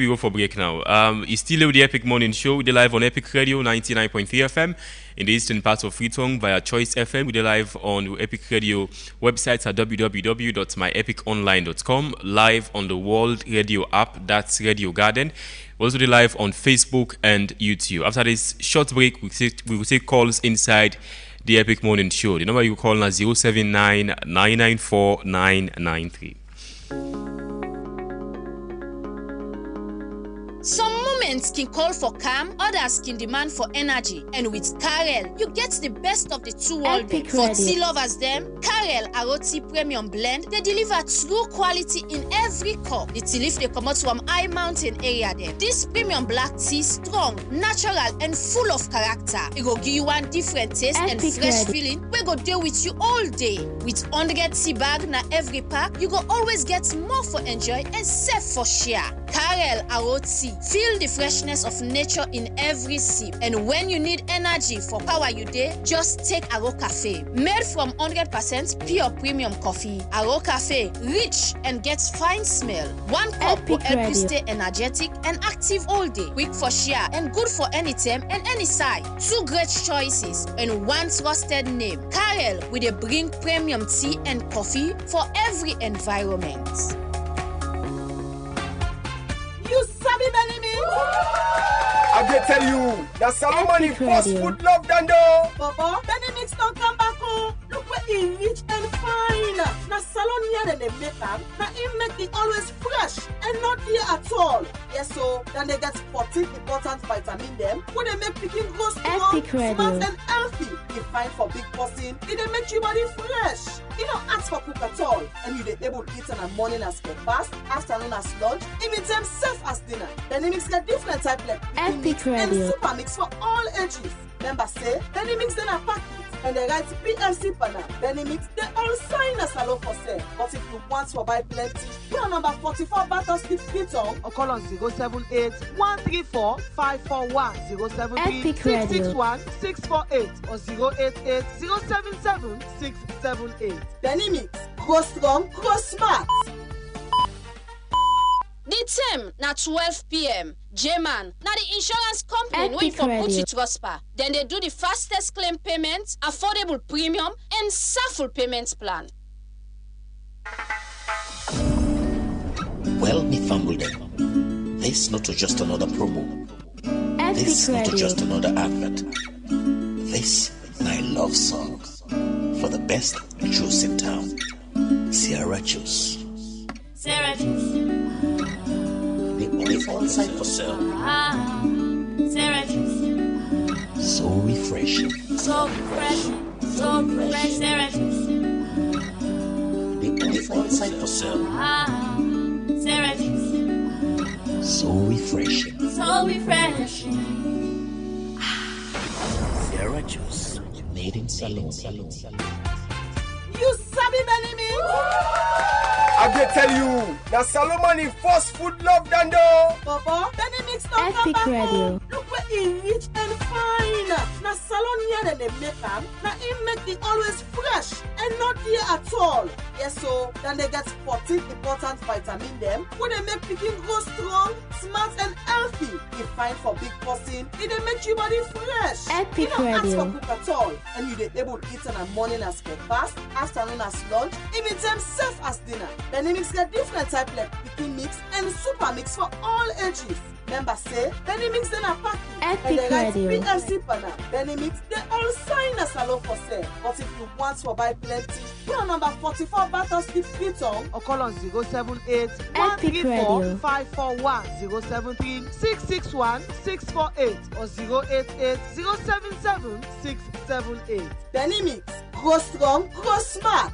S2: go for break now. It's still the Epic Morning Show. We're live on Epic Radio 99.3 FM in the eastern part of Freetown via Choice FM. We're live on Epic Radio websites at www.myepiconline.com, live on the World Radio app, that's Radio Garden. We're also live on Facebook and YouTube. After this short break, we will take calls inside the Epic Morning Show. The number you call is 079 994 993.
S9: Some moments can call for calm, others can demand for energy. And with Karel, you get the best of the two worlds. For tea lovers them, Karel Aroti Premium Blend, they deliver true quality in every cup. The tea leaf they come out from high mountain area there. This premium black tea strong, natural and full of character. It go give you one different taste and fresh feeling. We go deal with you all day. With 100 tea bag na every pack, you go always get more for enjoy and safe for share. Karel Aroti. Feel the freshness of nature in every sip. And when you need energy for power you day, just take Aro Cafe. Made from 100% pure premium coffee. Aro Cafe, rich and gets fine smell. One cup will help you stay energetic and active all day. Quick for share and good for any time and any size. Two great choices and one trusted name. Karel with a bring premium tea and coffee for every environment.
S10: You sabi Benimi? I can tell you, the Salomon first food love Dando. Baba, Benimix don't come back home. Look where he rich and fine. Na salon here they make them. Na he make it always fresh and not here at all. Yes, so then they get 14 important vitamin them. When they make picking go strong, smart and healthy. They fine for big person. It they make your body fresh. You don't ask for cook at all, and you they able to eat in the morning as breakfast, afternoon as lunch, even time safe as dinner. Benimix get different type like mix and super mix for all ages. Remember say Benimix then a packet and they write PLC banner. Benimix they all sign a salon for sale. But if you want to buy plenty, call number 44 Battle Street Freetown or call on 078 134 541 073 661 648 or 088 077 678. Benimix, grow strong, grow smart.
S9: The time na 12 p.m. J-Man, na the insurance company wey for put you prosper. Then they do the fastest claim payment, affordable premium, and safety payment plan.
S11: Well, me fumbled them. This not just another promo. This not just another advert. This my love song for the best juice in town. Sierra Juice.
S1: Sierra Juice.
S11: The only on-site for sale.
S1: Sierra Juice.
S11: So refreshing.
S1: So refreshing. So refreshing. Sierra Juice.
S11: The only on-site for sale.
S1: Sierra Juice.
S11: So refreshing.
S1: So refreshing.
S11: Sierra Juice. Made in Salon.
S10: You sabi Benimi? I can tell you, the Salomon first food love Dando. Baba, Benimix don't come back home. Look where he rich and fine. Na salon here they make them. Na he make it always fresh and not here at all. Yes, so then they get 14 important vitamin them. When they make picking go strong, smart and healthy. They fine for big person. It they make your body fresh. You don't ask for cook at all. And you they able to eat in the morning as breakfast, afternoon as lunch, even time safe as dinner. Benimix get different type like picking mix and super mix for all ages. Remember say Benimix then a packet and they write PLC banner. Benimix they all sign a salon for sale. But if you want to buy plenty, call number 44 Battle Street Freetown or call on 078 134 541 073 661 648 or 088 077 678. Benimix, grow strong, grow smart.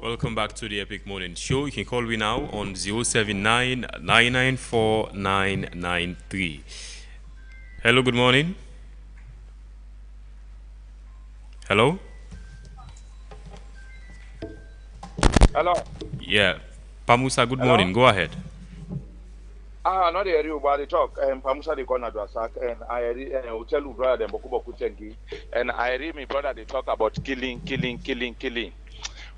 S2: Welcome back to the Epic Morning Show. You can call me now on 079 994 993. Hello, good morning. Hello?
S12: Hello.
S2: Yeah. Pamusa, good morning. Go ahead.
S12: Not the area about the talk, and Pamusa the corner to attack, and I will tell you, brother, and Bokubo Kutengi, and I read me, brother, they talk about killing.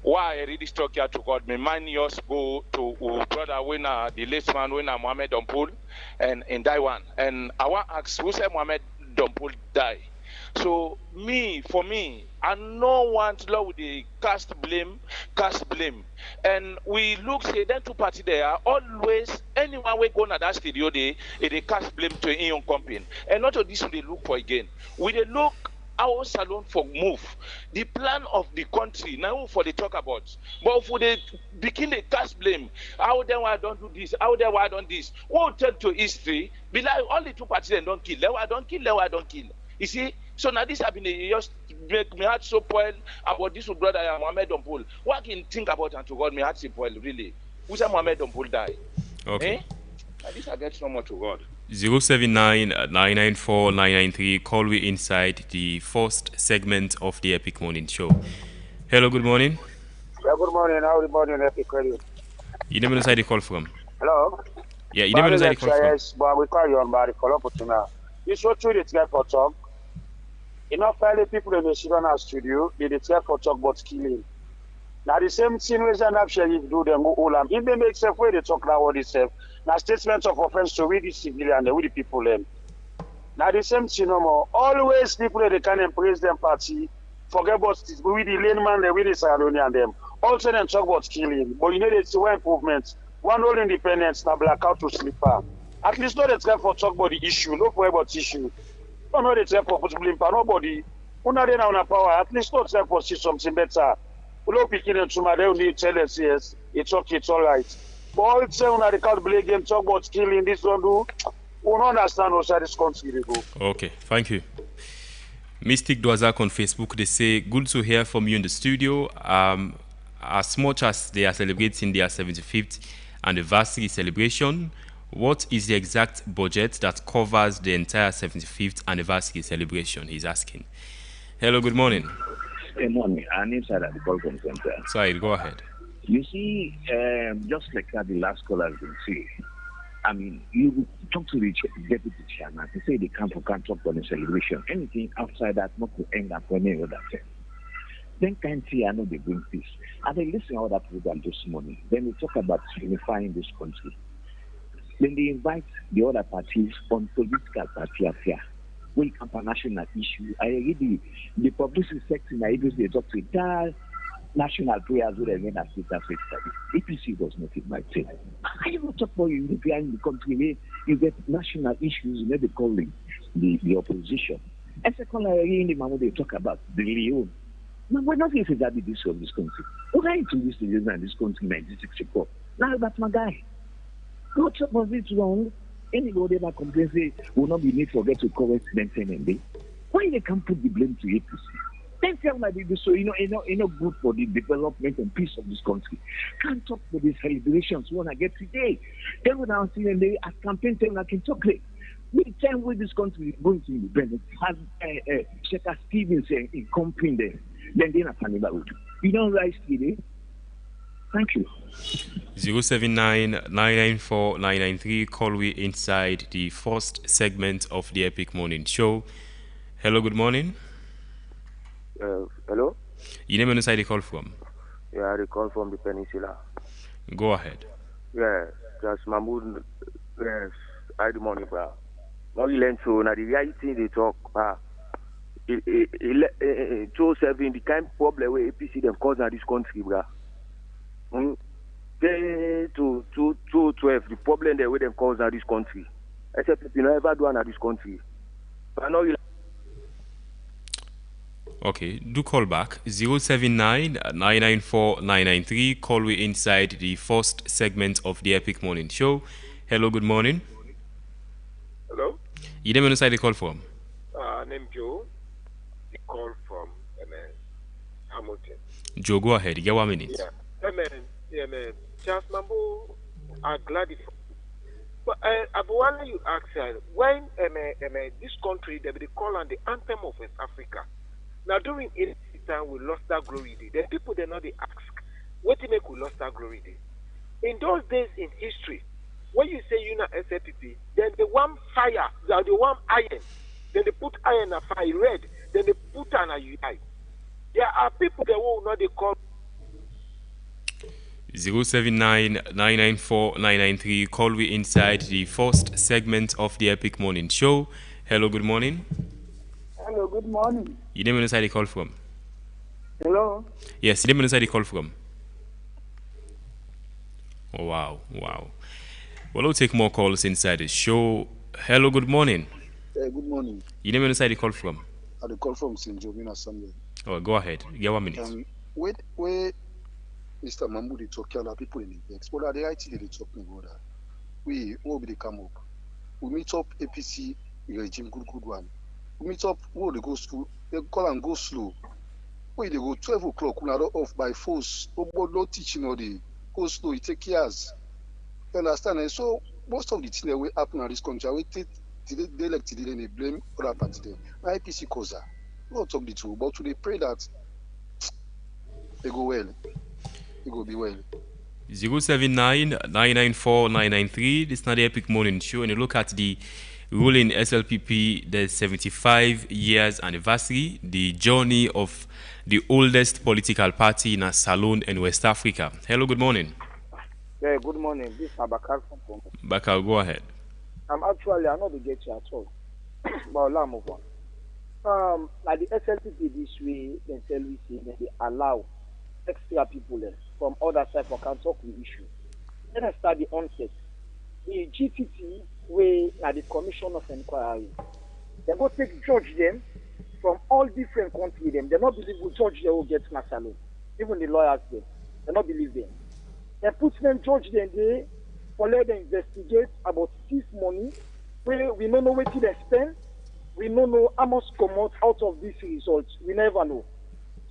S12: Why I read this talk here to God, me man yours go to brother winner, the last man winner, Mohammed Dompul, and in die one. And I want to ask, who said Mohammed Dompul die? So for me, I no want law with the cast blame. And we look say then two party there are always anyone we go na that studio they cast blame to in company. And not all this we dey look for again. We dey look our salon for move. The plan of the country now for the talk about. But for the begin the cast blame. How then why don't do this? How then why don't this? What take to history? Be like all the two parties and don't kill. Then why don't kill? You see? So now this have been just make me heart so spoiled about this brother Mohammed Dompul. What can you think about and to God me heart so spoiled really? Who said Mohammed Dompul die?
S2: Okay.
S12: Now this I get so much to God.
S2: 079-994-993. Call we inside the first segment of the Epic Morning Show. Hello, good morning.
S13: Yeah, good morning. How the morning, Epic Radio?
S2: You never know where the call from.
S13: Hello?
S2: Yeah, you never know where the call from.
S13: Yes, but we call you on by the follow up to now. You so true the guy for talk. Enough fairly people in the Sudan studio, they declare for talk about killing. Now the same thing with an option you do them all. If they make self where they talk now what they say. Now statements of offense to with the civilian and with the people them. Now the same thing no more. Always people that they can embrace them party. Forget about this with the layman, they with the Sierra and them. Also then talk about killing. But you know they see one improvement. One all independence now blackout to sleeper. At least not the time for talk about the issue. Look for about issue. Not the time for blame for nobody. Una dey na power. At least not time for see something better. We don't pick in and tomorrow they only tell us yes, it's okay, it's all right. But all it's saying on the card play game talk about killing this don't do. We don't understand how this country they go.
S2: Okay, thank you. Mystic Dwazak on Facebook, they say good to hear from you in the studio. As much as they are celebrating their 75th anniversary celebration, what is the exact budget that covers the entire 75th anniversary celebration? He's asking. Hello, good morning.
S14: Good morning. I'm inside at the Qualcomm Center.
S2: Sorry, go ahead.
S14: You see, just like that, the last caller has been saying, I mean, you talk to the deputy chairman to say they can't talk on the celebration. Anything outside that, not to end up on any other thing. Then can't see, I know they bring peace. And they listen to all that program this morning. Then they talk about unifying this country. Then they invite the other parties on political party affair. We come for national issue. I read the publicity section. I they talk to entire national prayers with the as state Africa. APC was not invited. I even talk about European in the country where you get national issues. You know they call the opposition. And second, I read in the moment they talk about the Leon. No, we're not going to that this of this country. What are you to this in this country in 1964? Now that's my guy. What was it wrong? Anybody that complains say will not be need to forget to correct them day. Why they can't put the blame to APC? Then tell my baby so good for the development and peace of this country. Can't talk for these celebrations we wanna get today. Then when I was seeing they as campaign time I can talk late. We time with this country is going to independence. Has Sheikh Stevens in company there. Then they're not talking about it. You don't rise today. Thank you.
S2: 079-994-993. Call we inside the first segment of the Epic Morning Show. Hello, good morning.
S15: Hello?
S2: You name inside the call from?
S15: Yeah, I call from the peninsula.
S2: Go ahead.
S15: Yeah, just Mahmoud. Yes, I the morning, bro. Now you learn so now the reality they talk, 207 the kind of problem where APC them cause in this country, bro. To 12 the problem there where them cause in this country. Except people never do in this country. But now you.
S2: Okay, do call back 079-994-993. Call we inside the first segment of the Epic Morning Show. Hello, good morning.
S16: Hello?
S2: You name inside the call from?
S16: Name Joe. The call from Hamilton.
S2: Joe, go ahead. You get 1 minute.
S16: Yeah. Yeah, man. Charles Mambo are glad if. But Abuwala, you ask when this country they call on the anthem of West Africa. Now during any time we lost that glory day. The people they know they ask, what to make we lost that glory day? In those days in history, when you say you know SLPP, then the one fire, the one iron, then they put iron and fire red, then they put an UI. There are people that will not they call
S2: 079-994-993. Call we inside the first segment of the Epic Morning Show. Hello, good morning.
S17: Hello, good morning.
S2: Your name and inside the call from?
S17: Hello.
S2: Yes, your name and inside the call from? Oh, wow. Well, we'll take more calls inside the show. Hello, good morning.
S18: Good morning.
S2: Your name and inside the call from?
S18: I call from St. Jovina Sunday.
S2: Oh, go ahead. Get 1 minute.
S18: Where Mr. Mahmoud talk about people in the text. What are the IT they talking about that? We will be the come up. We meet up APC regime good one. We meet up where they go slow. They call and go slow. Where they go 12 o'clock, we are off by force. No teaching or the go slow, it take years. You understand? And so most of the things that will happen in this country, we take they like today and they blame other parties there. My IPC cause that. We don't talk the truth, but we pray that they go well. It will be well.
S2: 079-994-993. This is not the Epic Morning Show. And you look at the ruling SLPP, the 75 years anniversary, the journey of the oldest political party in a salon in West Africa. Hello, good morning.
S19: Yeah, good morning. This is Abakar from Congo.
S2: Bakar, go ahead.
S19: I'm not to get you at all. But I'll move on. Like the SLPP this way, then tell we say that they allow extra people from other side for can talk the issue. Let us start the onset. The GTT, where the Commission of Inquiry, they go take judge them from all different countries. They not believe we judge them will get Masalo. Even the lawyers there, they not believe them. They put them judge them there for let them investigate about thief money. Where we don't know where they spend. We don't know how much come out of this result. We never know.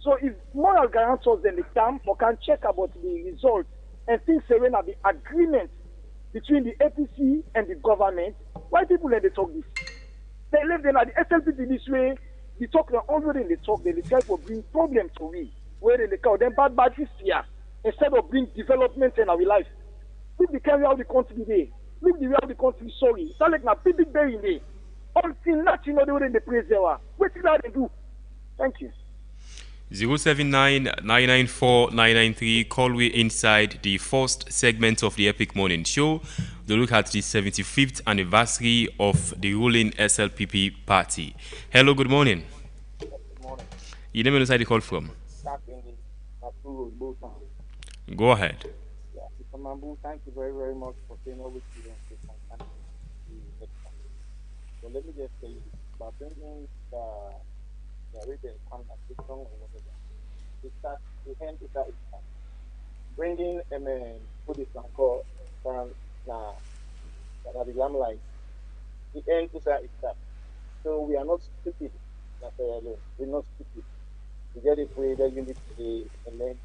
S19: So if moral guarantors then they come or can check about the results and things say when the agreement between the APC and the government, why people let they talk this? They live then at the SLPP this way, they talk now already they talk, they try to bring problems to we. Where they call them bad here instead of bring development in our life. If they carry out the country there, if they out the country sorry. It's not like now big day in there. Until nothing other than the praise there. What did they do? Thank you.
S2: 079-994-993. Call we inside the first segment of the Epic Morning Show to look at the 75th anniversary of the ruling SLPP party. Hello, good morning.
S19: Good morning.
S2: Your name and inside the call from? Go ahead.
S19: Yeah, Mr. Mambu, thank you very, very much for saying all this to you. So let me just say, by bringing the written conversation or whatever, it ends with that. Bringing police and call from the limelight, it ends with that. So we are not stupid. We're not stupid. We get it way that you need today, and then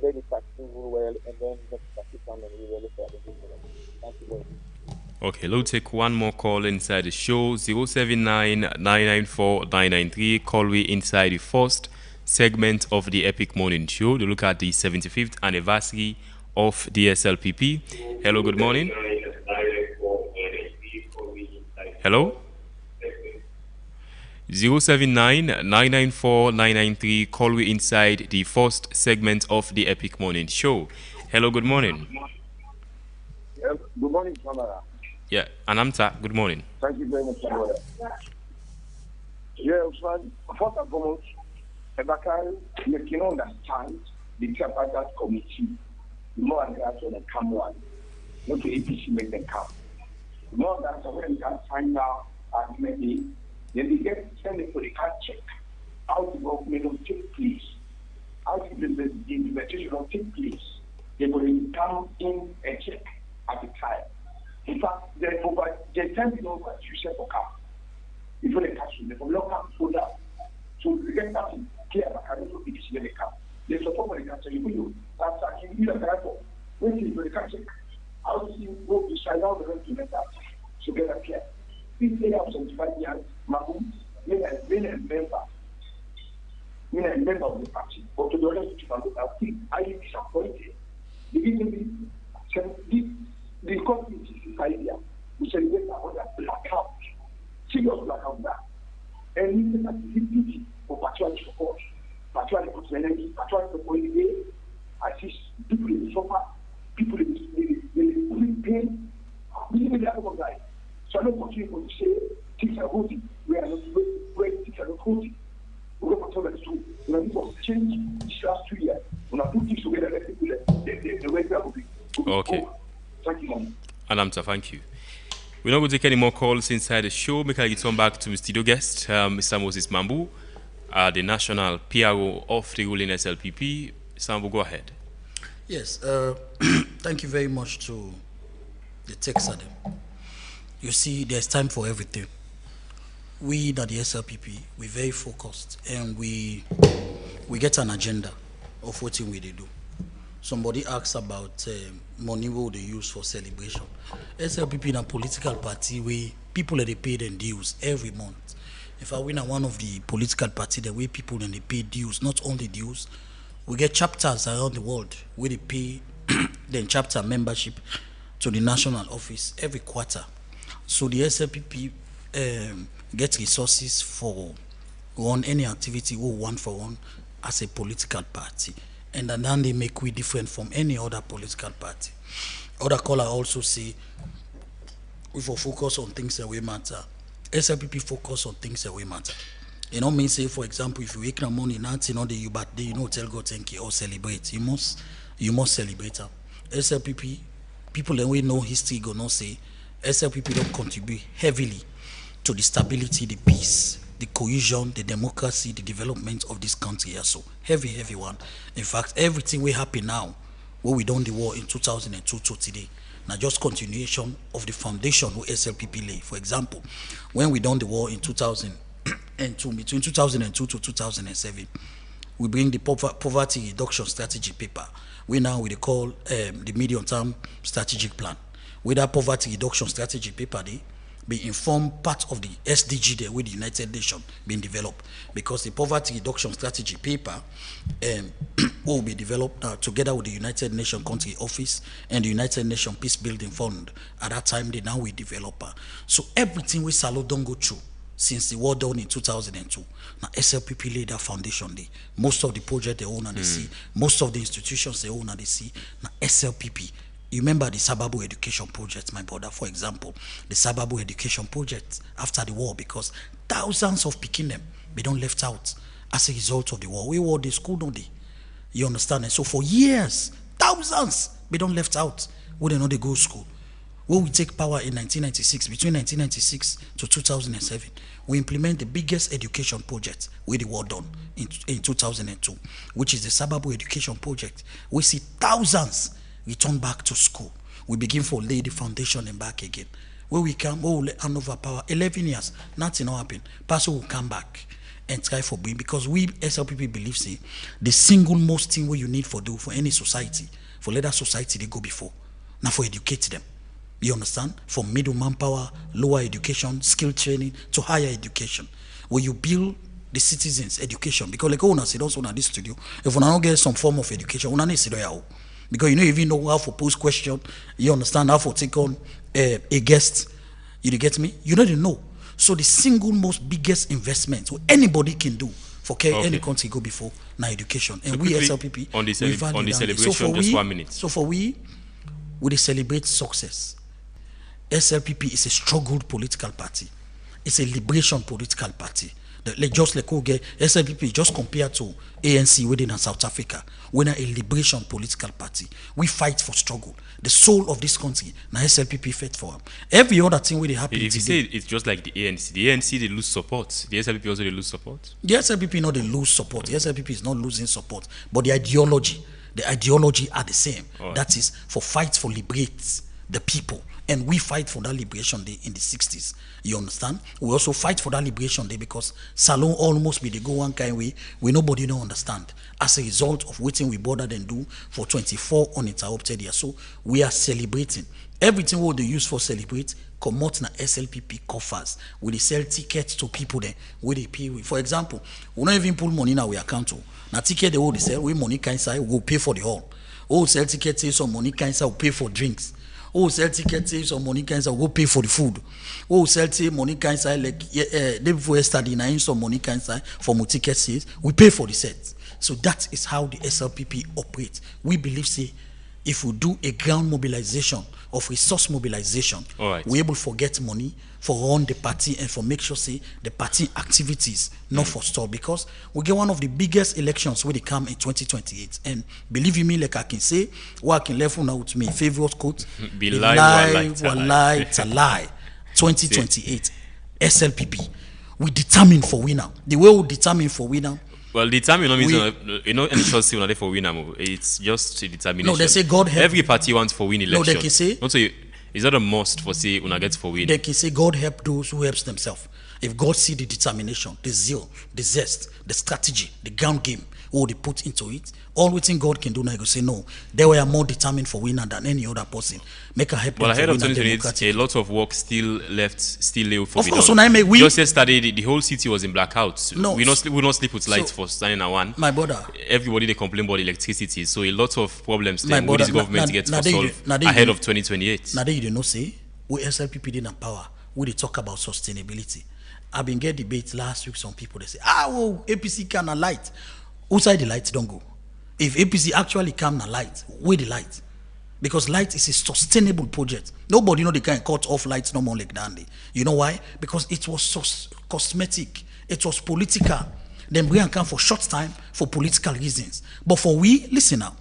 S19: let it practice well, and then let's practice on and we really fair. Thank you very much.
S2: Okay, we'll take one more call inside the show. 079-994-993. Call we inside the first segment of the Epic Morning Show to look at the 75th anniversary of the SLPP. Hello, good morning. Hello? 079-994-993. Call we inside the first segment of the Epic Morning Show. Hello, good morning.
S20: Yes, good morning, Camara.
S2: Yeah, Anamta, good morning.
S20: Thank you very much, brother. Yeah, first and foremost, Ebakari, you can understand the tripartite committee, more and less when they come one, not to APC make them come. More than so when they can find out and maybe then they get sending for the card check how the government will take place, how the implementation will take place. They will come in and check at the time. In fact, they tend to know what you said for car. Before they catch you, they will not come so down. So you get that clear about how to be when they come. They support when they catch you. That's actually you are careful. When you catch it, how do you go beside all the rest to make that? So get that clear. This lady of 75 years, Mahmoud, been a member of the party. But to the rest of the I think I am disappointed. The reason is The country is idea. We celebrate our blackout, serious blackout now. And we take activity for patriotic support, patriotic energy, patriotic support in the day. Assist people in suffer, people in pain. We need that of guys. So I don't continue to say things are holding. We are not where things are not holding. We go for the truth. We are going to change this last 2 years. We are putting together the people, the way we are going.
S2: Okay.
S20: Thank you, Mom.
S2: Anamta, thank you. We're not going to take any more calls inside the show. Make I return back to my studio guest, Mr. Moses Mambu, the national PRO of the ruling SLPP. Sambu, go ahead.
S8: Yes, thank you very much to the Texas. You see, there's time for everything. We at the SLPP, we're very focused and we get an agenda of what we do. Somebody asks about money what they use for celebration. SLPP is a political party where people they pay them dues every month. If I win one of the political party, the way people they pay dues, not only dues, we get chapters around the world where they pay then chapter membership to the national office every quarter. So the SLPP gets resources for run any activity or one for one as a political party. And then they make we different from any other political party. Other caller also say we for focus on things that we matter. SLPP focus on things that we matter. You know, mean say for example, if you wake up morning, not you birthday, tell God thank you or celebrate. You must celebrate. SLPP people that we know history gonna say SLPP don't contribute heavily to the stability, the peace, the cohesion, the democracy, the development of this country. So heavy one. In fact, everything we happen now, when we done the war in 2002 to today, now just continuation of the foundation where SLPP lay. For example, when we done the war in 2002, between 2002 to 2007, we bring the poverty reduction strategy paper. We now we call the medium-term strategic plan. With that poverty reduction strategy paper, they be informed part of the SDG there with the United Nations being developed, because the poverty reduction strategy paper will be developed together with the United Nations Country Office and the United Nations Peace Building Fund. At that time, they now we develop. So everything we Salo don't go through since the war done in 2002. Now SLPP laid that foundation there. Most of the project they own and they see, most of the institutions they own and they see. Now SLPP. You remember the Sababu Education Project, my brother, for example, the Sababu Education Project after the war, because thousands of Pekin them, they don't left out as a result of the war. We were the school, don't they? You understand? And so for years, thousands, they don't left out. We don't know they go to school. When we take power in 1996, between 1996 to 2007, we implement the biggest education project with the war done in 2002, which is the Sababu Education Project. We see thousands return back to school. We begin for lay the foundation and back again. When we come, we will hand over power. 11 years, nothing will happen. Pastor will come back and try for bring, because we SLPP believe say the single most thing what you need for do for any society, for let that society they go before. Now for educate them. You understand? From middle manpower, lower education, skill training to higher education. Where you build the citizens' education. Because like I say, also in this studio, if we don't get some form of education, we don't need to do. Because you know, if you know how to pose question, you understand how to take on a guest, you get me? You don't know. So the single most biggest investment anybody can do for any country go before now education. And so we SLPP
S2: on the celebration, so just 1 minute.
S8: So for we celebrate success. SLPP is a struggled political party. It's a liberation political party. Just like SLPP, just compared to ANC within South Africa, we're a liberation political party. We fight for struggle. The soul of this country, now SLPP fight for them. Every other thing we happen.
S2: If you say it's just like the ANC they lose support. The SLPP also they lose support.
S8: The SLPP not they lose support. The SLPP is not losing support, but the ideology are the same. Right. That is for fight for liberate the people. And we fight for that liberation day in the 60s. You understand? We also fight for that liberation day because Salon almost be the go one kind way where nobody don't understand. As a result of waiting we border and do for 24 uninterrupted years. So we are celebrating. Everything what they use for celebrate, come out na SLPP coffers. We they sell tickets to people there where they pay with. For example, we don't even pull money in our account. Now ticket they will sell, we money can say we will pay for the hall. We will sell tickets, say some money can say we pay for drinks. Oh, sell tickets, save some money, can go pay for the food. Oh, sell money, can say like day before study, na some money, can say for more ticket sales. We pay for the set. So that is how the SLPP operates. We believe, say, if we do a ground mobilization of resource mobilization, we're able to forget money for run the party and for make sure say the party activities not for stall, because we get one of the biggest elections when they come in 2028. And believe you me, like I can say, what I can level now with me favorite quote:
S2: be lie,
S8: to lie. 2028 SLPP. We determine for winner. The way we determine for winner.
S2: Well, determine means any choice for winner. It's just a determination.
S8: No, they say God help.
S2: Every party wants for win election.
S8: No, they can say.
S2: Not say it's not a must for say una get for win.
S8: They can say God help those who helps themselves. If God see the determination, the zeal, the zest, the strategy, the ground game, all they put into it, all within God can do now, you go say no. They were more determined for winner than any other person. Make a help.
S2: Well, ahead of 2028, a lot of work still left, still left for.
S8: Of course, when I make we
S2: just yesterday, the whole city was in blackouts.
S8: No,
S2: we not sleep with lights for standing at one.
S8: My brother,
S2: everybody they complain about electricity, so a lot of problems then with this government gets to solve ahead of 2028.
S8: Now they don't say we SLPP didn't power. We talk about sustainability. I've been getting debates last week. Some people they say, well, APC can a light. Outside the lights don't go. If APC actually come a light, where the light? Because light is a sustainable project. Nobody know they can cut off lights no more like that. You know why? Because it was so cosmetic. It was political. Then we come for short time for political reasons. But for we, listen now,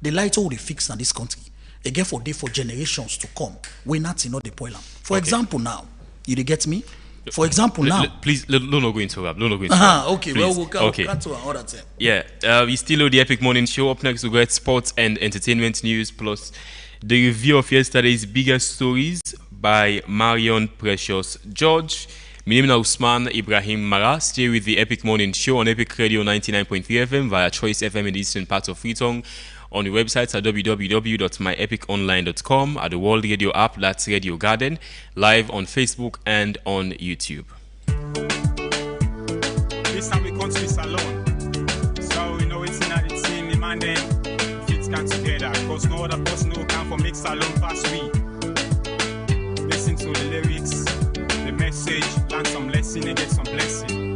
S8: the light all they fix in this country. Again for generations to come. We not the boiler. For example now, you get me? For example, now.
S2: Please, don't go into rap.
S8: Okay,
S2: please.
S8: Well, we'll come to another time.
S2: Yeah, we still know the Epic Morning Show. Up next, we got sports and entertainment news, plus the review of yesterday's biggest stories by Marion Precious George. My name is Usman Ibrahim Mara. Stay with the Epic Morning Show on Epic Radio 99.3 FM via Choice FM in the eastern part of Freetown. On the website at www.myepiconline.com, at the World Radio app, that's Radio Garden, live on Facebook and on YouTube.
S3: This time we come to this alone. So we know it's in the team, the man then kids come together. Because no other person who can for mix alone past we. Listen to the lyrics, the message, learn some lesson and get some blessing.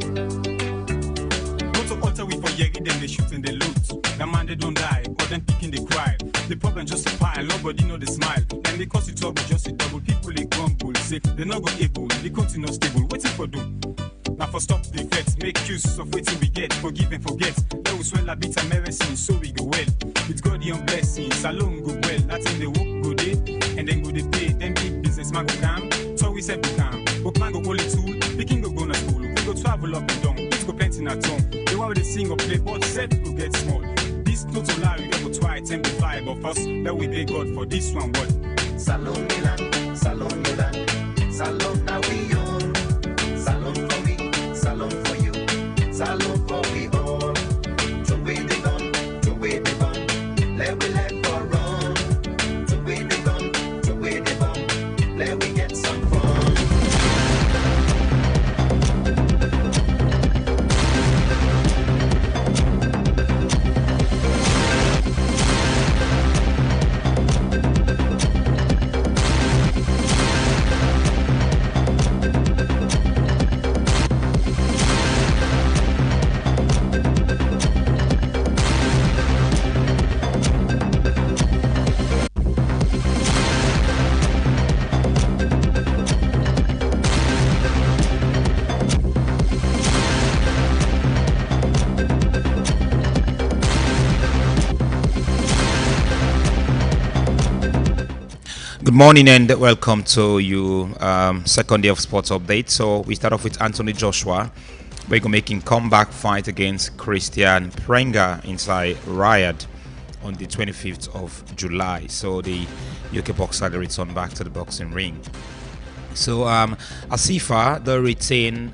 S3: Not to utter we for Yegi, then they shoot and they loot. The man they don't die, or them picking the cry. The problem just a pile, nobody know the smile. And because it's trouble, just a double. People they grumble, say they not go able, the country not stable. Waiting for them. Now for stop the threats, make use of waiting we get. Forgive and forget. Let us swell a bit of medicine, so we go well. With God your blessings, alone go well. That's in the work go day, and then go they pay. Then big businessman go down, so we said go down. Bookman go only tool, picking go na school. We go travel up and down, let's go plenty at home. They want to sing or play, but said go get small. Not to lie, we go try and the vibe of us. That we thank God for this one. What?
S6: Salon Milan, Salon Milan, Salon now we own. Salon for me, Salon for you, Salon for we all. To wait the gun, to wait the gun, let we let for run. To wait the gun, to wait the gun, let we get some fun.
S21: Good morning and welcome to you second day of sports update. So we start off with Anthony Joshua. We're making comeback fight against Christian Prenga inside Riyadh on the 25th of July. So the UK boxer return back to the boxing ring. So Asifa, the retain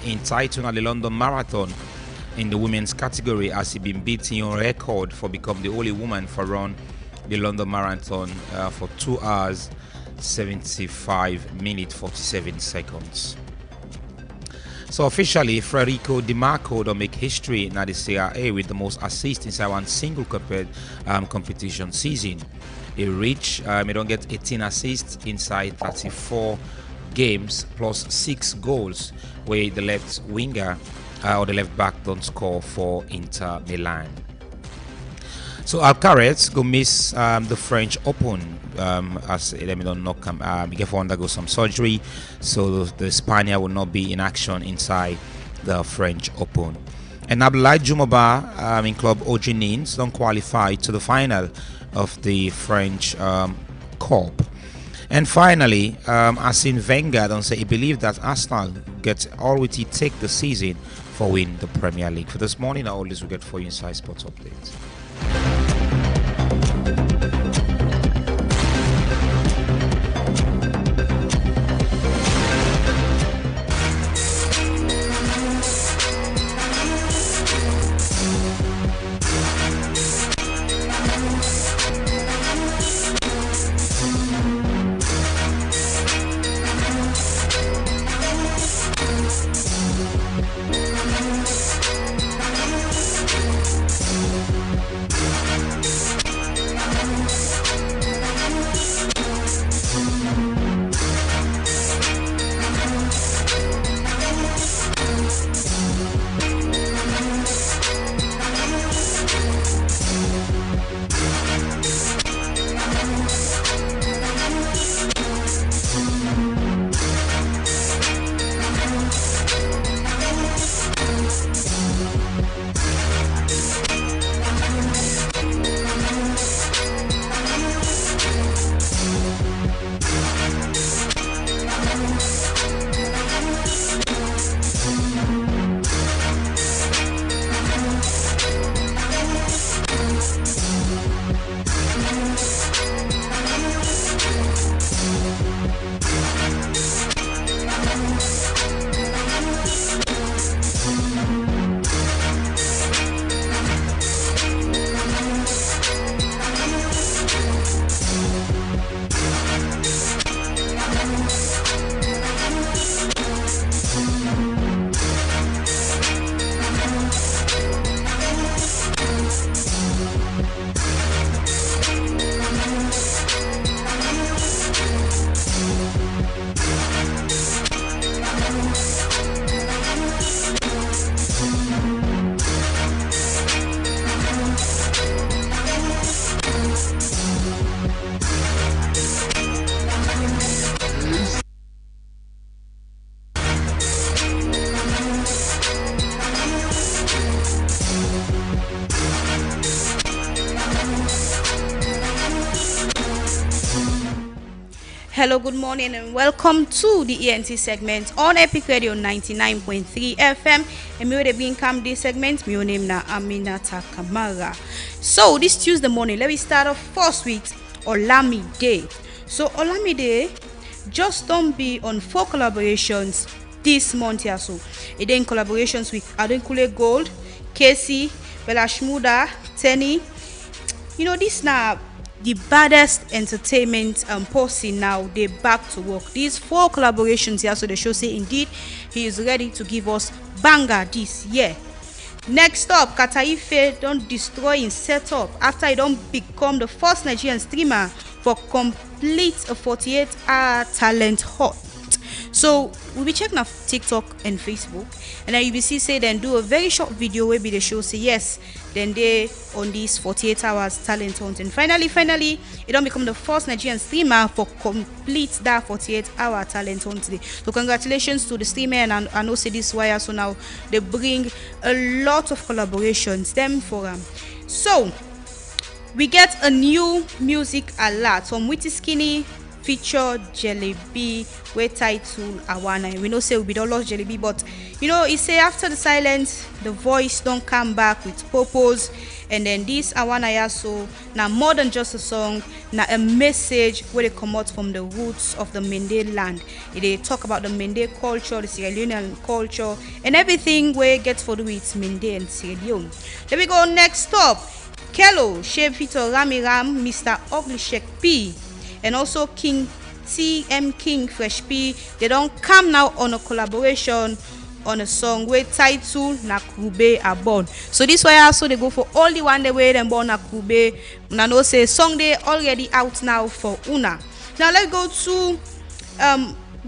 S21: in title at the London Marathon in the women's category, has been beating a record for becoming the only woman for run the London Marathon for 2 hours 75 minutes 47 seconds. So officially, Federico Di Marco don't make history in the CIA with the most assists inside one single competition season. he reached. He don't get 18 assists inside 34 games plus 6 goals where the left winger or the left back don't score for Inter Milan. So Alcaraz go miss the French Open as let me don't knock him. He get to undergo some surgery, so the Spaniard will not be in action inside the French Open. And Abdoulaye Jumoba in club OG Nîmes don't qualify to the final of the French Cup. And finally, Arsene Wenger don't say he believes that Arsenal get all it take the season for win the Premier League. For this morning, all this we get for you inside Sports Update.
S4: Hello, good morning, and welcome to the ENT segment on Epic Radio 99.3 FM. And me being come this segment, my name na Aminata Kamara. So this Tuesday morning, let me start off first with Olamide. So Olamide just don't be on 4 collaborations this month here. So it in collaborations with Adenkule Gold, Casey, Bella Shmuda, Tenny. You know this now. The baddest entertainment posting now, they back to work. These 4 collaborations here, so the show say indeed he is ready to give us banger this year. Next up, Kataife don't destroy in setup after he don't become the first Nigerian streamer for complete a 48-hour talent hunt. So we'll be checking out TikTok and Facebook, and then UBC say then do a very short video where be the show say yes, then they on these 48 hours talent hunt, and finally it don't become the first Nigerian streamer for complete that 48-hour talent hunt today. So congratulations to the streamer, and I know say this wire, so now they bring a lot of collaborations them for them. So we get a new music alert from Witty Skinny feature Jellyby we title Awana. We know say we don't lost Jellyby, but you know it say after the silence the voice don't come back with purpose. And then this Awana Yaso now more than just a song, now a message where they come out from the roots of the Mende land. They talk about the Mende culture, the Sierra Leonean culture, and everything where it gets for do with Mende and Sierra Leone. Let me go next up. Kello, Shave Fito Rami Ram, Mr. Oglishek P, and also King TM King Fresh P. They don't come now on a collaboration on a song where title na Kube are born. So this why also they go for all the one the way them born na Kube. Una know say song they already out now for Una. Now let's go to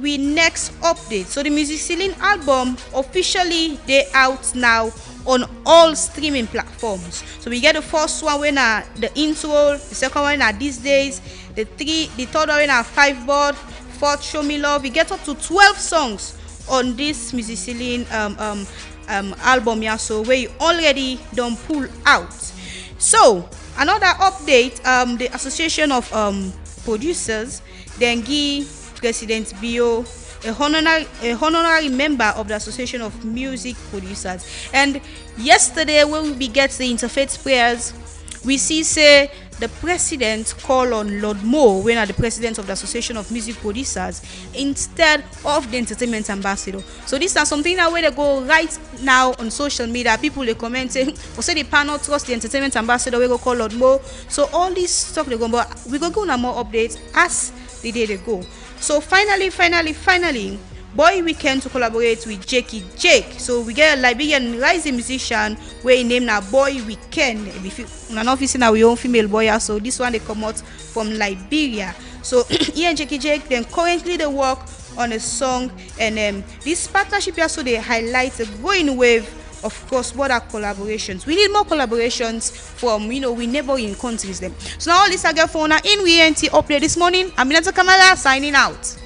S4: we next update. So the Music Ceiling album officially they out now on all streaming platforms. So we get the first one when the intro, the second one these days, the third one when 5 board, fourth Show Me Love. We get up to 12 songs on this Music Ceiling album, yeah. So we already done pull out. So another update, the Association of Producers then give President Bio a honorary member of the Association of Music Producers. And yesterday when we get the interfaith prayers, we see say the president call on Lord Moore, when are the president of the Association of Music Producers, instead of the entertainment ambassador. So this is something that where they go right now on social media. People they commenting, or say the panel trust the entertainment ambassador, we go call Lord Moore. So all this stuff they go, but we go on more updates as the day they go. So finally, Boy Weekend to collaborate with Jakey Jake. So we get a Liberian rising musician where he named now Boy Weekend. We're not facing our own female boy, so this one they come out from Liberia. So he and Jakey Jake then currently they work on a song, and this partnership also they highlight a growing wave of cross-border collaborations. We need more collaborations from we neighboring countries them. So now all this I get for now in ENT update this morning. Aminata Kamara signing out.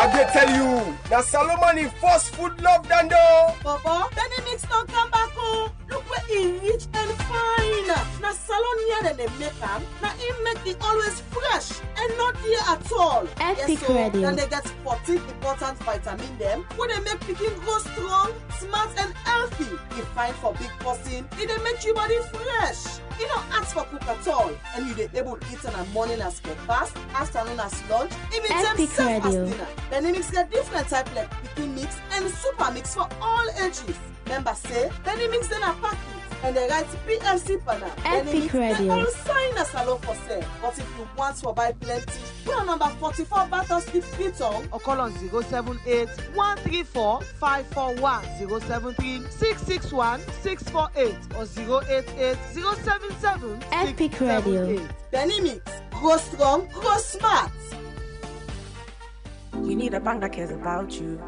S10: I can tell you, now Solomon in first food love than though.
S5: Papa, then he mix don't come back home. Look where he rich and fine. Now salon here they make them. Now he make it always fresh and not here at all.
S22: Epic Radio.
S5: Then they get 14 important vitamin them. When they make picking grow strong, smart and healthy. He fine for big person. It they make your body fresh. You don't ask for cook at all, and you they able to eat in the morning as breakfast, afternoon as lunch, even
S22: Epic
S5: self as
S22: Radio.
S5: dinner. Then they mix get different type like picking mix and super mix for all ages. Member say, then they mix them a packet and they write PLC panel.
S22: Epic Radio.
S5: They all sign a salon for sale. But if you want to buy plenty, put on number 44 Battle Street, Freetown, or call on 078 134 541 073 661 648 or 088 077
S22: Epic Radio.
S5: Benny Mix, grow strong, grow smart.
S23: You need a bank that cares about you.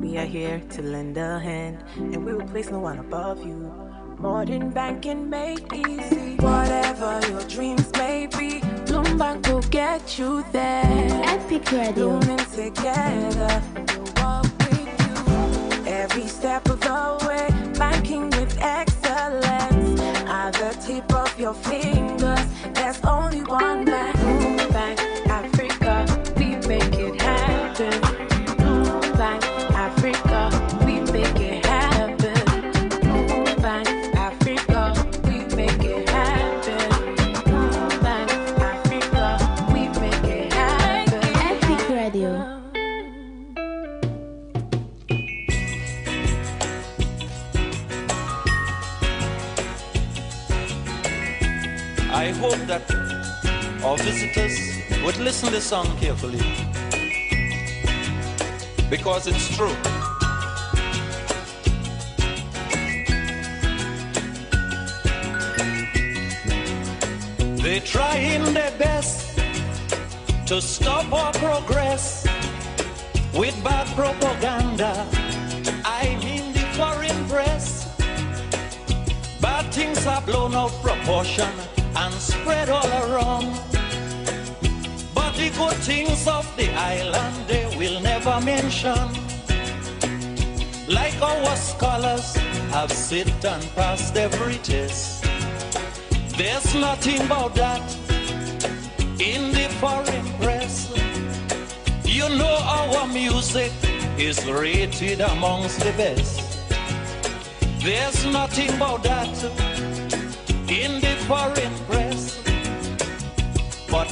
S23: We are here to lend a hand, and we will place no one above you. Modern banking made easy. Whatever your dreams may be, Bloombank will get you there.
S22: Epic Radio.
S23: Blooming together, we'll walk with you every step of the way. Banking with excellence at the tip of your fingers. There's only one man. Bloombank Africa, we make it happen. Bloombank Africa, we make it happen. Bloombank Africa, we make it happen. Bloombank Africa, we make it happen.
S22: Epic Radio.
S24: I hope that our visitors would listen to this song carefully, because it's true. They're trying their best to stop our progress with bad propaganda. I mean the foreign press. Bad things are blown out of proportion and spread all around. But the good things of the island they will never mention. Like our scholars have sit and passed every test. There's nothing about that in the foreign press. You know our music is rated amongst the best. There's nothing about that in the foreign press.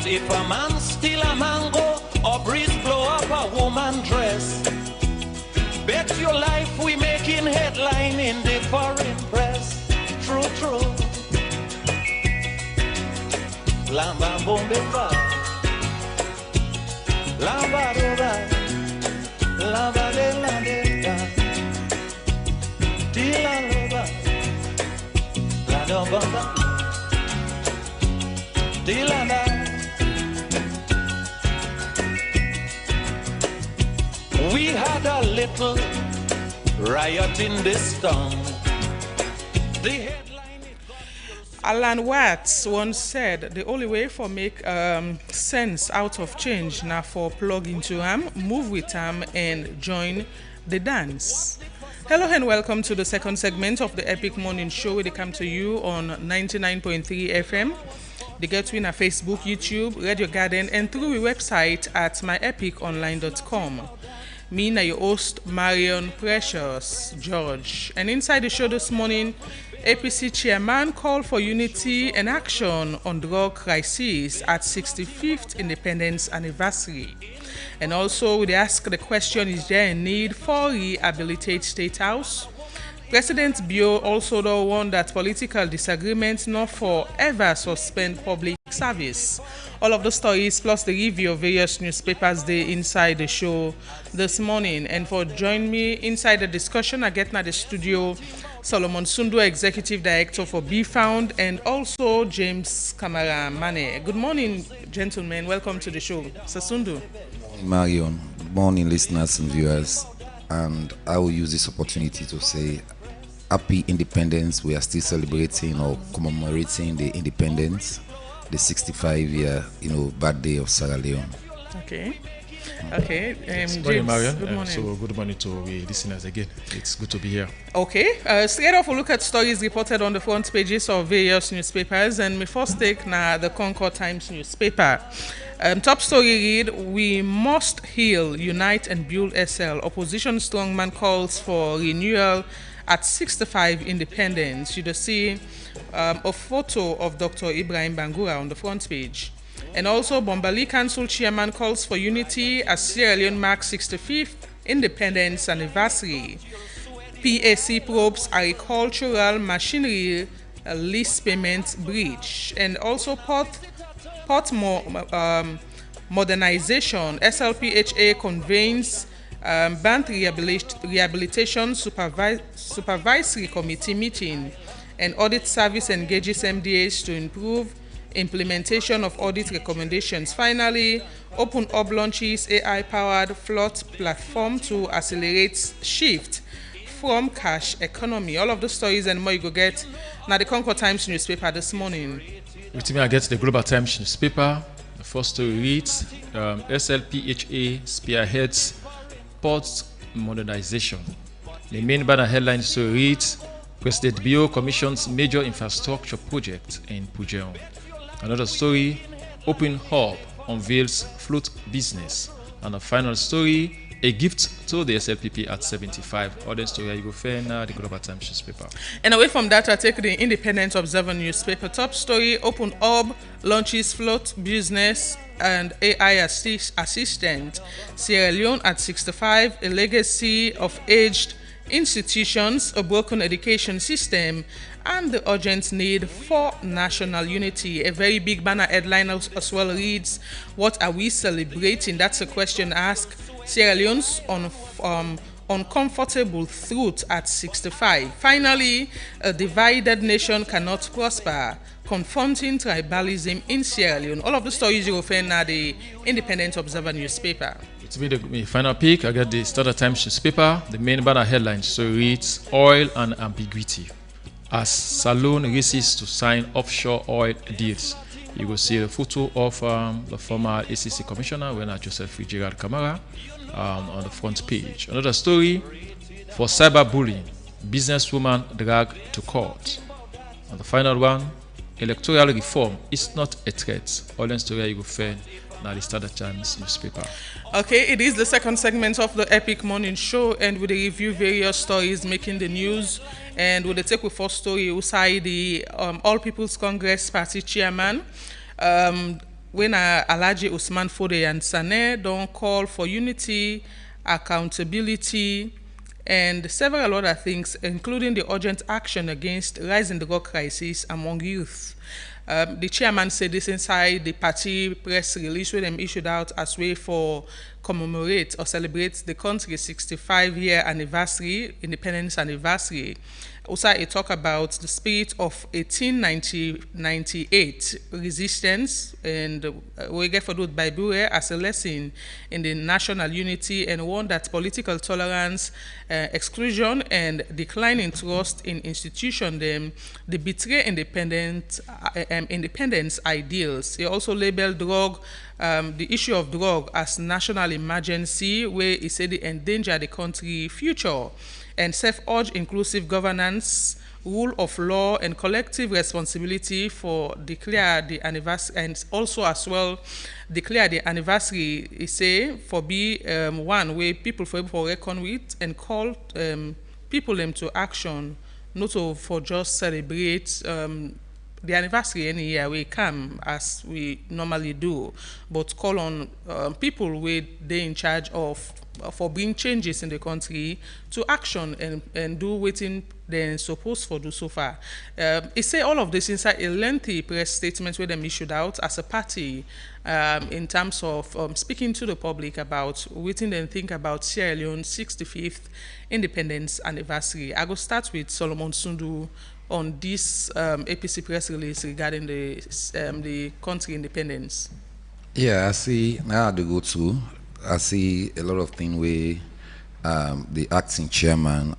S24: if a man steal a mango or breeze blow up a woman dress, bet your life we making headline in the foreign press. True, true. Lamba bombe pa, lamba roba, lamba de la de da, di la roba, la do bamba, di la da. We had a little riot in this town. The
S1: Alan Watts once said, the only way for make sense out of change now for plug into move with and join the dance. Hello and welcome to the second segment of the Epic Morning Show where they come to you on 99.3 FM. They get to in a Facebook, YouTube, Radio Garden and through the website at myepiconline.com. Me na your host, Marion Precious George. And inside the show this morning, APC chairman called for unity and action on drug crisis at 65th Independence Anniversary. And also, we ask the question, is there a need for rehabilitate State House? President Bio also warned that political disagreements not forever suspend public service. All of the stories plus the review of various newspapers they inside the show this morning. And for join me inside the discussion, I get now the studio Solomon Sundu, Executive Director for Be Found, and also James Kamara Mane. Good morning, gentlemen. Welcome to the show. Sasundu.
S7: Marion. Good morning, listeners and viewers. And I will use this opportunity to say happy independence. We are still celebrating or commemorating the independence, the 65-year, birthday of Sierra Leone.
S1: Okay.
S9: James, good morning, Marion. Good morning. So good morning to the listeners again. It's good to be here.
S1: Okay. Straight off, we'll look at stories reported on the front pages of various newspapers. And my first take now the Concord Times newspaper. Top story read, we must heal, unite and build SL. Opposition strongman calls for renewal at 65 Independence. You see a photo of Dr. Ibrahim Bangura on the front page. And also, Bombali Council chairman calls for unity as Sierra Leone marks 65th Independence Anniversary. PAC probes agricultural machinery lease payment breach. And also, port modernization. SLPHA convenes Band Rehabilitation Supervisory Committee meeting. And audit service engages MDAs to improve implementation of audit recommendations. Finally, Open Up launches AI-powered float platform to accelerate shift from cash economy. All of the stories and more you go get now the Concord Times newspaper this morning.
S9: With me, I get the Global Times newspaper. The first story reads, SLPHA spearheads port modernization. The main banner headline story reads, President Bio commissions major infrastructure project in Pujeon. Another story, Open Hub unveils float business. And the final story, a gift to the SLPP at 75. Other story, you go find the Global Times newspaper.
S1: And away from that, I take the Independent Observer newspaper. Top story, Open Hub launches float business and AI assistant. Sierra Leone at 65, a legacy of aged institutions, a broken education system, and the urgent need for national unity. A very big banner headline as well reads, what are we celebrating? That's a question asked. Sierra Leone's uncomfortable truth at 65. Finally, a divided nation cannot prosper, confronting tribalism in Sierra Leone. All of the stories you will find at the Independent Observer newspaper.
S9: To be the final pick, I got the Standard Times newspaper. The main banner headline so reads, oil and ambiguity. As Salone races to sign offshore oil deals. You will see a photo of the former ACC commissioner, Joseph Fitzgerald Kamara, on the front page. Another story, for cyberbullying, businesswoman dragged to court. And the final one, electoral reform is not a threat. All the story you will find now the Standard Times newspaper.
S1: Okay, it is the second segment of the Epic Morning Show, and we review various stories making the news. And we'll take with first story, Usai, the All People's Congress Party chairman, when Alhaji Usman Fode and Sane don't call for unity, accountability, and several other things, including the urgent action against rising drug crisis among youth. The chairman said this inside the party press release where them issued out as way for commemorate or celebrate the country's 65-year anniversary, independence anniversary. Also, it talk about the spirit of 1898 resistance, and we get followed by Bure as a lesson in the national unity, and one that political tolerance, exclusion, and declining trust in institutions them they betray independence ideals. He also labeled the issue of drug as national emergency, where he said they endanger the country future, and self-urged inclusive governance, rule of law, and collective responsibility for declare the anniversary, and also as well declare the anniversary, he say, for be one way people for reckon with, and call people them to action, not for just celebrate the anniversary any year we come as we normally do, but call on people with they in charge of for bring changes in the country to action and do waiting they're supposed for do so far. It say all of this inside a lengthy press statement where them issued out as a party in terms of speaking to the public about waiting and think about Sierra Leone's 65th independence anniversary. I will start with Solomon Sundu on this APC press release regarding the country independence.
S7: Yeah, I see now to go to. I see a lot of things where the acting chairman,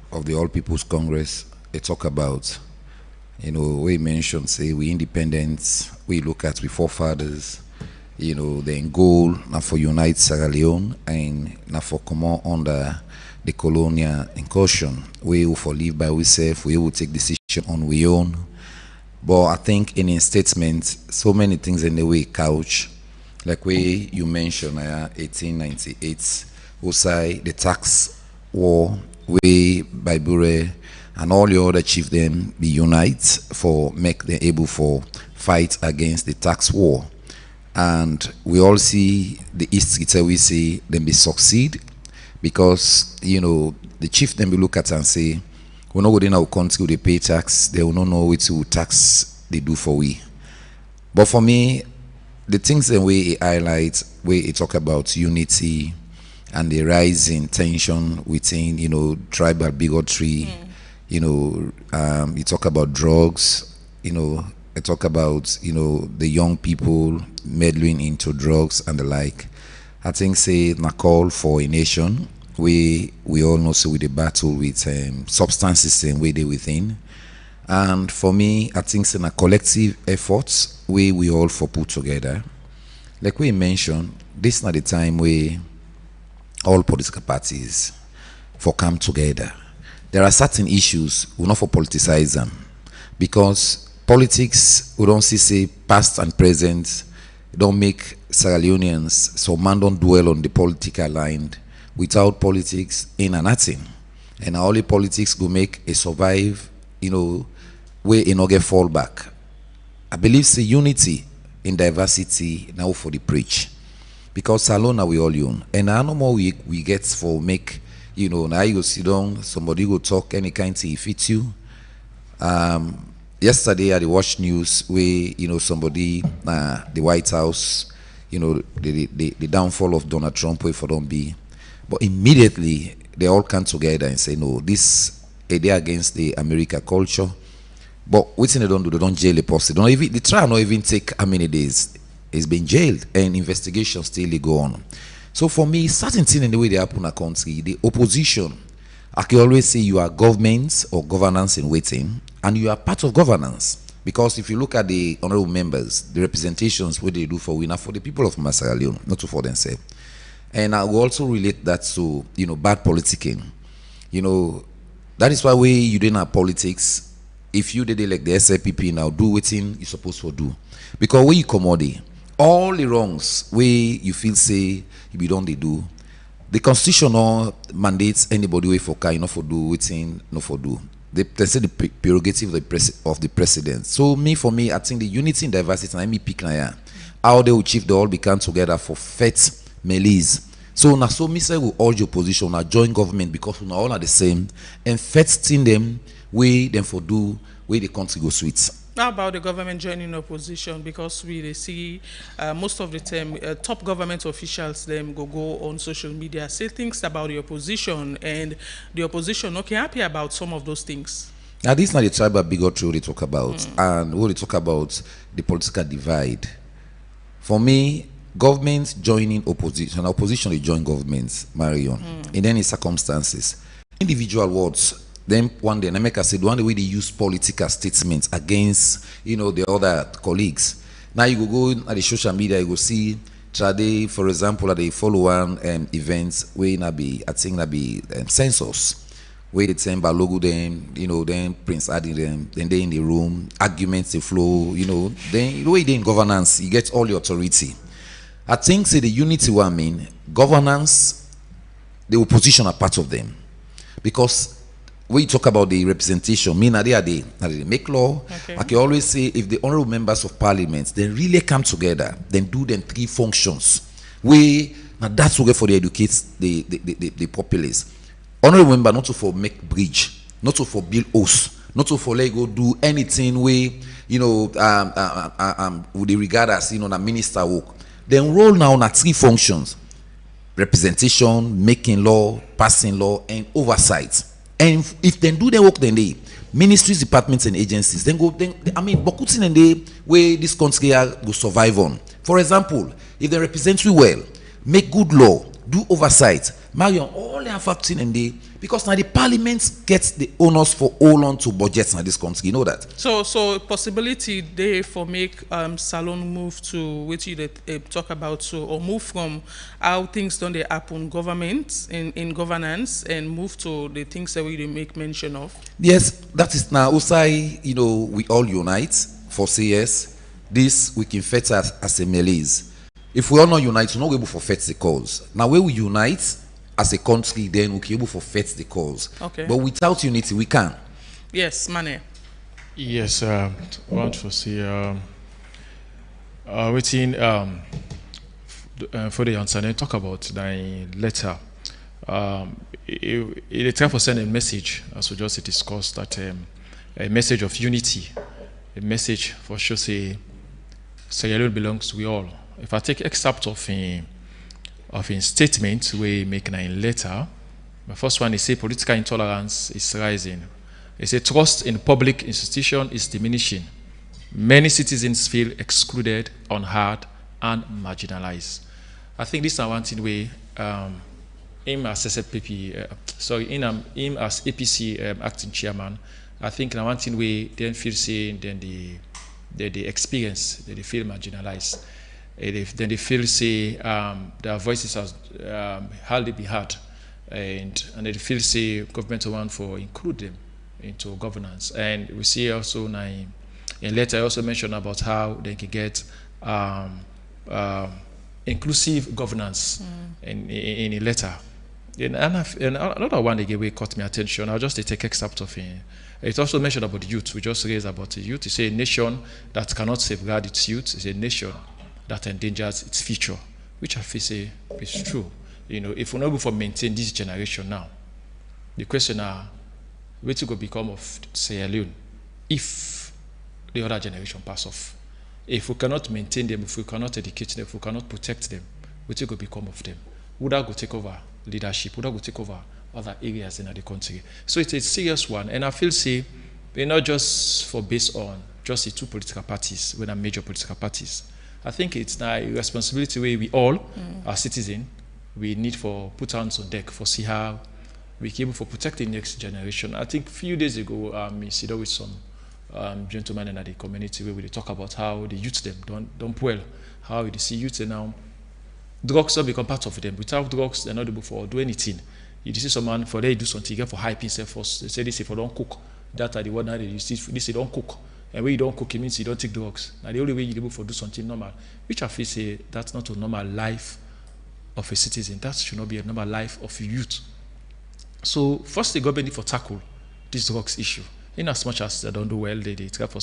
S7: of the All People's Congress, they talk about, we mentioned, say, we independence, we look at we forefathers, the goal now for unite Sierra Leone and now for come on under the colonial incursion. We will for live by ourselves, we will take decision on we own. But I think in his statement, so many things in the way couch, like way you mentioned, 1898, also the tax war, way by Bure and all the other chiefs then be unite for make them able for fight against the tax war. And we all see the history we see them be succeed because the chief then we look at and say we're not going in our country they pay tax, they will not know which tax they do for we. But for me, the things the way it highlights, where it talk about unity and the rising tension within, tribal bigotry, you talk about drugs, I talk about, the young people meddling into drugs and the like. I think say na call for a nation we all know so with the battle with substances and way they within. And for me, I think it's a collective efforts we all for put together. Like we mentioned, this is not the time where all political parties for come together. There are certain issues we not for politicize them because politics we don't see say past and present don't make Sierra Leoneans so man don't dwell on the political line. Without politics in and nothing, and only politics go make a survive, where it not get fall back. I believe it's unity in diversity now for the preach, because alone we all young, and I no more we get for make now you go sit down, somebody go talk any kind thing fit you. Yesterday I watched news where somebody the White House, the downfall of Donald Trump where for don't be. But immediately they all come together and say, no, this a day against the American culture. But what they don't do, they don't jail the person. They try not even take how many days. It's been jailed and investigations still go on. So for me, certain things in the way they happen in a country, the opposition, I can always say you are government or governance in waiting, and you are part of governance. Because if you look at the honorable members, the representations what they do for winner for the people of Sierra Leone, not for themselves. And I will also relate that to bad politicking. That is why you didn't have politics. If you did it like the Slpp now, do what you're supposed to do. Because when you commodity, all the wrongs where you feel say you don't they do, the constitution mandates anybody way for not for do waiting, not for do. they say the prerogative of the president. So for me, I think the unity and diversity, and me pick now, how they will achieve, they all become together for FET Melis. So now, so me say we all your position, now join government because we all are the same, and FET team them way them for do way the country go sweet.
S1: How about the government joining opposition? Because we see most of the time top government officials them go on social media, say things about the opposition, and the opposition okay happy about some of those things.
S7: Now this is not the tribal bigotry they talk about, and what they talk about the political divide. For me, government joining opposition, opposition they join governments, Marion, in any circumstances. Individual words. Then one day, Nameka said, one way they use political statements against, the other colleagues. Now you go at the social media, you go see, Trade, for example, at the follow-on events, where I think that be census, where they send logo them, then Prince adding them, then they in the room, arguments they flow, then the way they in governance, you get all the authority. I think say the unity one mean governance, the opposition are part of them, because when you talk about the representation, mean they make law. Okay. I can always say if the honorable members of parliament they really come together, then do them three functions. Now that's okay for the educate the populace. Honorable member not to for make bridge, not to for build house, not to for let go do anything where would they regard as the minister work. Then roll now on three functions: representation, making law, passing law, and oversight. And if they do their work, then they ministries, departments, and agencies then go. Bokutin and they where this country will survive on. For example, if they represent you well, make good law, do oversight, Marion, all they are factoring and they because now the parliament gets the owners for all on to budgets in this country. You know that. So possibility they for make Salon move to which you talk about or move from how things don't they happen government in governance and move to the things that we make mention of. Yes, that is now Usai, we all unite for say yes. This we can fit as a malaise. If we all not unite, we're not able to fight the cause. Now when we unite as a country, then we can able to fight the cause. Okay. But without unity, we can't. Yes, Mane.
S9: Yes, I want to see waiting for the answer. Then talk about the letter. It time for send a message, as we just discussed, that a message of unity, a message for sure say Sierra Leone belongs to we all. If I take excerpt of a statement we make in a letter, the first one is say political intolerance is rising. It says trust in public institution is diminishing. Many citizens feel excluded, unheard, and marginalized. I think this is one thing we him as Slpp, him as APC acting chairman. I think one thing we then feel saying then the experience that they feel marginalized. Then they feel say their voices has hardly be heard, and they feel say government want for include them into governance. And we see also in letter I also mentioned about how they can get inclusive governance in a letter. And another one again caught my attention. I'll just take excerpt of it. It also mentioned about the youth. We just raised about the youth. It's a nation that cannot safeguard its youth. It's a nation that endangers its future, which I feel say is true. If we're not able to maintain this generation now, the question is, what will become of Sierra Leone if the other generation pass off? If we cannot maintain them, if we cannot educate them, if we cannot protect them, what will become of them? Would I go take over leadership? Would I go take over other areas in the country? So it's a serious one, and I feel say we're not just for based on just the two political parties, when are major political parties. I think it's now a responsibility where we all, as citizens, we need for put hands on deck for see how we can able for protect the next generation. I think a few days ago, I sit with some gentlemen in the community where we talk about how the youth them don't well, how they see youth now. Drugs have become part of them. Without drugs, they're not able to do anything. You see someone for they do something, you get for hype himself first. They say this if I don't cook, that are the one that you see this they don't cook. And when you don't cook, it means you don't take drugs. Now the only way you're able to do something normal, which I feel say that's not a normal life of a citizen. That should not be a normal life of a youth. So first the government need for tackle this drugs issue. In as much as they don't do well, they try for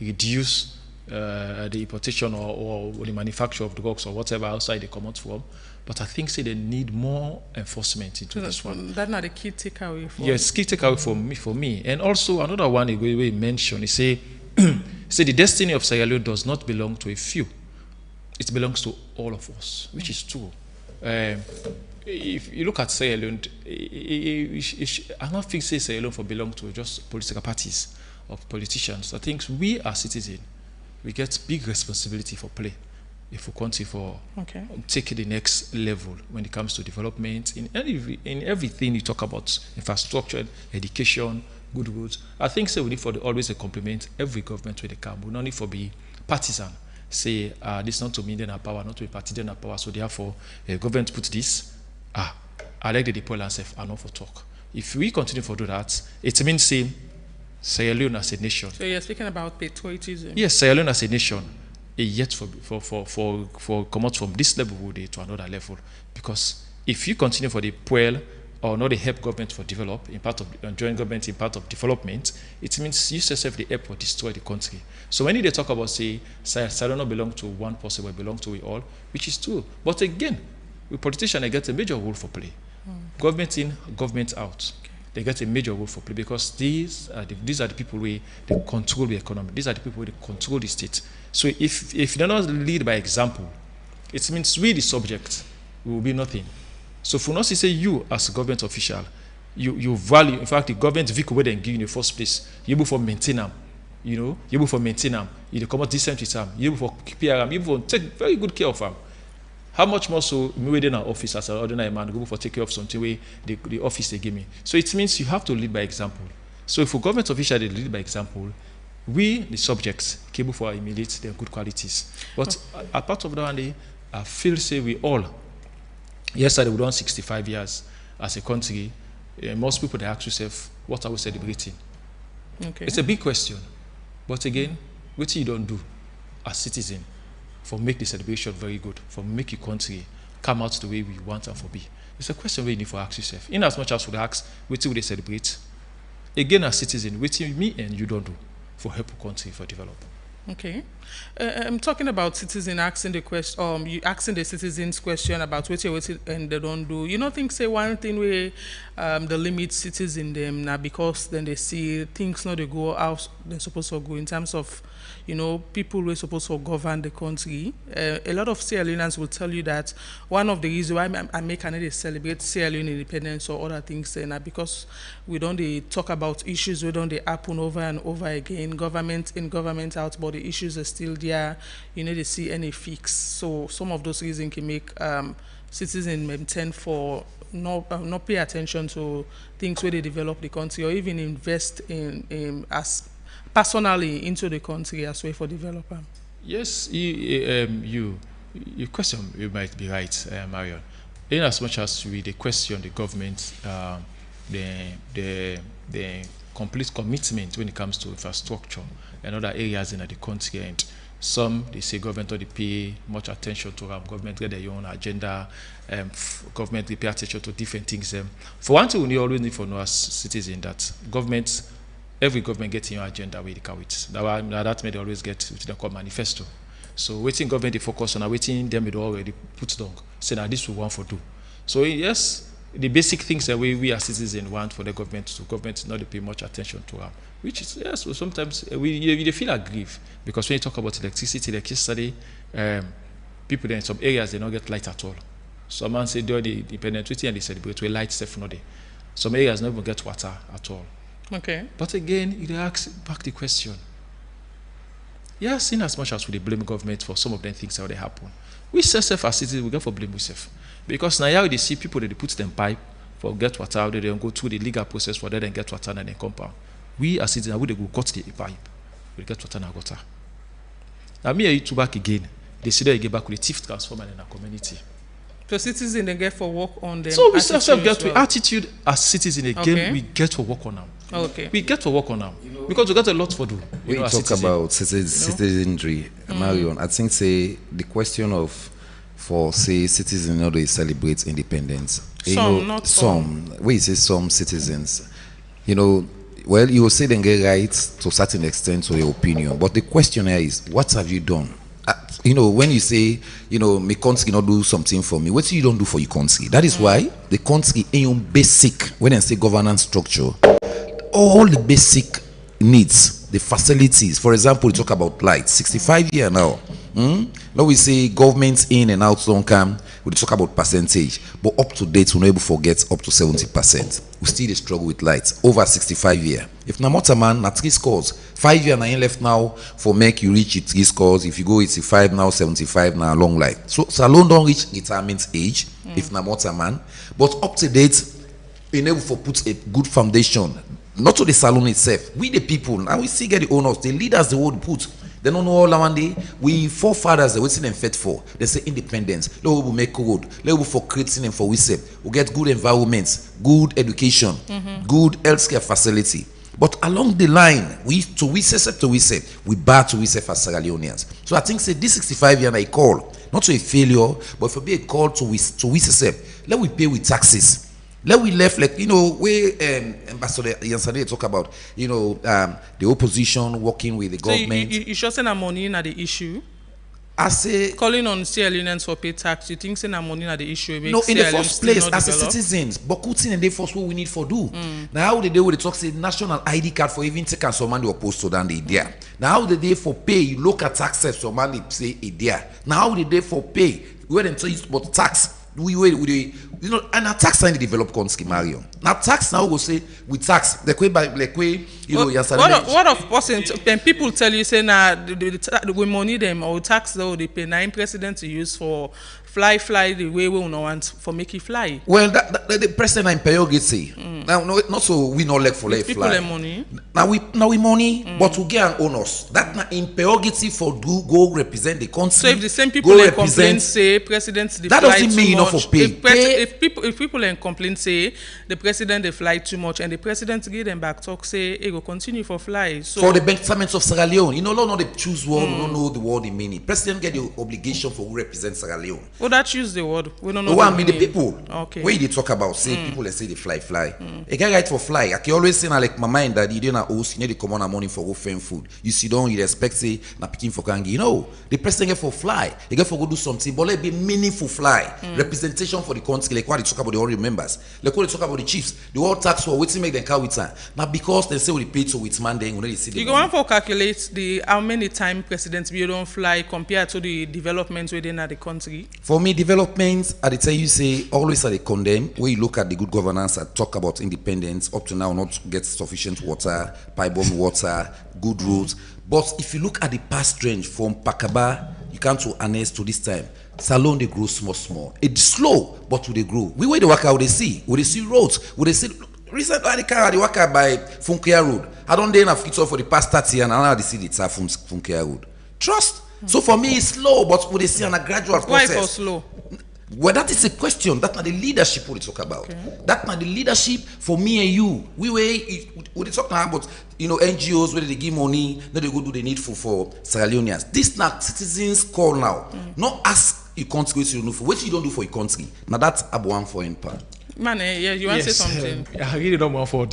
S9: reduce the importation or the manufacture of drugs or whatever outside they come out from. But I think they need more enforcement into this one.
S1: That's not a key takeaway for
S9: Yes, key takeaway for me. And also another one we mentioned is say the destiny of Sierra Leone does not belong to a few. It belongs to all of us, which is true. If you look at Sierra Leone, I don't think Sierra Leone belong to just political parties or politicians. I think we as citizens, we get big responsibility for play if we continue for take the next level when it comes to development in everything you talk about, infrastructure, education, good goods. I think we need for always a compliment every government where they come. We don't need for be partisan. Say this not to me then a power, not to a party then a power. So therefore, government put this. I like the deploy and self. I not for talk. If we continue to do that, it means say Sierra Leone as a nation.
S1: So you're speaking about patriotism.
S9: Yes, Sierra Leone as a nation. Yet for come out from this level to another level, because if you continue for the puel or not the help government for develop in part of join government in part of development, it means you yourself the help or destroy the country. So when they talk about say Sierra Leone belong to one person, but belong to we all, which is true. But again, with politicians they get a major role for play. Government in, government out. They get a major role for play because these are the people who they control the economy. These are the people who they control the state. So if they don't lead by example, it means we the subject will be nothing. So for us to say you as a government official, you value, in fact the government vehicle where they give you in the first place, you able for maintain them, you able for maintain them, you come out decent with them, you able for prepare them, you able for take very good care of them. How much more so me within our office as an ordinary man go for take care of something where the office they give me. So it means you have to lead by example. So if a government official they lead by example, we the subjects capable for emulate their good qualities. But apart of that one day, I feel say we all yesterday we done 65 years as a country. Most people they ask themselves, what are we celebrating?
S1: Okay.
S9: It's a big question. But again, what you don't do as citizen for make the celebration very good, for make your country come out the way we want and for be. It's a question where you need to ask yourself. In as much as we ask, what will they celebrate? Again, as citizen, what me and you don't do for help the country for develop.
S1: Okay. I'm talking about citizen asking the question, you asking the citizens question about what and they don't do. You don't think say one thing where the limit citizen them now because then they see things not they go out they're supposed to go in terms of people who are supposed to govern the country. A lot of Sierra Leoneans will tell you that one of the reasons why I make Canada celebrate Sierra Leone independence or other things now because we don't talk about issues we don't happen over and over again, government in, government out, but the issues are still there. You need to see any fix. So some of those reasons can make citizens tend for not pay attention to things where they develop the country or even invest in as personally into the country as well for development.
S9: Yes, your question you might be right, Marion. In as much as we question the government, the complete commitment when it comes to infrastructure and other areas in the country, and some they say government don't pay much attention to them. Government get their own agenda. Government they pay attention to different things. For one thing, we always need to know as citizens that every government gets your agenda where they carry it. That may they always get what they call manifesto. So waiting government they focus on, waiting them they already put down. Say now this we want for do. So yes, the basic things that we as citizens want for the government to not pay much attention to them. Which is yes, so sometimes we feel aggrieved because when you talk about electricity, people in some areas they don't get light at all. Some man say they're the independent and they celebrate with light stuff not there. Some areas never get water at all.
S1: Okay.
S9: But again, it asks back the question. Yes, in as much as we blame government for some of the things that they happen, we self as citizens we get for blame ourselves. Because now they see people that they put them pipe for get water, they don't go through the legal process for them and get water and then compound. We as citizens, we go got the pipe, we get water and water. Now me and you two back again, they see that you get back with the thief transformer in our community.
S1: So citizens they get for work on them.
S9: So we self get to attitude as citizens again, we get to work on them.
S1: Okay.
S9: We get to work on them because we got a lot for do.
S7: When you talk about citizenry, Marion, I think say the question of for say citizens they celebrate independence.
S1: Some, not
S7: some. We say some citizens. well, you will say they get rights to a certain extent to your opinion, but the question here is, what have you done? When you say, my country not do something for me, what you don't do for your country? That is why the country in your basic, when I say governance structure, all the basic needs, the facilities. For example, we talk about light, 65 years now. Now we say governments in and out don't come. We talk about percentage, but up to date we not able to forget up to 70%. We still struggle with lights over 65 years. If na motor man, na 3 scores. 5 years na in left now for make you reach 3 scores. If you go 85 now, 75 now, long life. So salon don't reach retirement age if na motor man, but up to date, we able to put a good foundation. Not to the salon itself. We the people now we still get the owners, the leaders, the world put. They don't know all one day. We forefathers they waiting and fed for. They say independence. Let we make road. Let we for creating and for we say we get good environments, good education, good healthcare facility. But along the line, we say we bar to we say for Sierra Leoneans. So I think say this 65 year I call not to a failure, but for be a call to we say let we pay with taxes. Let we left like where Ambassador yesterday talk about the opposition working with the government.
S1: You sure say na money na the issue?
S7: I say
S1: calling on Sierra Leoneans for pay tax. You think say na money na the issue?
S7: No, in the first place, as a citizens, but in the first what we need for do. Now how the day we talk say national ID card for even take and some man they opposed to than the idea. Now how the day for pay you look at taxes some man they say idea. Now how the day for pay we them tell you about tax. And a tax in the developed country, Mario. Now tax now go say we tax the way by like way
S1: what of person when people tell you say we money them or tax though they pay 9 president to use for fly the way we don't want for make it fly.
S7: Well, that the president in prerogative. Now, not so we not like for like
S1: people
S7: fly.
S1: Money.
S7: Now we money, but we get an owners. That na in prerogative for do go represent the country.
S1: So if the same people in complaint say president they
S7: that
S1: fly
S7: doesn't mean enough for pay.
S1: If people in complaint say the president they fly too much and the president give them back talk say it will continue for fly. So
S7: for the betterment of Sierra Leone, not the choose word, we don't know the word in meaning. President get the obligation for who represent Sierra Leone.
S1: Oh, that choose the word. We don't know.
S7: No, I mean the people.
S1: Okay.
S7: Where they talk about say people they say they fly. A guy right for fly. I can always say like my mind that you don't host, you need to come on a money for go fame food. You see don't you expect say na picking for kangi. The president get for fly. He get for go do something, but let be meaningful fly. Representation for the country, like what they talk about the honorary members. Like what they talk about the chiefs. The world tax for waiting make them car with time. Now because they say we pay to with man then when they see the
S1: you go on for calculate the how many time presidents we don't fly compared to the developments within the country.
S7: For me, development, I tell you say always I condemn. When you look at the good governance, I talk about independence. Up to now, not get sufficient water, pipe-borne water, good roads. But if you look at the past range from Pakaba, you come to Anes to this time. Salon they grow small. It's slow, but they grow. We wait the work out they see. We they see roads. We they see. Recently, I the work out by Funkia Road. I don't dare enough for the past 30 years, and I see it's a Funkia Road. Trust. So for me, it's slow, but we see on a gradual process.
S1: Why for slow?
S7: Well, that is a question. That's not the leadership we talk about. Okay. That's not the leadership for me and you. We talk now about NGOs where they give money, then they go do the needful for Sierra Leoneans. This not citizens call now. Not ask your country what you do for what you don't do for your country. Now that's one foreign part.
S1: Man, yeah, you want to say something?
S9: I really don't want for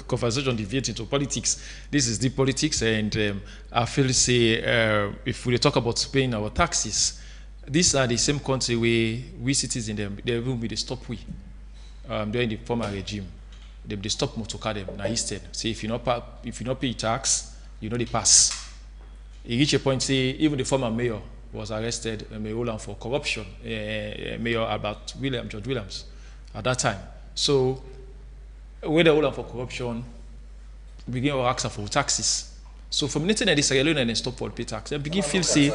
S9: conversation deviate into politics. This is deep politics, and I feel say if we talk about paying our taxes, these are the same country where we citizens they will be the stop we during the former regime. They stop motorcar them now instead. Say if you not pay tax, you know they pass. It reach a point say even the former mayor was arrested for corruption. Mayor George Williams at that time. So when they hold on for corruption, we begin to ask for taxes. So from nothing that this alone and stop for pay tax, they begin feel say,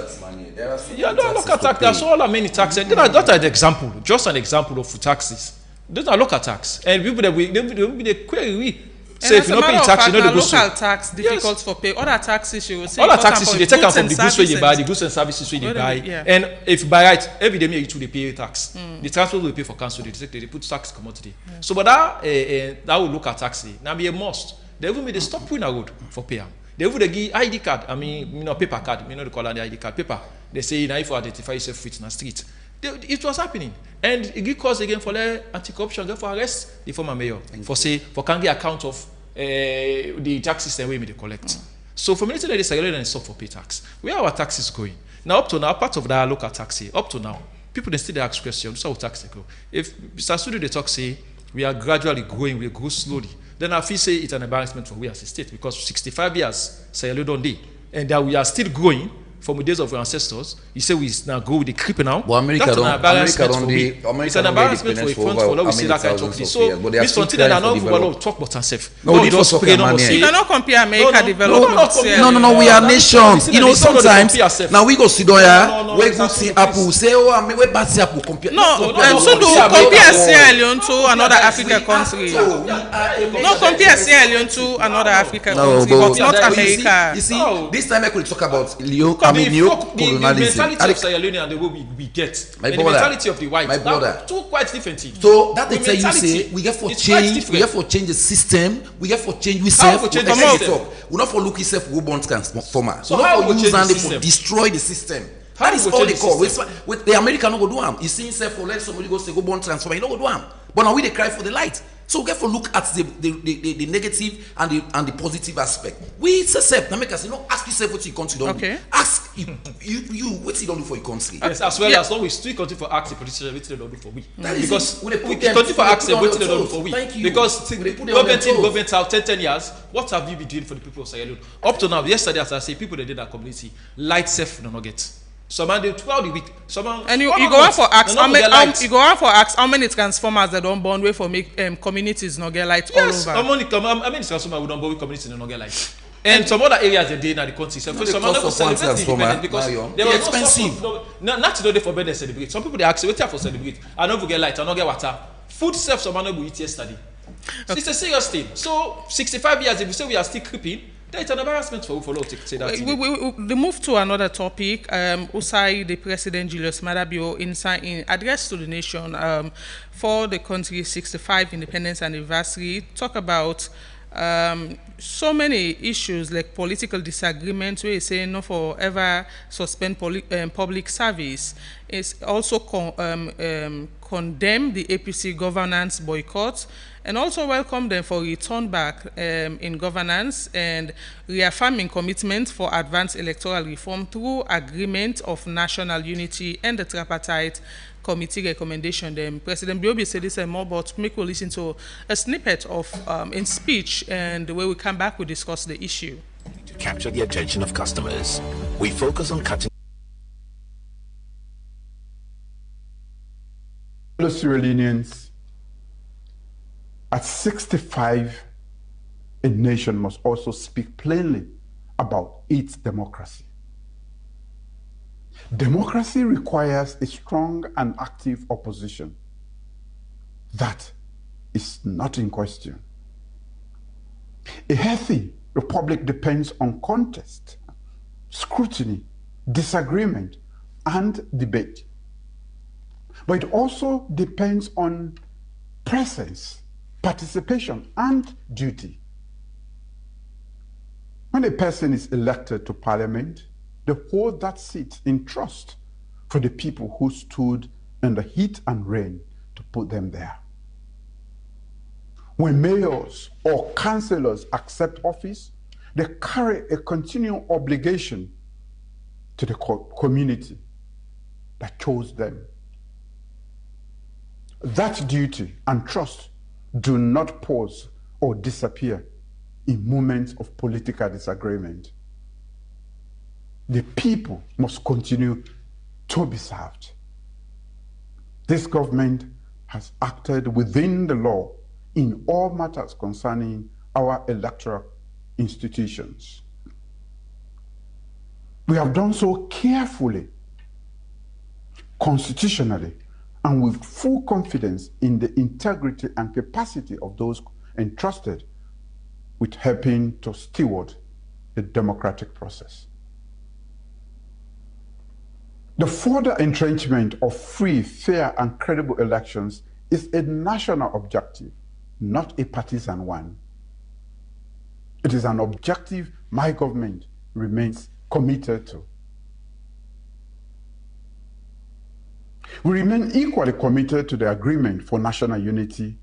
S9: yeah, no look at tax. There's all many taxes. That's an example, just an example of taxes. Those are local tax, and people that they will be the query. Say if you not pay tax, you know the goods.
S1: Local tax difficult for pay. Other taxes you will say.
S9: Other taxes they take them from the goods where you buy, the goods and services where you buy. And if you buy right, every day you to pay tax. The transport will pay for council. They put tax commodity. So but that will look at tax. Now be a must. They will be the stop winner road for pay. They will give ID card. I mean, paper card. They call it the ID card paper. They say now if you identify yourself with in the street. It was happening, And it give cause again for the anti-corruption, for arrest the former mayor for can't get account of the tax system we may collect. So for military they say and stop for pay tax. Where are our taxes going? Now up to now, part of that local tax up to now, people they still ask questions, how tax they go. If Mr. Studio they talk say we are gradually growing, we grow slowly, then I feel say it's an embarrassment for we as a state because 65 years say don't day, and that we are still growing. From the days of our ancestors, you say we now go with the creep now.
S7: But America don't.
S9: It's an embarrassment for a front for we see that kind of company. So this continent are not for talk about ourselves.
S7: No, you
S1: cannot compare America development.
S7: No, we are nations. You know, sometimes now we go sit down here, we go see Apple, say, oh, we bad see Apple compare.
S1: No, so do compare Sierra Leone to another African country. No, compare Sierra Leone to another African country, but not America.
S7: You see, this time I could talk about Leo.
S9: The mentality of Sierra Leone and the way we get, and the mentality of the white, two quite different things.
S7: So that they tell you say we get for change, we get for change the system, we get for change we self. We not for look yourself we want transformer. So not for use and for destroy the system. That is all they call. With the American no go do am. You see himself for let somebody go say go born transformer. You no go do am. But now we they cry for the light. So we get to look at the negative and the positive aspect. We accept. Now make us ask yourself what your country don't do. Ask you what you don't do for your country.
S9: Yes, as well as long we still continue for ask the politicians what they don't do for we. Because we continue for ask what they don't do for we. Because government out 10 years. What have you been doing for the people of Sierra Leone? Up to now, yesterday as I say, people that did that community light self no get. Some they 12 the week.
S1: And you go out for ask how many transformers that don't burn way for make communities not get light all over.
S9: How many transformers we don't burn communities not get light. And some other areas they in the country. So for some other celebrate independence because they were expensive. Not today for better celebrate. Some people they ask wait for celebrate. I don't get light, I don't get water. Food self some man will eat yesterday. So it's a serious thing. So 65 years if we say we are still creeping. It's an embarrassment for to say that.
S1: We move to another topic. Usai, the President Julius Maada Bio, in address to the nation for the country's 65th independence anniversary, talk about so many issues like political disagreements. We say no forever suspend public service. It's also condemn the APC governance boycott. And also welcome them for return back in governance and reaffirming commitment for advanced electoral reform through agreement of national unity and the tripartite committee recommendation. Then President Biobi said this and more, but make we listen to a snippet of in speech, and the way we come back, we discuss the issue.
S11: To capture the attention of customers, we focus on cutting.
S12: Fellow Sierra Leoneans, at 65, a nation must also speak plainly about its democracy. Democracy requires a strong and active opposition. That is not in question. A healthy republic depends on contest, scrutiny, disagreement, and debate. But it also depends on presence, participation, and duty. When a person is elected to parliament, they hold that seat in trust for the people who stood in the heat and rain to put them there. When mayors or councillors accept office, they carry a continuing obligation to the community that chose them. That duty and trust do not pause or disappear in moments of political disagreement. The people must continue to be served. This government has acted within the law in all matters concerning our electoral institutions. We have done so carefully, constitutionally, and with full confidence in the integrity and capacity of those entrusted with helping to steward the democratic process. The further entrenchment of free, fair, and credible elections is a national objective, not a partisan one. It is an objective my government remains committed to. We remain equally committed to the agreement for national unity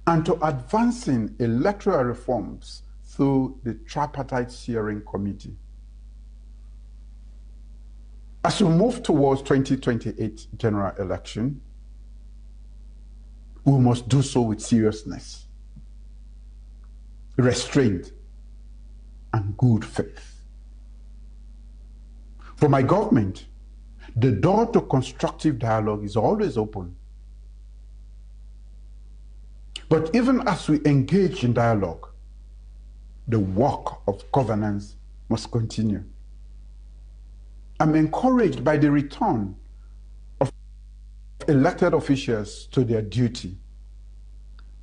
S12: and to advancing electoral reforms through the Tripartite Steering Committee. As we move towards 2028 general election, we must do so with seriousness, restraint, and good faith. For my government, the door to constructive dialogue is always open. But even as we engage in dialogue, the work of governance must continue. I'm encouraged by the return of elected officials to their duty,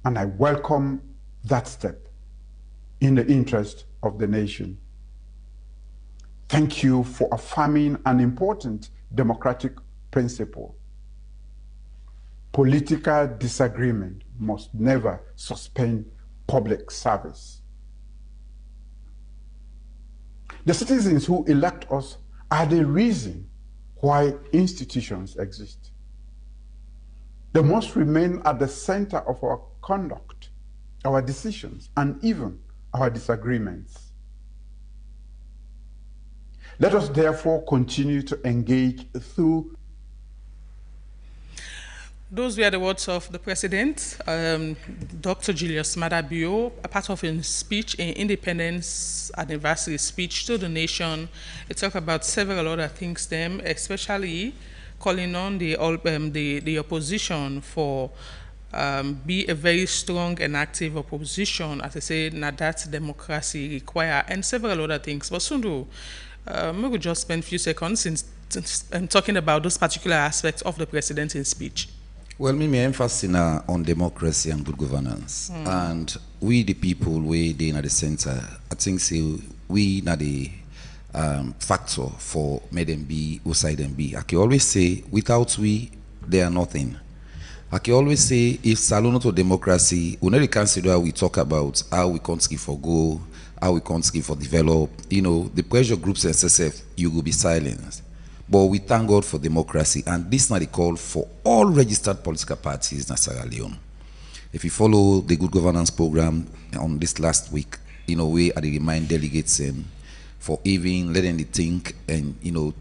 S12: and I welcome that step in the interest of the nation. Thank you for affirming an important democratic principle. Political disagreement must never suspend public service. The citizens who elect us are the reason why institutions exist. They must remain at the center of our conduct, our decisions, and even our disagreements. Let us therefore continue to engage through.
S1: Those were the words of the President, Dr. Julius Madabio, a part of his speech in Independence Anniversary speech to the nation. He talked about several other things, them, especially calling on the opposition for be a very strong and active opposition, as I say, now that democracy require, and several other things. But Sundu, we could just spend a few seconds in talking about those particular aspects of the President's speech.
S7: Well, me emphasis on democracy and good governance. And we, the people, we at the center, I think we are the factor for made them be, outside them be. I can always say, without we, they are nothing. I can always say, if Salon to democracy, we never consider we talk about how we country for go, how we country for develop, the pressure groups and SSF, you will be silenced. But we thank God for democracy, and this is not a call for all registered political parties in Sierra Leone. If you follow the good governance program on this last week, we are the remind delegates for even letting them think and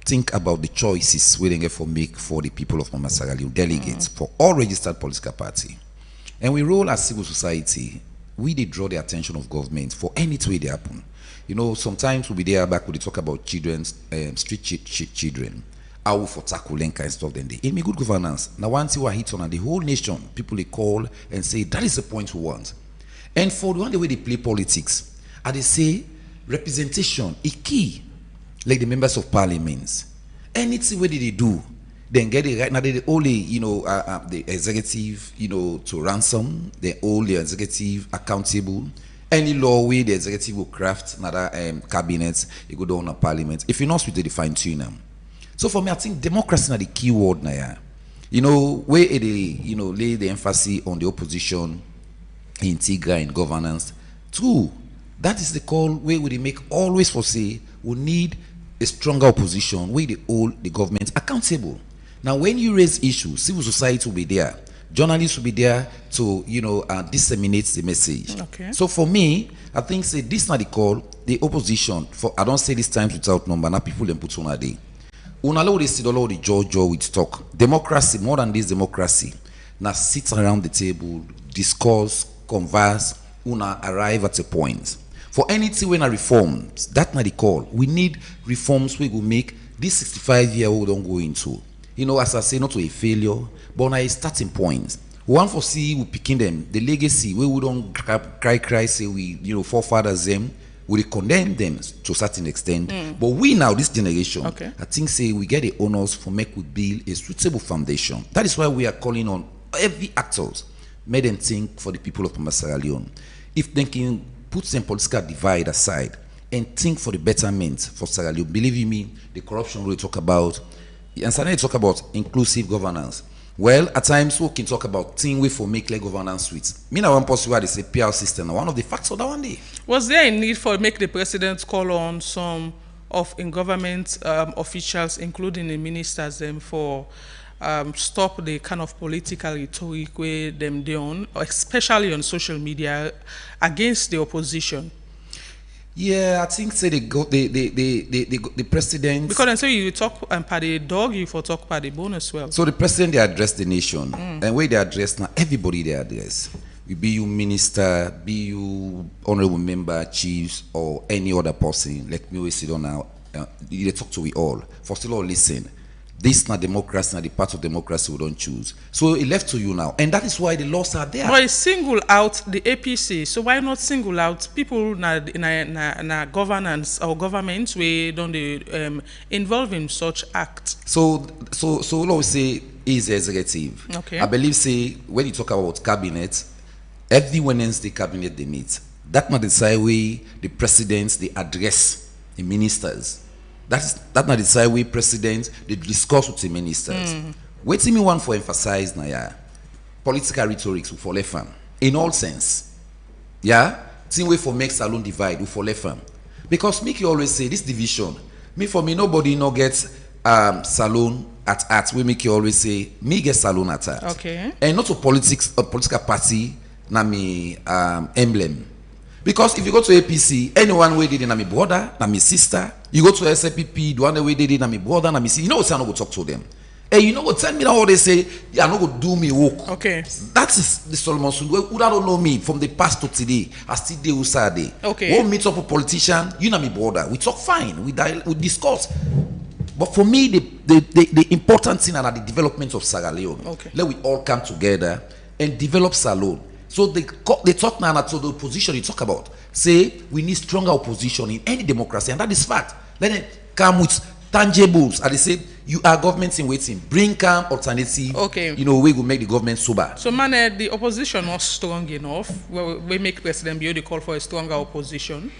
S7: think about the choices we get for make for the people of Mama Sierra Leone delegates for all registered political party. And we roll as civil society, we did draw the attention of government for any way they happen. Sometimes we'll be there back when they talk about children's street children, how for tackling kind of stuff. Then they aim good governance. Now once you are hit on, and the whole nation, people they call and say that is the point we want. And for the way they play politics, and they say representation is key, like the members of parliament. Anything way they do, then get it right. Now they only the executive to ransom, they hold the executive accountable. Any law way the executive will craft another cabinets, it go down to parliament. If you're not with the fine tune them. So for me, I think democracy is the key word now. Where they lay the emphasis on the opposition, integra in governance. Two, that is the call where we make always for say we need a stronger opposition where they hold the government accountable. Now when you raise issues, civil society will be there. Journalists will be there to, disseminate the message.
S1: Okay.
S7: So for me, I think say this is not the call, the opposition, for I don't say this times without number, now people then put on a day. Una allow this to allow the judge with talk. Democracy, more than this democracy. Now sit around the table, discuss, converse, una arrive at a point. For anything when a reforms, that's not the call. We need reforms we will make this 65-year-old don't go into. As I say, not to a failure, but on a starting point. One for see we picking them, the legacy, we don't cry, say we, forefathers them, we condemn them to a certain extent. But we now, this generation, I think say we get the honors for make we build a suitable foundation. That is why we are calling on every actors, make them think for the people of Sierra Leone. If they can put some political divide aside and think for the betterment for Sierra Leone, believe me, the corruption we talk about, and suddenly talk about inclusive governance. Well, at times we can talk about things we for make like governance suites. Me now one possible where they say PR system. One of the facts of that one day.
S1: Was there a need for make the president call on some of in government officials, including the ministers, for stop the kind of political rhetoric where them they on, especially on social media, against the opposition?
S7: Yeah, I think say the president.
S1: Because then say you talk by the dog, you for talk by the bone as well.
S7: So the president they address the nation, and where they address now everybody they address. Be you minister, be you honorable member, chiefs, or any other person. Like me, we sit on now. They talk to we all. For still all listen. This not democracy, not the part of democracy we don't choose. So it left to you now, and that is why the laws are there.
S1: But it single out the APC. So why not single out people na governance or governments where don't they involve in such acts?
S7: So we say is executive.
S1: Okay.
S7: I believe say when you talk about cabinet, every Wednesday cabinet they meet. That not the same way the presidents they address the ministers. That not the same way presidents they discuss with the ministers. What me want for emphasize now, yeah, political rhetoric for left farm in all sense. Yeah, same way for make salon divide for left farm. Because make you always say this division. For me nobody no gets salon at we make you always say me get salon at.
S1: Okay.
S7: And not a political party na me emblem. Because if you go to APC, anyone way did na me brother, na me sister. You go to Slpp, the one way did na me brother, na me sister. You know what I'm not go talk to them. Hey, you know what? Tell me now what they say. You are not going to do me work.
S1: Okay.
S7: That is the Solomon Sundu. Who don't know me from the past to today. I still do Usade.
S1: Okay.
S7: Won't meet up a politician. You know me brother. We talk fine. We discuss. But for me, the important thing are the development of Sierra Leone.
S1: Okay.
S7: Let we all come together and develop Salone. So they talk now to the opposition you talk about. Say we need stronger opposition in any democracy, and that is fact. Let them come with tangibles. And they say you are governments in waiting. Bring calm alternative.
S1: Okay.
S7: You know we will make the government sober.
S1: So man, the opposition was strong enough. We make President Bio call for a stronger opposition.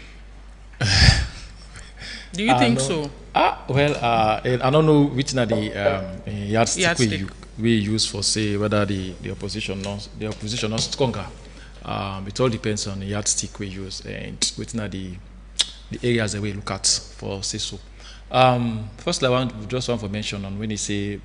S1: Do you think so?
S9: Well, I don't know which are the yardstick we use for say whether the opposition not stronger. It all depends on the yardstick we use and which are the areas that we look at for say so. First, I want to mention on when you say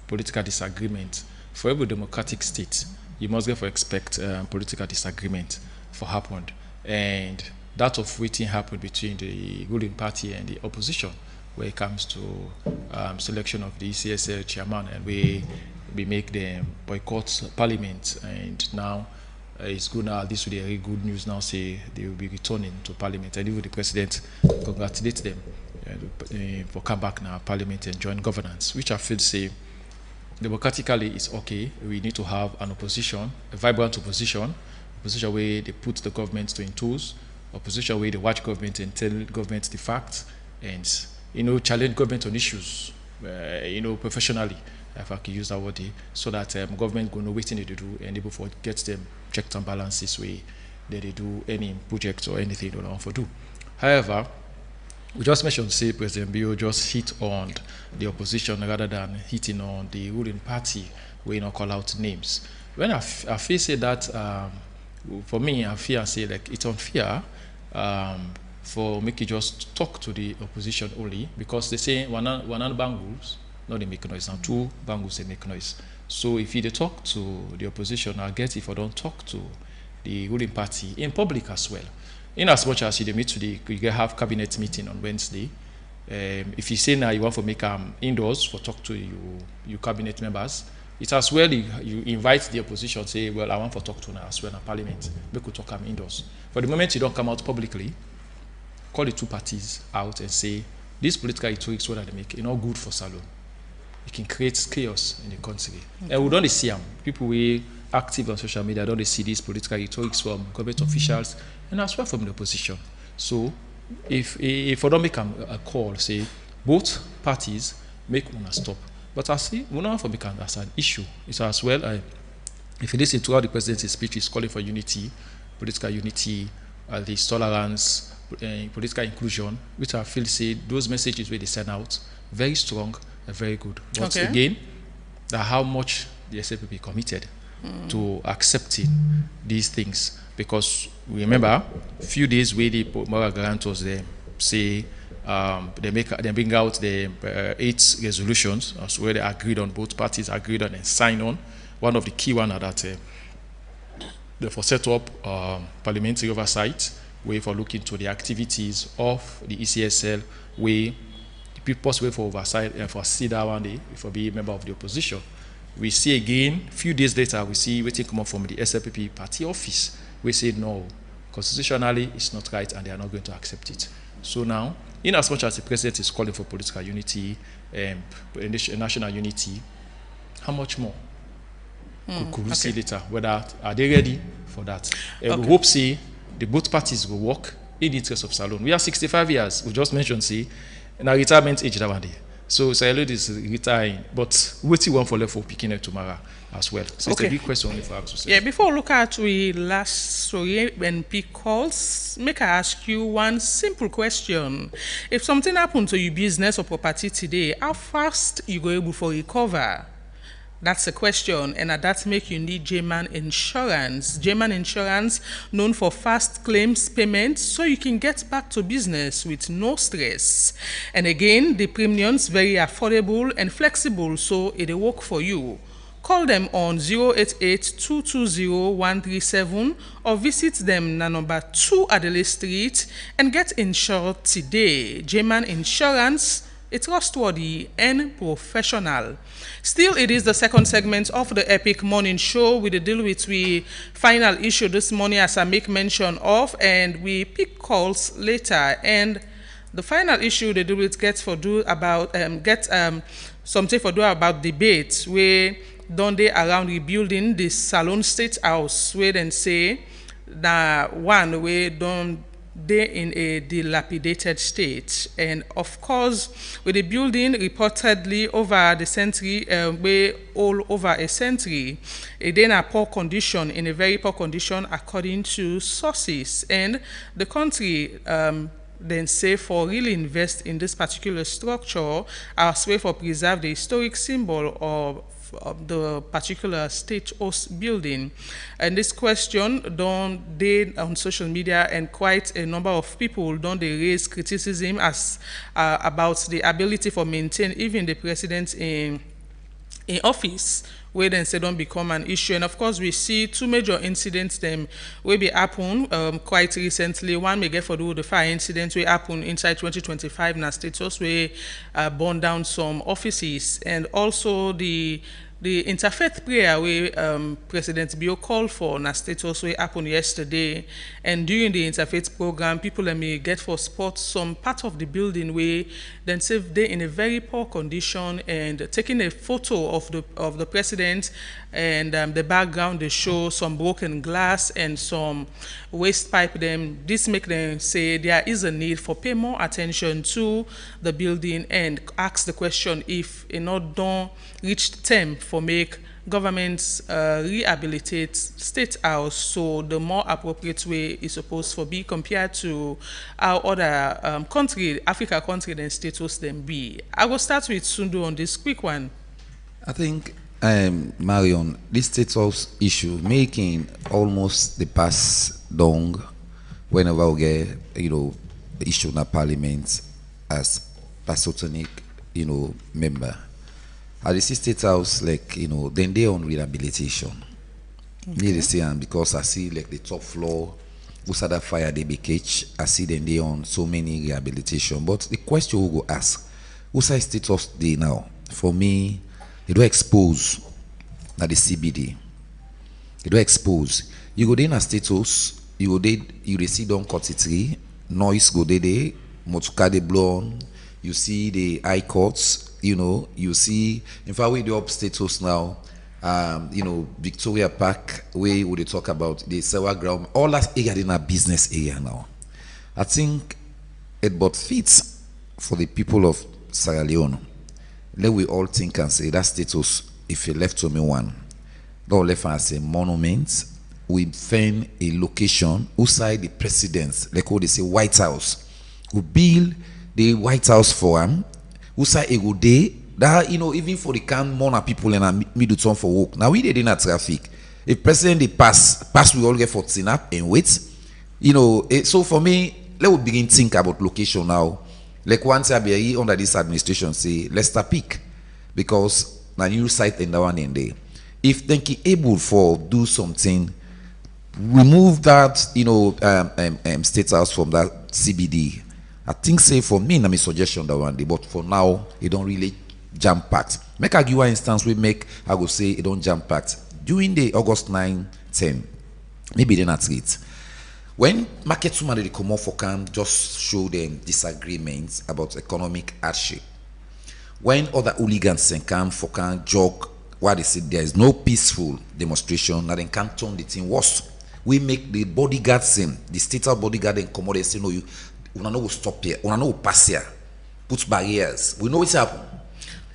S9: political disagreement. For every democratic state, you must therefore expect political disagreement for happen, and that of waiting happened between the ruling party and the opposition, where it comes to selection of the ECSL chairman, and we make them boycott parliament, and now it's good now. This will be very good news now. Say they will be returning to parliament, and even the president congratulate them for come back now parliament and join governance, which I feel say democratically is okay. We need to have an opposition, a vibrant opposition where they put the government to in tools, opposition where they watch government and tell government the facts, and challenge government on issues, professionally, if I can use that word, so that government go know what they do and able to get them checks and balances way that they do any project or anything they want to do. However, we just mentioned, say, President Bio just hit on the opposition rather than hitting on the ruling party, where you call out names. When I feel say that, for me, I feel say like it's unfair for Mickey just talk to the opposition only, because they say one bangles, no they make noise, and two bangles they make noise. So if you talk to the opposition, I get if I don't talk to the ruling party in public as well. In as much as you meet today, you have cabinet meeting on Wednesday. If you say now you want to make indoors for talk to your cabinet members, it's as well you invite the opposition, say, well, I want to talk to now as well in parliament. We could talk indoors. For the moment you don't come out publicly, call the two parties out and say, this political rhetoric what they make, not good for Salone. It can create chaos in the country. Okay. And we don't see them. People who are active on social media don't see these political rhetorics from government officials and as well from the opposition. So if I don't make a call, say both parties make one stop. But I see we don't make an as an issue. It's as well if you listen to how the president's speech is calling for unity, political unity, this tolerance, political inclusion, which I feel say those messages where they send out very strong and very good. Once again, that how much the SLP committed to accepting these things, because remember a few days where the moral guarantors there say they bring out the 8 resolutions as where they agreed on, both parties agreed on and signed on. One of the key ones are that they for set up parliamentary oversight, way for looking to the activities of the ECSL, way the people's way for oversight and for see that one day for be a member of the opposition. We see again, few days later, we see waiting come up from the SLPP party office. We say no, constitutionally it's not right and they are not going to accept it. So now, in as much as the president is calling for political unity and national unity, how much more? Could we see later whether are they ready for that? We hope see the both parties will work in the interest of Salone. We are 65 years. We just mentioned see, and our retirement age that one day. So Salone is retiring, but what you want for left for picking up tomorrow as well. So it's a big question only for us to say.
S1: Yeah, before we look at we last story and pick calls, make I ask you one simple question. If something happened to your business or property today, how fast you go able to recover? That's the question, and that make you need J-Man Insurance. J-Man Insurance, known for fast claims payments, so you can get back to business with no stress. And again, the premiums very affordable and flexible, so it'll work for you. Call them on 088-220-137 or visit them na number 2 Adelaide Street and get insured today. J-Man Insurance, it's trustworthy and professional. Still, it is the second segment of the Epic Morning Show. We deal with the final issue this morning, as I make mention of, and we pick calls later. And the final issue they deal with something for do about debates where don't they around rebuilding the Salone State House, where then say that one way don't they in a dilapidated state. And of course, with the building reportedly over the century, way all over a century, it in a poor condition, in a very poor condition according to sources. And the country then say for really invest in this particular structure as way for preserve the historic symbol of the particular state host building. And this question don't they on social media, and quite a number of people don't they raise criticism as about the ability for maintain even the president in office, where then say don't become an issue. And of course, we see 2 major incidents them will be happen quite recently. One may get for the fire incident will happen inside 2025 na status where burn down some offices, and also the interfaith prayer where President Bio called for na status where happened yesterday. And during the interfaith program, people may get for spot some part of the building where then say they in a very poor condition, and taking a photo of the president, and the background they show some broken glass and some waste pipe. Them this make them say there is a need for pay more attention to the building and ask the question if it not done reached term for make governments rehabilitate state house, so the more appropriate way is supposed to be compared to our other country, Africa country, than status them be. I will start with Sundu on this quick one.
S7: I think, Marion, this state house issue making almost the pass down whenever we get, issue in the parliament as Pasotonic, member. At the state house, then they on rehabilitation. Near the same, because I see the top floor, who's that fire they be catch. I see then they on so many rehabilitation. But the question we go ask, who's that state house they now? For me, they don't expose at the CBD. They don't expose. You go there in a status, you go there, you see down 43, noise go there, motoka they blow on. You see the high courts, you see, in fact, we do up status now, Victoria Park, where we talk about the Sewa ground, all that area in a business area now. I think it but fits for the people of Sierra Leone. Let we all think and say that status, if you left to me one, don't left as a monument, we find a location outside the president's, like what they say, White House. We build the White House for him. Who say a good day that even for the can more people in a middle town for work. Now we did in a traffic. If president they pass we all get 14 up and wait. So for me, let's begin think about location now. Like once I be under this administration, say Leicester Peak, because na new site in the one in there. If they can able for do something, remove that state house from that CBD. I think say for me, na my suggestion that one day, but for now it don't really jam packed. Make I give one instance we make I go say it don't jam packed during the August 9-10. Maybe they're not it. When market woman they come off for can just show them disagreements about economic hardship. When other hooligans come for can jog why they say there is no peaceful demonstration, now they can't turn the thing worse. We make the bodyguards in the state of bodyguard and come out and say no, you know will stop here, we know will pass here, put barriers. We know what's happening.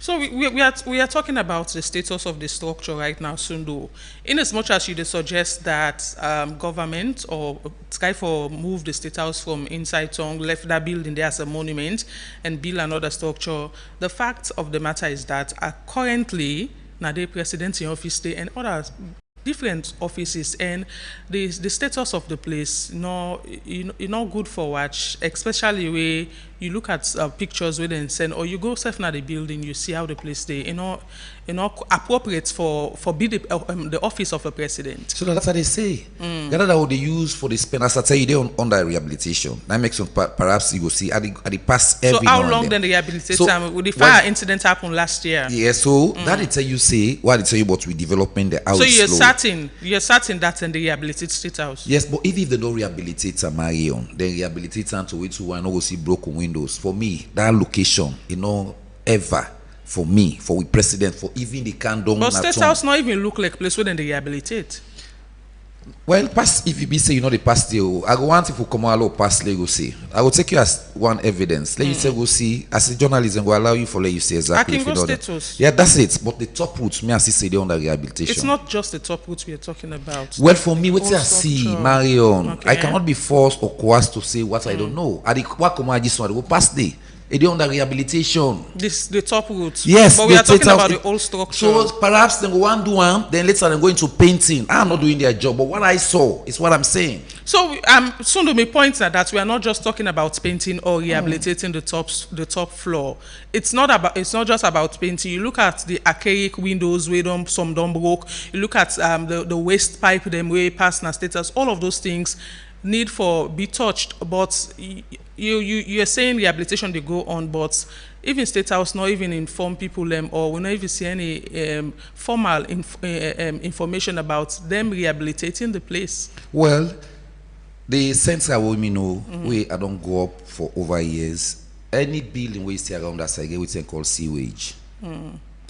S1: So we are talking about the status of the structure right now, Sundu. In as much as you suggest that government or try for move the state house from inside town, left that building there as a monument and build another structure, the fact of the matter is that currently now the president in office day and other different offices, and the status of the place not good for watch, especially where you look at pictures where they send, or you go self now the building, you see how the place they appropriate for be the office of a president.
S7: So that's what they say. That's what they use for the spend. As I tell you, they under rehabilitation. That makes some perhaps you will see at the past every.
S1: So how long then the rehabilitation time? With the fire incident happened last year.
S7: Yeah, so that they tell you say what they tell you about we development the house.
S1: So you're certain that's in the rehabilitated state house.
S7: Yes, but if they don't rehabilitate a Marion, then rehabilitate and to wait to one go see broken windows. For me, that location, ever. For me, for we president, for even the candom.
S1: But state house not even look like place where they rehabilitate.
S7: Well, if you be say the past deal, I go want if you come out pass go see. I will take you as one evidence. Let you say go see as a journalism go allow you for let you say exactly.
S1: I can go status.
S7: Yeah, that's it. But the top roots, me I say they under rehabilitation.
S1: It's not just the top roots we are talking about.
S7: Well, for me, what I see, Marion, okay. I cannot be forced or coerced to say what I don't know. I what come I just want to go past day. It is under rehabilitation.
S1: The top roots.
S7: Yes,
S1: but we are talking about the old structure.
S7: So perhaps they go one do one, then later they go into painting. I'm not doing their job, but what I saw is what I'm saying.
S1: So soon to my point that we are not just talking about painting or rehabilitating the top floor. It's not just about painting. You look at the archaic windows where some don't broke. You look at the waste pipe them way past na status. All of those things need for be touched, but you're saying rehabilitation they go on, but even state house not even inform people or we not even see any formal information about them rehabilitating the place.
S7: Well, the sense I will know where I don't go up for over years. Any building we see around us, I get what they call sewage.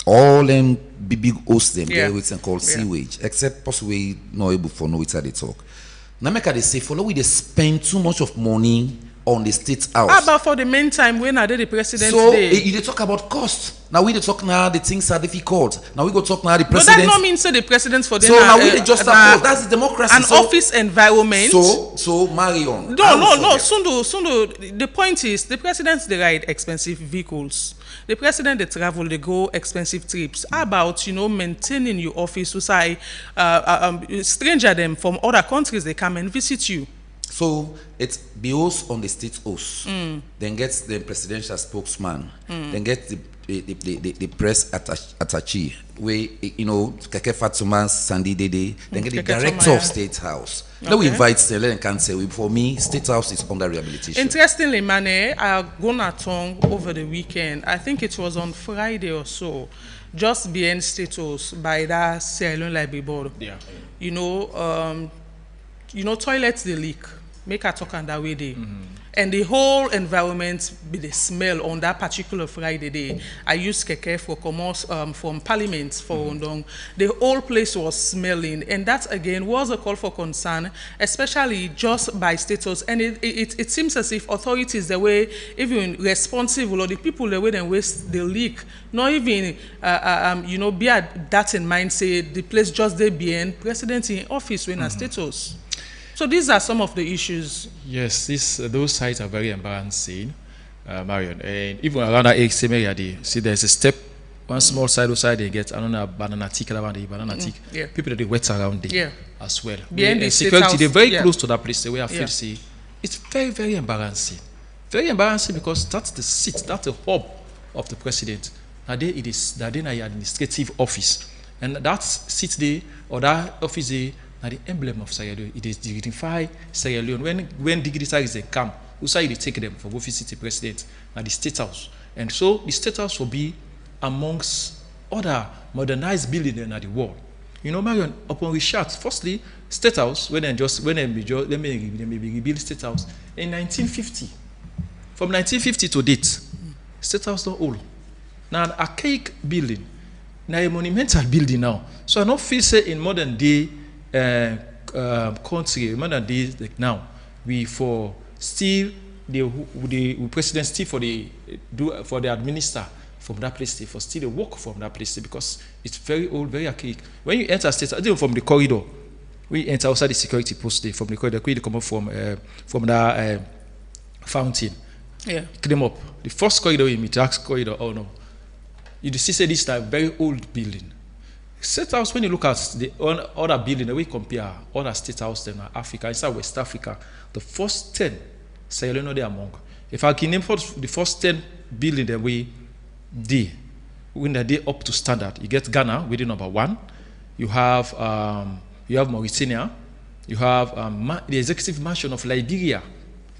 S7: All them big hosts them get what they call sewage, except possibly not able for know it at the talk. Now make they say follow we they spend too much of money on the state house.
S1: How about for the meantime when are they the president
S7: so
S1: day?
S7: You talk about cost. Now we they talk now the things are difficult. Now we go talk now the president.
S1: But that not mean say the president for
S7: so now we just suppose that's the democracy.
S1: An office environment.
S7: So Marion.
S1: No. Sundu. The point is the presidents they ride expensive vehicles. The president they travel, they go expensive trips. How about maintaining your office? So say stranger them from other countries they come and visit you.
S7: So it's BOs on the state host, then gets the presidential spokesman, then gets the press attaché, where Keke Fatuma Sandy Dede, then get the director of State House. Okay. Then we invite them, let them can say for me, State House is under rehabilitation.
S1: Interestingly, Mane, I gone a tongue over the weekend. I think it was on Friday or so, just behind status by that Sierra Leone Library Board.
S9: Yeah.
S1: Toilets they leak. Make a talk on that way day. And the whole environment be the smell on that particular Friday day. I used Keke for commerce from Parliament for Ondong. The whole place was smelling, and that again was a call for concern, especially just by status. And it seems as if authorities the way even responsible or the people the way they waste the leak, not even be at that in mind. Say the place just there being president in office when a status. So these are some of the issues.
S9: Yes, those sites are very embarrassing, Marion. And even around that area, see there's a step, one small side they get another banana tick around the banana tick. People that they wet around there as well.
S1: Behind the
S9: security,
S1: house,
S9: they're very close to that place. The way I feel, see It's very, very embarrassing. Very embarrassing because that's the seat, that's the hub of the president. That day it is that day administrative office. And that seat there or that office there are the emblem of Sierra Leone. It is dignify Sierra Leone. When dignitaries they come, who say they take them for go visit the president at the State House. And so the State House will be amongst other modernized buildings in the world. You know, Marion, upon research, firstly, State House, when they rebuild State House in 1950. From 1950 to date, State House not old. Now an archaic building, now a monumental building now. So I don't feel say in modern day country, modern days like now, we for still the president still for the administer from that place, for still the work from that place because it's very old, very archaic. When you enter State House, even from the corridor, we enter outside the security post there, from the corridor, we come up from that fountain.
S1: Yeah.
S9: Climb up. The first corridor you meet, the corridor, oh no. You see say this is a very old building. State House, when you look at the other building, we compare other State House in Africa, inside West Africa, the first 10, Sierra Leone they among. If I can name for the first 10 building that we did, when they up to standard, you get Ghana within number 1. You have Mauritania. You have the executive mansion of Liberia,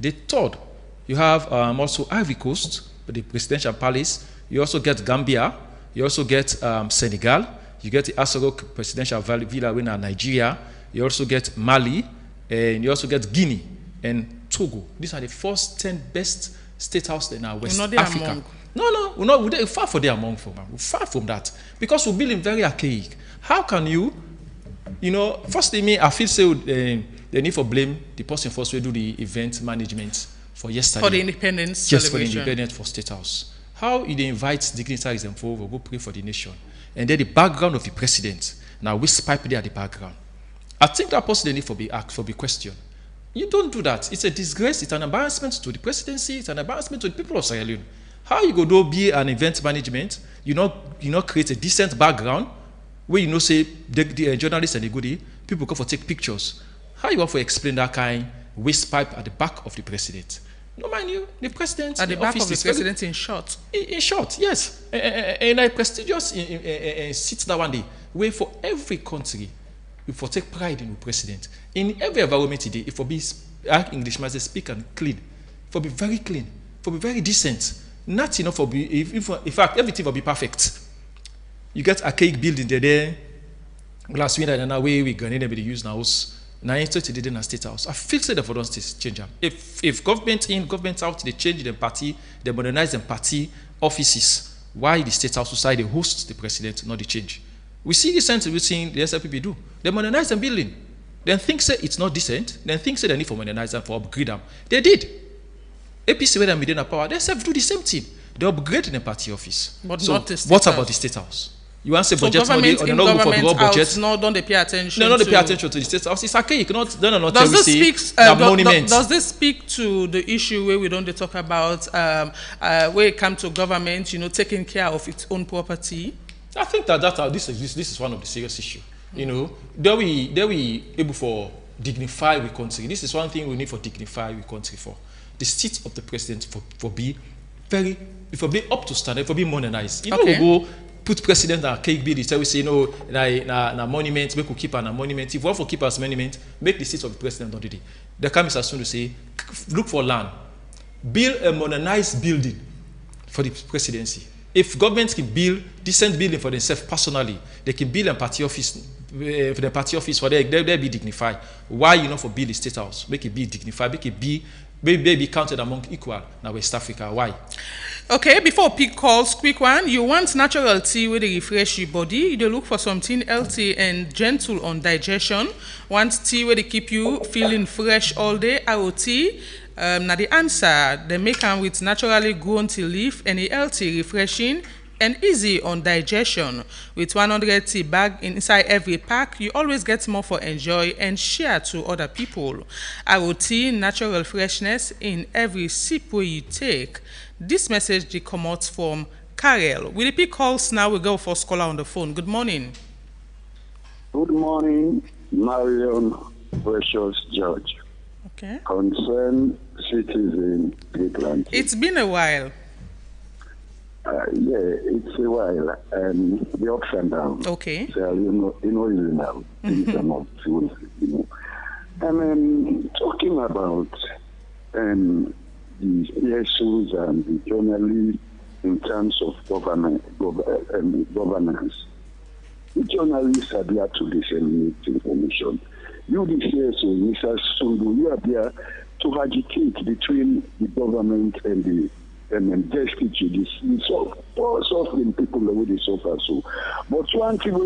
S9: the 3rd. You have also Ivory Coast, the presidential palace. You also get Gambia. You also get Senegal. You get the Asarok presidential villa in Nigeria. You also get Mali. And you also get Guinea and Togo. These are the first 10 best state houses in our West Africa. No, we're far from there among from. We're far from that. Because we're building very archaic. How can you know, firstly, me, I feel so they need to blame the person first who do the event management for yesterday.
S1: For the independence
S9: yes,
S1: celebration.
S9: For the independence for State House. How they invite dignitaries and for go pray for the nation. And then the background of the president. Now, which pipe there at the background. I think that person they need for be asked, for be questioned. You don't do that. It's a disgrace. It's an embarrassment to the presidency. It's an embarrassment to the people of Sierra Leone. How you go do be an event management? You not create a decent background where you know say the journalists and the goodie people go for take pictures. How you want to explain that kind waste pipe at the back of the president? No, mind you, the president
S1: at the back of the president in short.
S9: In short, yes, and a prestigious seat that one day where for every country we for take pride in the president. In every environment today, if for be English must speak and clean, for be very clean, for be very decent. Not enough for be in fact everything will be perfect. You get archaic building there, glass window and way we gonna be use now. Now instead they did in a State House. I feel say that for don't change them. If government in, government out, they change the party, they modernize the party offices. Why the State House society hosts the president, not the change? We see the sense we seeing the SLPP do. They modernize the building. Then think say it's not decent. Then think say they need for modernize them for upgrade them. They did. APC when they within a power, they self do the same thing. They upgrade in the party office.
S1: But
S9: so
S1: not the State
S9: what
S1: House.
S9: About the State House? You want to say
S1: So
S9: budget money or they not go for the world budget?
S1: No, don't they pay attention?
S9: No, they pay attention to the State House. It's archaic. Not
S1: does this speak?
S9: Monument.
S1: Does this speak to the issue where we don't talk about where it comes to government, you know, taking care of its own property?
S9: I think that this is one of the serious issues. You know, there we able for dignify we country. This is one thing we need for dignify we country for. The seat of the president for be very, for be up to standard, for be modernized. You know, we go put president and cake bill. We say no, na monument. We could keep a monument. If we want to keep as monument, make the seat of the president not today. The comes as soon to say, look for land, build a modernized building for the presidency. If governments can build decent building for themselves personally, they can build a party office for the party office for they'll be dignified. Why you not for build the State House? Make it be dignified. Make it be counted among equal now West Africa. Why?
S1: Okay, before pick calls, quick one. You want natural tea where they refresh your body. You look for something healthy and gentle on digestion. Want tea where they keep you feeling fresh all day. IoT. Now the answer, they make them with naturally grown tea leaf and a healthy, refreshing, and easy on digestion. With 100 tea bag inside every pack, you always get more for enjoy and share to other people. IoT, natural freshness in every sip where you take. This message they come out from Karel. Will it be calls now? We go for scholar on the phone. Good morning.
S13: Good morning, Marion Precious George.
S1: Okay.
S13: Concern citizen Greatland.
S1: It's been a while.
S13: Yeah, it's a while. The ups and downs.
S1: Okay.
S13: So you know now. Things are not smooth, And talking about the issues and the journalists in terms of governance. The journalists are there to disseminate information. You, the CSO, Mr. Sundu, you are there to agitate between the government and the destitute. It's all suffering people the way they suffer. So, but one thing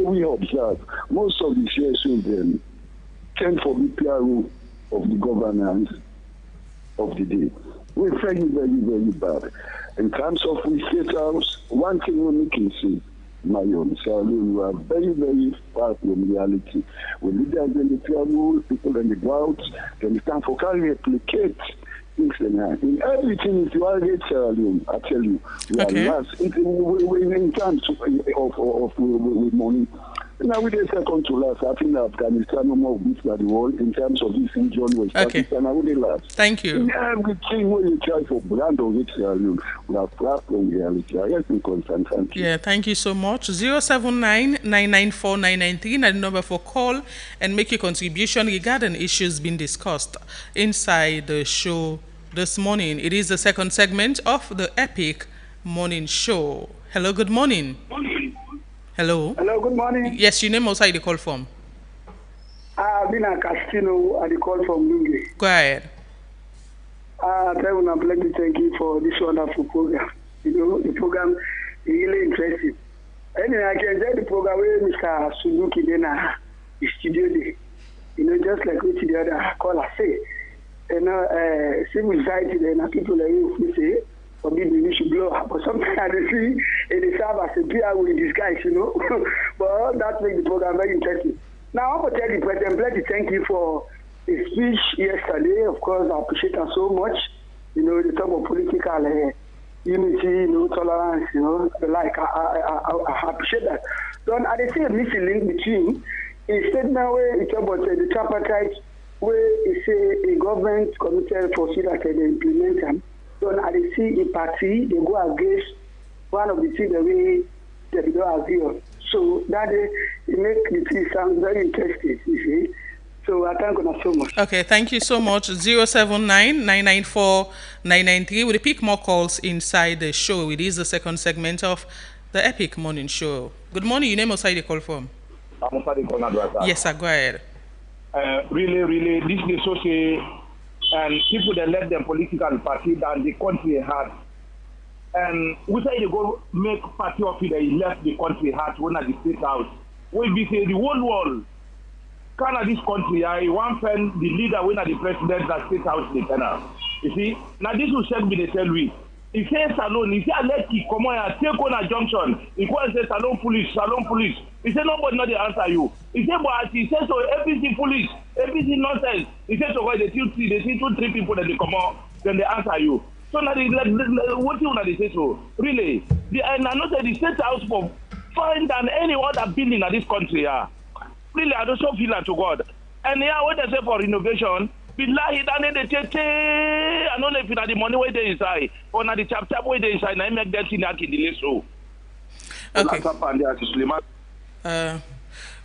S13: we observe, most of the CSOs then tend for the PRO of the governance of the day. We're very, very, very bad. In terms of the state house, one thing we can see, my own, so we are very, very far from reality. We leaders in the PRO, people in the drought, they stand for carry replicate things in everything is you get I tell you, we are last in terms of money. Now we did second to last. I think Afghanistan no more beats by the world in terms of this region West Pakistan. I would last.
S1: Thank you.
S13: In everything when you try for brand of it, we are far from reality. I guess in constant. Thank you.
S1: Yeah, thank you so much. 079-994-993 and the number for call and make your contribution regarding issues being discussed inside the show this morning. It is the second segment of the Epic Morning Show. Hello, good morning. Hello.
S17: Hello, good morning.
S1: Yes, your name also the call from.
S17: I've been a Castino at the call from Lungi.
S1: Go ahead.
S17: I would like to thank you for this wonderful program. The program is really interesting. Anyway, I can enjoy the program with Mr. Suzuki then the studio day. Just like what the other caller say. Civil society then people like you say, forbid we should blow up. But sometimes I see it serve as a PR with disguise, But that makes the program very interesting. Now, I want to tell the President, let me thank you for the speech yesterday. Of course, I appreciate her so much. The talk of political unity, tolerance, like I appreciate that. So I see a missing link between a statement where it's about the tripartite, where it's a government committed for so that they implement them. So I see a party, they go against one of the things that they don't agree on. So that it makes the thing sound very interesting, you see. So I thank you so much.
S1: Okay, thank you so much. 079-994-993. We'll pick more calls inside the show. It is the second segment of the Epic Morning Show. Good morning. Your name outside the call from? Yes, sir. Go ahead.
S14: Really, this is so say, and people that let them political party than the country had. And we say you go make party of it that he left the country had one at the state house. We be say the whole world. Kind of this country, I want friend the leader when at the president that state house the tenor. You see, now this will check me the tell we. He says Salon, he said let he come on and take on a junction. He calls say Salon police. He said nobody not the answer you. He said but he says so everything police, everything nonsense. He said so why they see 2-3 people that they come out, then they answer you. So now what you want to say so? Really? And I know that the state house for find than any other building in this country, Really, I don't so feel that to God. And what they say for renovation, billahi, I don't know if the money where they inside, or not the chapter where they inside, I make that thing in the so.
S1: Okay.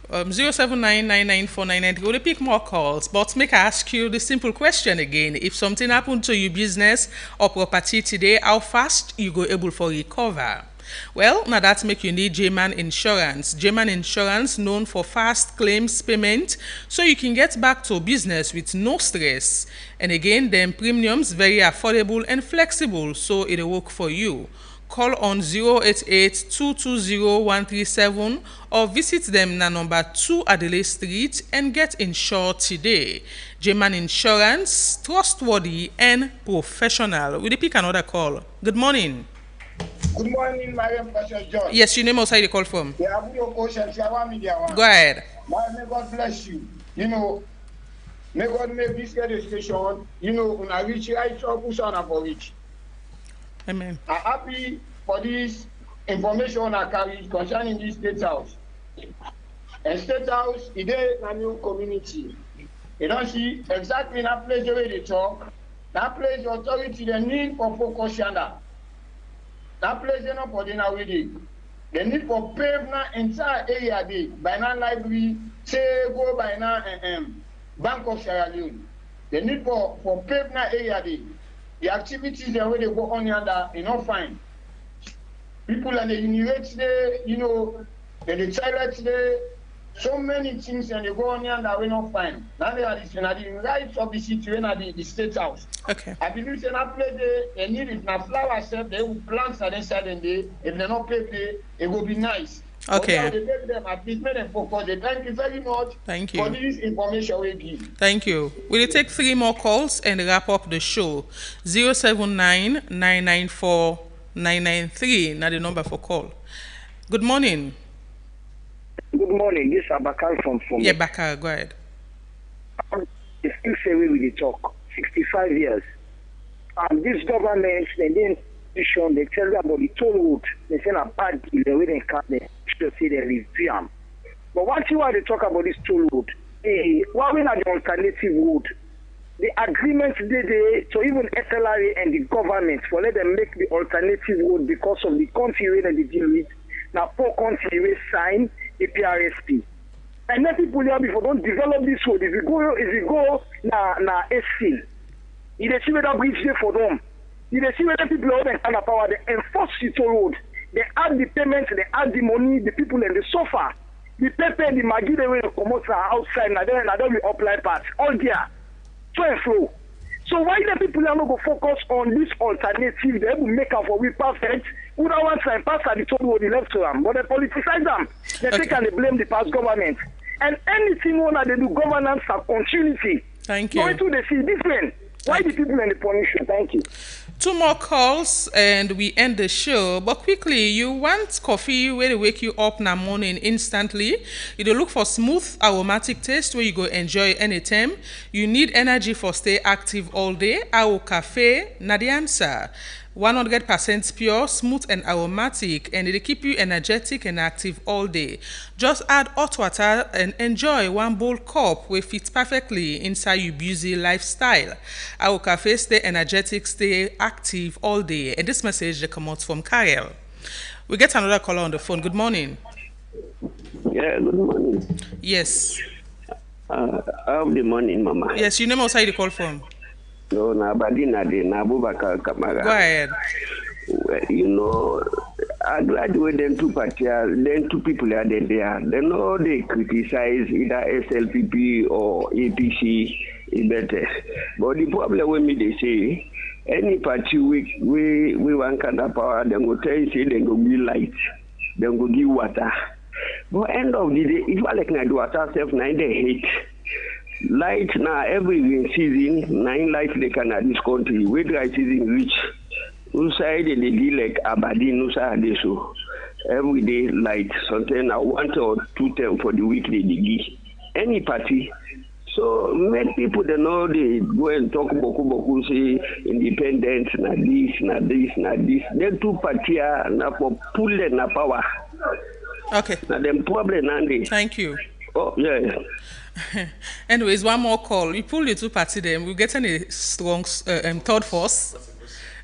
S1: 079-994-993. We'll pick more calls, but make I ask you the simple question again. If something happened to your business or property today, how fast you go able for recover? Well, now that make you need J-Man Insurance. J-Man Insurance known for fast claims payment, so you can get back to business with no stress. And again, them premiums very affordable and flexible, so it'll work for you. Call on 088-220-137 or visit them na number 2 Adelaide Street and get insured today. J-Man Insurance, trustworthy and professional. We'll pick another call. Good morning.
S15: Good morning, Madam Pastor John.
S1: Yes, your name outside the call from.
S15: Yeah, I'm your coach and
S1: go ahead.
S15: May God bless you. May God make this radio station, when I reach right trouble son for reach.
S1: Amen.
S15: I'm happy for this information I carry concerning this state house. And state house, it is a new community. You don't see exactly in that place where they talk. That place the authority they need for focus yonder. That place they not put in with it. They need for pave na entire area day. By now library, say go by now Bank of Sierra Leone. They need for pave na area day. The activities the way they go on yonder, you know, fine. People and the university today, you know, the toilet today, so many things and they go on here that we not find. Now they are the rights of the city and the state house.
S1: Okay.
S15: I believe say that place they need it now flower self, they will plant at inside and they if they not pay, it will be nice.
S1: Okay.
S15: But they make them at least make them focus. Thank you very much.
S1: Thank you
S15: For this information we give.
S1: Thank you. We'll take 3 more calls and wrap up the show. 079-994-993. Now the number for call. Good morning.
S16: Good morning. This is Abakar from
S1: Yeah, Bakar, go ahead.
S16: It's still say we will talk. 65 years. This government, they tell you about the toll road. They say a bad deal, the way they cut them. Should say they review them. But once you want to talk about this toll road, why we not the alternative road? The agreement they so even SLRA and the government for let them make the alternative road because of the country where they deal with. Now, 4 countries will sign a PRSP. And then people here before don't develop this road. If you go na SC, you see where that bridge there for them. You see where the people have kind of power. They enforce the toll road. They add the payments, they add the money, the people and the sofa. The paper, the maggie, they will come outside. Now they will apply parts. All there. To and fro. So why the people are not going to focus on this alternative? They will make up for we perfect. Who don't want to pass at the toll road left to them, but they politicize them. They take and they blame the past government. And anything one that they do governance and continuity.
S1: Thank you.
S16: Why do they see different? Why the people in the punition? Thank you.
S1: 2 more calls and we end the show. But quickly, you want coffee where they wake you up in the morning instantly. You do look for smooth aromatic taste where you go enjoy anytime. You need energy for stay active all day. Our cafe, na the answer. 100% pure, smooth and aromatic, and it'll keep you energetic and active all day. Just add hot water and enjoy one bowl cup where fits perfectly inside your busy lifestyle. Our cafe stay energetic, stay active all day. And this message they come out from Kyle. We get another caller on the phone. Good morning.
S18: Yeah, good morning.
S1: Yes.
S18: How the morning, Mama?
S1: Yes, you name us how you call from.
S18: No, na Badina de na Abubakar Kamara.
S1: Go ahead.
S18: You know, I graduate then 2 parties, then 2 people are there. They know they criticize either SLPP or APC is better. But the problem with me, they say, any party we want kind of power, they go tell you, say they go give light, they go give water. But end of the day, if I like na do water self, now they hate. Light now every rain season, 9 light they can at this country. Where dry season reach, inside they deal like Aberdeen, inside so every day light. Sometimes I 1 or 2 times for the week they give any party. So many people they know they go and talk boku say independent, na this. Then 2 party na for pull and na power.
S1: Okay.
S18: Now them problem and
S1: Thank you.
S18: Oh yeah.
S1: Anyways, 1 more call. You pull the 2 party them. We're getting a strong third force.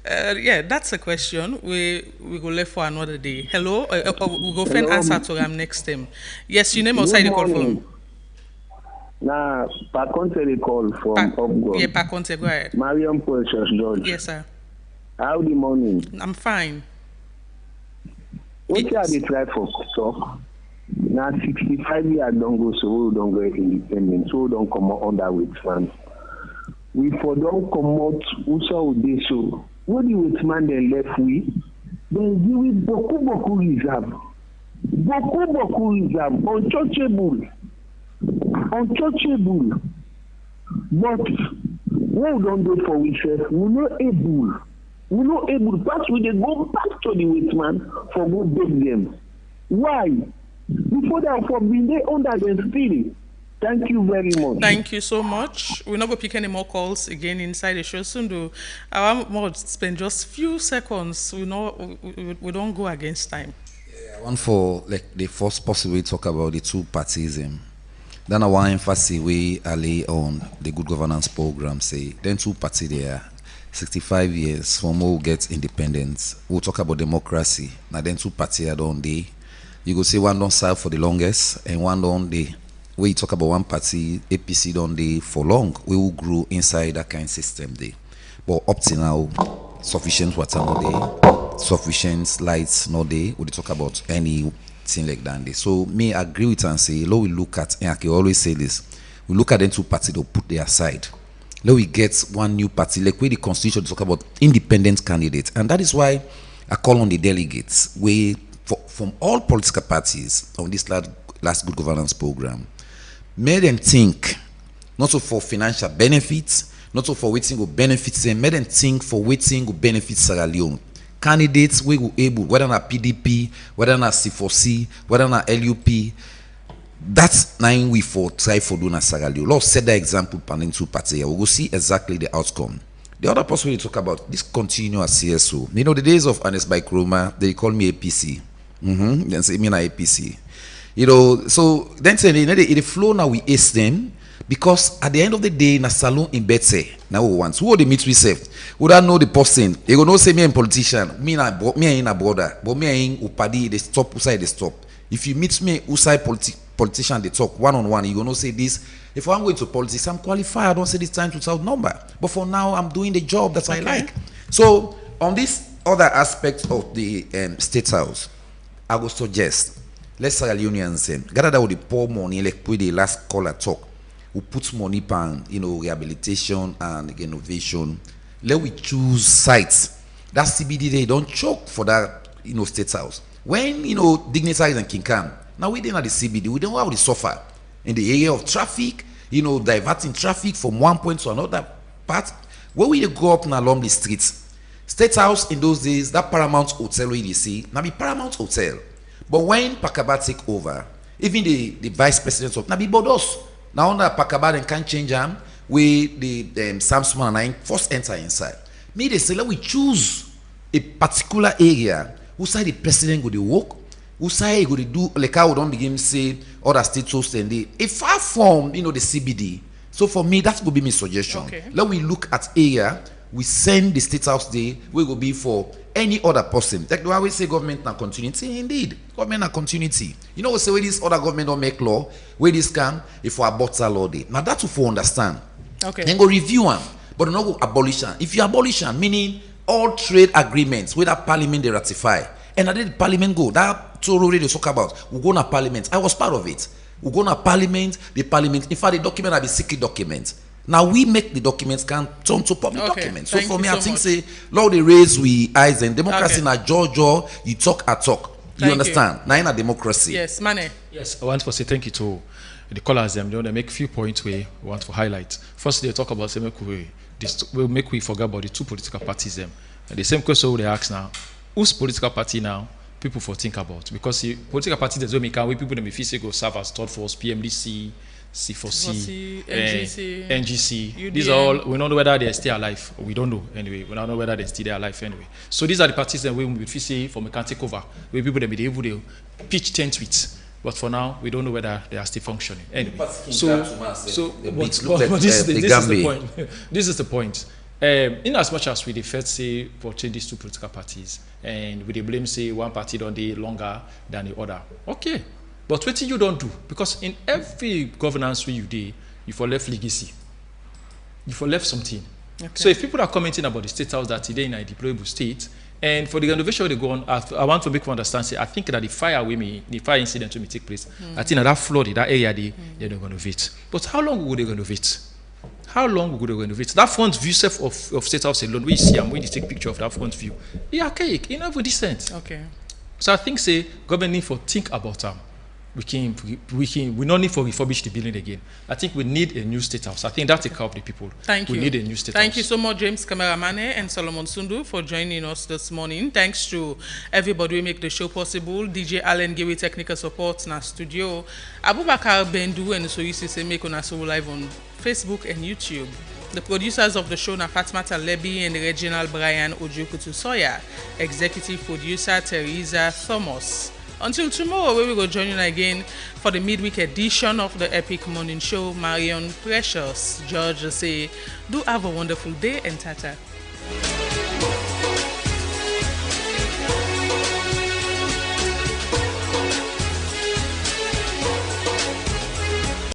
S1: Yeah, that's a question. We go left for another day. Hello? We go find answer to them next time. Yes, you name outside the call from.
S18: Nah, Paconte they call from Upgrade.
S1: Yeah, Paconte, go ahead.
S18: Mariam Precious George.
S1: Yes, sir.
S18: How the morning?
S1: I'm fine.
S18: What are they try for talk? Now 65 years don't go, so we don't go independent, so we don't come out under with France. We for don't come out, also they so. What do you with man they left we? Then give it boku reserve. Boku reserve, untouchable. But what we don't do for ourselves, we not able, but we dey go back to the wait man for go beg them. Why? Before that, for being there under the spirit. Thank you very much.
S1: Thank you so much. We're not going to pick any more calls again inside the show soon. Do I want to spend just few seconds? We don't go against time.
S7: Yeah, I want for like the first possible talk about the 2 parties. Then I want emphasis we lay on the good governance program. Say then two party there, 65 years from who get independence. We'll talk about democracy. Now then two party don't they? You go say one don't serve for the longest and one don't they. We talk about one party APC don't they for long. We will grow inside that kind of system there. But up to now, sufficient water no day, sufficient lights no day. We talk about anything like that. Day. So me agree with and say, let we look at, and I can always say this, we look at them two parties to put their side. Let we get one new party, like where the constitution talk about independent candidates. And that is why I call on the delegates, from all political parties on this last good governance program, made them think, not so for financial benefits, not so for waiting will benefit them, made them think for waiting will benefit Sierra Leone. Candidates we will able, whether not PDP, whether not C4C, whether not LUP, that's nine we for try for doing a Sierra Leone. Let's set that example panning two parties. We will see exactly the outcome. The other person we talk about this continuous CSO. You know, the days of Ernest Baikroma, they call me APC. Then say me na APC. You know, so then say the flow now we ace them because at the end of the day, na salon in Betse. Now we want who they meet we say. Would I know the person? You go know say me a politician, me in a brother, but me in upadi they stop usai they stop. If you meet me usai politician they talk one on one, you gonna say this. If I'm going to politics, I'm qualified. I don't say this time to south number. But for now, I'm doing the job that I like. So on this other aspect of the state house, I would suggest let's Sierra Leoneans gather that with the poor money, like with the last caller talk, who puts money on rehabilitation and innovation. Let we choose sites. That CBD they don't choke for that state house. When dignitaries and Kinkan, now we didn't have the CBD, we don't have the suffer in the area of traffic, diverting traffic from one point to another part. When we go up and along the streets, State House in those days, that Paramount Hotel where you see, now be Paramount Hotel. But when Pakaba take over, even the vice president of Nabi Bodos, now under Pakaba and can't change them, we the Samsung and I first enter inside. Me they say let we choose a particular area who say the president go to work, who say go to do like how we don't begin say other states host and they far from the CBD. So for me that would be my suggestion. Okay. Let we look at area. We send the state house there, we will be for any other person. Like do I always say government and continuity? Indeed, government and continuity. You know, we say where this other government don't make law, where this can, if we abort a law day. Now that's for understand. Okay. Then go review them, but not go abolition. If you abolition, meaning all trade agreements where that parliament they ratify, and I did the parliament go, that Toro they talk about, we go to parliament. I was part of it. We go to parliament, in fact, the document are the secret document. Now we make the documents can turn to public documents. So for me, I think say, Lord, they raise we eyes and democracy na Georgia, you talk I talk. You understand? Now in a democracy.
S1: Yes, Mane.
S9: Yes, I want to say thank you to the callers. They make a few points we want to highlight. First, they talk about make we forget about the two political parties. And the same question they ask now: whose political party now? People for think about because the political party that make people that may feel go serve as third force, PMDC. C4C, NGC. These are all, we don't know whether they're still alive. We don't know anyway. We don't know whether they're still alive anyway. So these are the parties that we will say for me can take over. We people that be able to pitch 10 tweets. But for now, we don't know whether they are still functioning. Anyway, this is the point. This is the point. In as much as we first say portray these two political parties, and we blame say one party don't do longer than the other. Okay. But what you don't do, because in every governance you do, you for left legacy, you for left something. Okay. So if people are commenting about the state house that today in a deployable state, and for the renovation they go on, I want to make you understand. Say, I think that the fire incident will take place. I think that flood, that area, they're not going to renovate. But how long would they renovate? How long would they renovate? That front view of state house alone, we see, I'm going to take a picture of that front view. It's archaic, it's never decent. Okay. So I think say government need to think about them. We don't need to refurbish the building again. I think we need a new state house. I think that's a call of the people.
S1: Thank you.
S9: We need a new state house.
S1: Thank you so much, James Kameramane and Solomon Sundu, for joining us this morning. Thanks to everybody who make the show possible. DJ Allen gave technical support in our studio. Abubakar Bendu and Soyisi make on us live on Facebook and YouTube. The producers of the show are Fatmata Lebi and Reginald Brian Ojukutu Soya. Executive producer Teresa Thomas. Until tomorrow, we will go join you again for the midweek edition of the Epic Morning Show. Marion, Precious, George say, do have a wonderful day and tata.